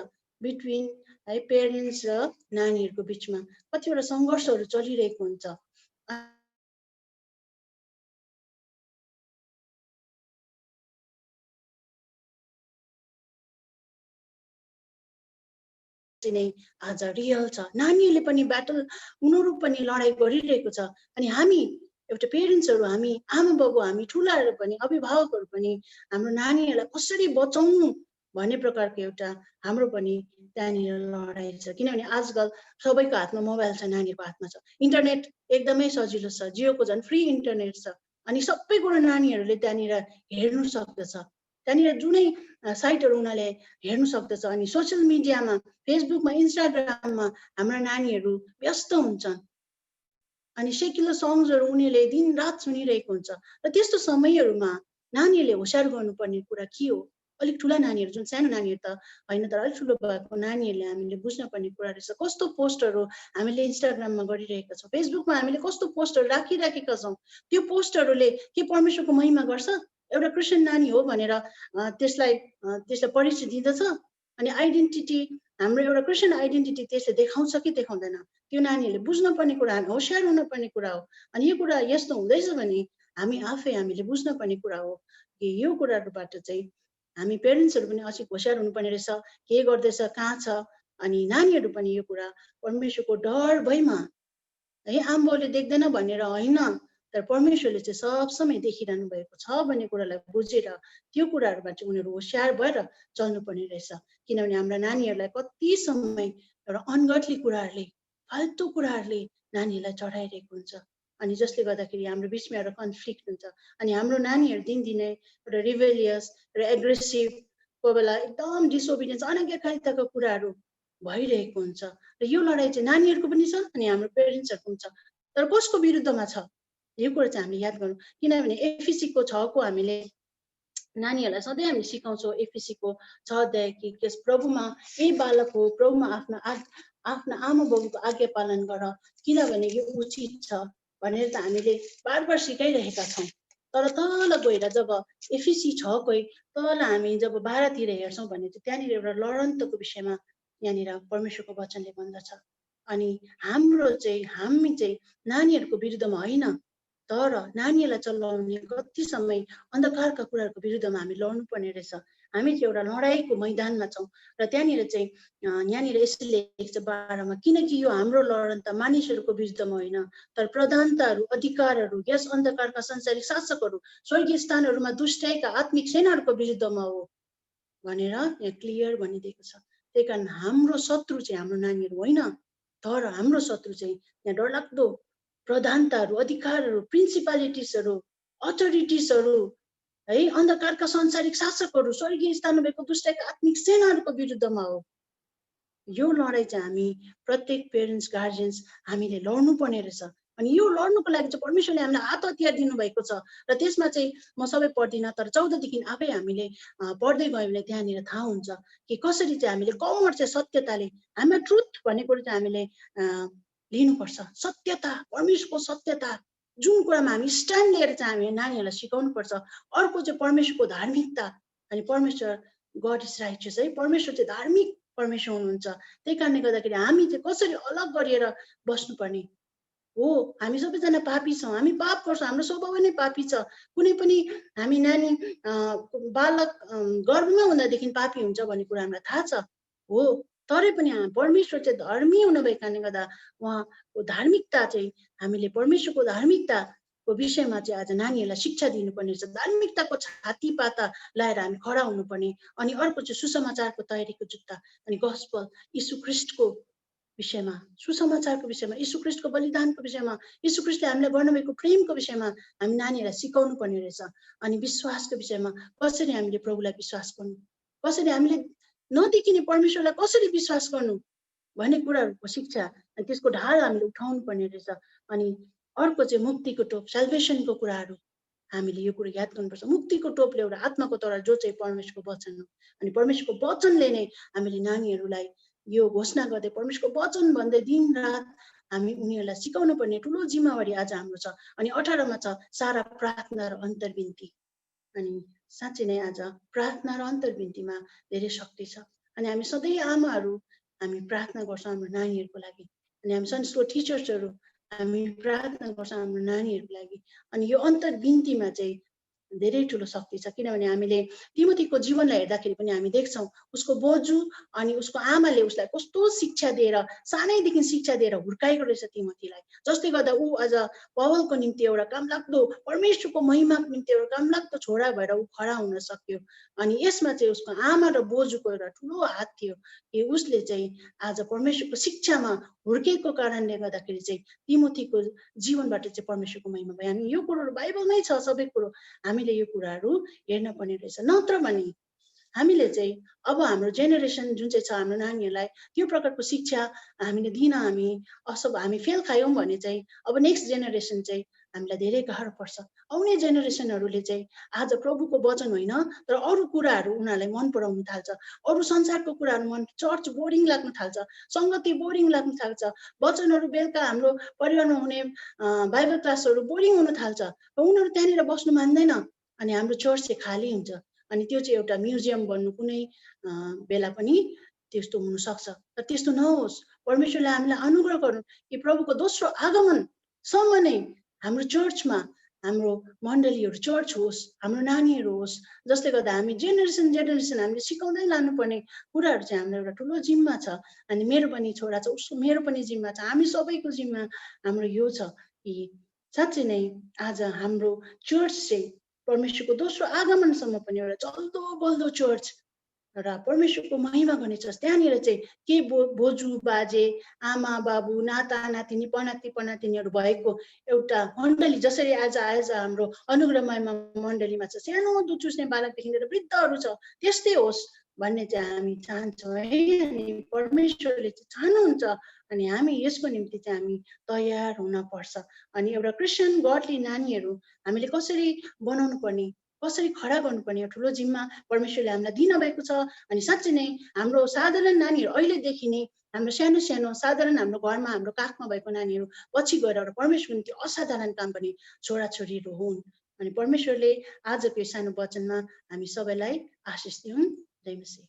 बिट्विन है पेरेन्ट्स र नानीहरूको बिचमा कतिवटा सङ्घर्षहरू चलिरहेको हुन्छ। नै आज रियल छ, नानीहरूले पनि ब्याटल, उनीहरू पनि लडाइँ गरिरहेको छ। अनि हामी एउटा पेरेन्ट्सहरू, हामी आमा बाबु, हामी ठुलाहरू पनि, अभिभावकहरू पनि हाम्रो नानीहरूलाई कसरी बचाउनु भन्ने प्रकारको एउटा हाम्रो पनि त्यहाँनिर लडाइँ छ। किनभने आजकल सबैको हातमा मोबाइल छ, नानीहरूको हातमा छ, इन्टरनेट एकदमै सजिलो छ, जियोको झन् फ्री इन्टरनेट छ। अनि सबै कुरो नानीहरूले त्यहाँनिर हेर्नु सक्दछ, त्यहाँनिर जुनै साइटहरू उनीहरूले हेर्नु सक्दछ। अनि सोसियल मिडियामा, फेसबुकमा, इन्स्टाग्राममा हाम्रा नानीहरू व्यस्त हुन्छन् अनि सेक्युलर सङ्ग्सहरू उनीहरूले दिनरात सुनिरहेको हुन्छ। र त्यस्तो समयहरूमा नानीहरूले होसियार गर्नुपर्ने कुरा के हो? अलिक ठुला नानीहरू, जुन सानो नानीहरू त होइन तर अलिक ठुलो भएको नानीहरूले हामीले बुझ्नुपर्ने कुरा रहेछ। कस्तो पोस्टहरू हामीले इन्स्टाग्राममा गरिरहेका छौँ, फेसबुकमा हामीले कस्तो पोस्टहरू राखिराखेका छौँ, त्यो पोस्टहरूले के परमेश्वरको महिमा गर्छ? एउटा क्रिस्चियन नानी हो भनेर त्यसलाई परिचय दिँदछ? अनि आइडेन्टिटी, हाम्रो एउटा क्रिस्चियन आइडेन्टिटी त्यसले देखाउँछ कि देखाउँदैन? त्यो नानीहरूले बुझ्नुपर्ने कुरा, हामी होसियार हुनुपर्ने कुरा हो। अनि यो कुरा यस्तो हुँदैछ भने हामीले बुझ्नुपर्ने कुरा हो कि यो कुराहरूबाट चाहिँ हामी पेरेन्ट्सहरू पनि अलिक होसियार हुनुपर्ने रहेछ, के गर्दैछ, कहाँ छ। अनि नानीहरू पनि यो कुरा परमेश्वरको डर भयमा है, आमाबाउले देख्दैन भनेर होइन, तर परमेश्वरले चाहिँ सब समय देखिरहनु भएको छ भन्ने कुरालाई बुझेर त्यो कुराहरूमा चाहिँ उनीहरू होसियार भएर चल्नुपर्ने रहेछ। किनभने हाम्रा नानीहरूलाई कति समय एउटा अनगढली कुराहरूले, फाल्तु कुराहरूले नानीहरूलाई चढाइरहेको हुन्छ। अनि जसले गर्दाखेरि हाम्रो बिचमा एउटा कन्फ्लिक्ट हुन्छ। अनि हाम्रो नानीहरू दिनदिनै एउटा रिभेलियस र एग्रेसिभ, कोही बेला एकदम डिसओबिडियन्स, अनाज्ञाकारिताको कुराहरू भइरहेको हुन्छ। र यो लडाइँ चाहिँ नानीहरूको पनि छ अनि हाम्रो पेरेन्ट्सहरूको पनि छ। तर कसको विरुद्धमा छ यो कुरा चाहिँ हामीले याद गर्नु। किनभने एफिसीको 6 हामीले नानीहरूलाई सधैँ हामी सिकाउँछौँ, एफिसीको 6 अध्याय कि प्रभुमा यही बालक हो, प्रभुमा आफ्ना आमा बाबुको आज्ञा पालन गर, किनभने यो उचित छ भनेर त हामीले बार बार सिकाइरहेका छौँ। तर तल गएर जब एफिसी 6 तल हामी जब 12तिर हेर्छौँ भने चाहिँ त्यहाँनिर एउटा लडन्तको विषयमा यहाँनिर परमेश्वरको वचनले भन्दछ। अनि हामी चाहिँ नानीहरूको विरुद्धमा होइन, तर नानीहरूलाई चलाउने कति समय अन्धकारका कुराहरूको विरुद्धमा हामी लड्नुपर्ने रहेछ। हामी चाहिँ एउटा लडाइँको मैदानमा छौँ र त्यहाँनिर चाहिँ यहाँनिर यसले लेखेको छ 12 मा, किनकि यो हाम्रो लडन त मानिसहरूको विरुद्धमा होइन, तर प्रधानताहरू, अधिकारहरू, यस अन्धकारका संसारिक शासकहरू, स्वर्गीय स्थानहरूमा दुष्टाइका आत्मिक सेनाहरूको विरुद्धमा हो भनेर यहाँ क्लियर भनिदिएको छ। त्यही कारण हाम्रो शत्रु चाहिँ हाम्रो नानीहरू होइन, तर हाम्रो शत्रु चाहिँ यहाँ डरलाग्दो प्रधानताहरू, अधिकारहरू, प्रिन्सिपालिटिजहरू, अथोरिटिजहरू है, अन्धकारका संसारिक शासकहरू, स्वर्गीय स्थानमा भएको दुष्टका आत्मिक सेनाहरूको विरुद्धमा हो। यो लडाइँ चाहिँ हामी प्रत्येक पेरेन्ट्स, गार्जियन्स हामीले लड्नुपर्ने रहेछ। अनि यो लड्नुको लागि चाहिँ परमेश्वरले हामीलाई हात हतियार दिनुभएको छ र त्यसमा चाहिँ म सबै पढ्दिनँ, तर 14 देखि आफै हामीले पढ्दै गयो भने त्यहाँनिर थाहा हुन्छ कि कसरी चाहिँ हामीले कमर चाहिँ सत्यताले, हाम्रो ट्रुथ भन्ने कुरो चाहिँ हामीले लिनुपर्छ। सत्यता, परमेश्वरको सत्यता, जुन कुरामा हामी स्ट्यान्ड लिएर चाहिँ हामी नानीहरूलाई सिकाउनु पर्छ। अर्को चाहिँ परमेश्वरको धार्मिकता। अनि परमेश्वर गड इज राइटियस है, परमेश्वर चाहिँ धार्मिक परमेश्वर हुनुहुन्छ। त्यही कारणले गर्दाखेरि हामी चाहिँ कसरी अलग गरिएर बस्नुपर्ने हो। हामी सबैजना पापी छौँ, हामी पाप गर्छौँ, हाम्रो स्वभाव नै पापी छ। कुनै पनि हामी नानी बालक गर्भमा हुँदादेखि पापी हुन्छ भन्ने कुरा हामीलाई थाहा छ हो, तरै पनि परमेश्वर चाहिँ धर्मी हुनुभएको कारणले गर्दा उहाँको धार्मिकता चाहिँ हामीले परमेश्वरको धार्मिकताको विषयमा चाहिँ आज नानीहरूलाई शिक्षा दिनुपर्ने छ। धार्मिकताको छाती पाता लाएर हामी खडा हुनुपर्ने। अनि अर्को चाहिँ सुसमाचारको तयारीको जुत्ता, अनि गस्पल यीशु ख्रीष्टको विषयमा, सुसमाचारको विषयमा, यीशु ख्रीष्टको बलिदानको विषयमा, यीशु ख्रीष्टले हामीलाई गर्नुभएको प्रेमको विषयमा हामी नानीहरूलाई सिकाउनु पर्ने रहेछ। अनि विश्वासको विषयमा कसरी हामीले प्रभुलाई विश्वास गर्नु, कसरी हामीले नदेखिने परमेश्वरलाई कसरी विश्वास गर्नु भन्ने कुराहरूको शिक्षा, अनि त्यसको ढाल हामीले उठाउनु पर्ने रहेछ। अनि अर्को चाहिँ मुक्तिको टोप, साल्भेसनको कुराहरू हामीले यो कुरा याद गर्नुपर्छ। मुक्तिको टोपले एउटा आत्माको तर जो चाहिँ परमेश्वरको वचन हो। अनि परमेश्वरको वचनले नै हामीले नानीहरूलाई यो घोषणा गर्दै परमेश्वरको वचन भन्दै दिन रात हामी उनीहरूलाई सिकाउनु पर्ने ठुलो जिम्मेवारी आज हाम्रो छ। अनि 18 मा छ सारा प्रार्थना र अन्तर्विन्ती। अनि साँच्चै नै आज प्रार्थना र अन्तर्विन्तीमा धेरै शक्ति छ। अनि हामी सधैँ आमाहरू हामी प्रार्थना गर्छौँ हाम्रो नानीहरूको लागि। अनि हामी सन्डे स्कुल टिचर्सहरू हामी प्रार्थना गर्छौँ हाम्रो नानीहरूको लागि। अनि यो अन्तर्विन्तीमा चाहिँ धेरै ठुलो शक्ति छ। किनभने हामीले तिमोथीको जीवनलाई हेर्दाखेरि पनि हामी देख्छौँ उसको बोजू अनि उसको आमाले उसलाई कस्तो शिक्षा दिएर, सानैदेखि शिक्षा दिएर हुर्काएको रहेछ तिमोथीलाई। जसले गर्दा ऊ आज पवलको निम्ति एउटा कामलाग्दो, परमेश्वरको महिमाको निम्ति एउटा कामलाग्दो छोरा भएर ऊ खडा हुन सक्यो। अनि यसमा चाहिँ उसको आमा र बोजूको एउटा ठुलो हात थियो कि उसले चाहिँ आज परमेश्वरको शिक्षामा हुर्केको कारणले गर्दाखेरि चाहिँ तिमोथीको जीवनबाट चाहिँ परमेश्वरको महिमा भयो। हामी यो कुरोहरू बाइबलमै छ, सबै कुरो हामीले यो कुराहरू हेर्न पर्ने रहेछ। नत्र भने हामीले चाहिँ अब हाम्रो जेनेरेसन जुन चाहिँ छ हाम्रो नानीहरूलाई त्यो प्रकारको शिक्षा हामीले दिन हामी फेल खायौँ भने चाहिँ अब नेक्स्ट जेनेरेसन चाहिँ हामीलाई धेरै गाह्रो पर्छ। आउने जेनेरेसनहरूले चाहिँ आज प्रभुको वचन होइन तर अरू कुराहरू उनीहरूलाई मन पराउन थाल्छ। अरू संसारको कुराहरू चर्च बोरिङ लाग्न थाल्छ, सङ्गति बोरिङ लाग्न थाल्छ, वचनहरू बेलुका हाम्रो परिवारमा हुने बाइबल क्लासहरू बोरिङ हुन थाल्छ र उनीहरू त्यहाँनिर बस्नु मान्दैन। अनि हाम्रो चर्च चाहिँ खाली हुन्छ। अनि त्यो चाहिँ एउटा म्युजियम बन्नु कुनै बेला पनि त्यस्तो हुनसक्छ। तर त्यस्तो नहोस्। परमेश्वरले हामीलाई अनुग्रह गर्नु कि प्रभुको दोस्रो आगमनसम्म नै हाम्रो चर्चमा हाम्रो मण्डलीहरू चर्च होस्, हाम्रो नानीहरू होस्, जसले गर्दा हामी जेनेरेसन हामीले सिकाउँदै लानुपर्ने कुराहरू चाहिँ हाम्रो एउटा ठुलो जिम्मा छ। अनि मेरो पनि छोरा छ, उसको मेरो पनि जिम्मा छ, हामी सबैको जिम्मा हाम्रो यो छ कि साँच्चै नै आज हाम्रो चर्च चाहिँ परमेश्वरको दोस्रो आगमनसम्म पनि एउटा चल्दो बल्दो चर्च र परमेश्वरको महिमा गर्ने चर्च। त्यहाँनिर चाहिँ के बोजू बाजे, आमा बाबु, नाता नातिनी, पनाति पनातिनीहरू भएको एउटा मण्डली, जसरी आज हाम्रो अनुग्रहमय मण्डलीमा छ सानो दुध चुस्ने बालकदेखि लिएर वृद्धहरू छ, त्यस्तै होस् भन्ने चाहिँ हामी चाहन्छौँ है। अनि परमेश्वरले चाहिँ चाहनुहुन्छ। अनि हामी यसको निम्ति चाहिँ हामी तयार हुन पर्छ। अनि एउटा क्रिस्चियन गडली नानीहरू हामीले कसरी बनाउनु पर्ने, कसरी खडा गर्नुपर्ने ठुलो जिम्मा परमेश्वरले हामीलाई दिनुभएको छ। अनि साँच्चै नै हाम्रो साधारण नानीहरू अहिलेदेखि नै हाम्रो सानो सानो साधारण हाम्रो घरमा हाम्रो काखमा भएको नानीहरू पछि गएर एउटा परमेश्वरको निम्ति असाधारण काम गर्ने छोराछोरीहरू हुन्। अनि परमेश्वरले आजको यो सानो वचनमा हामी सबैलाई आशिष दिउन्। जय मसीह।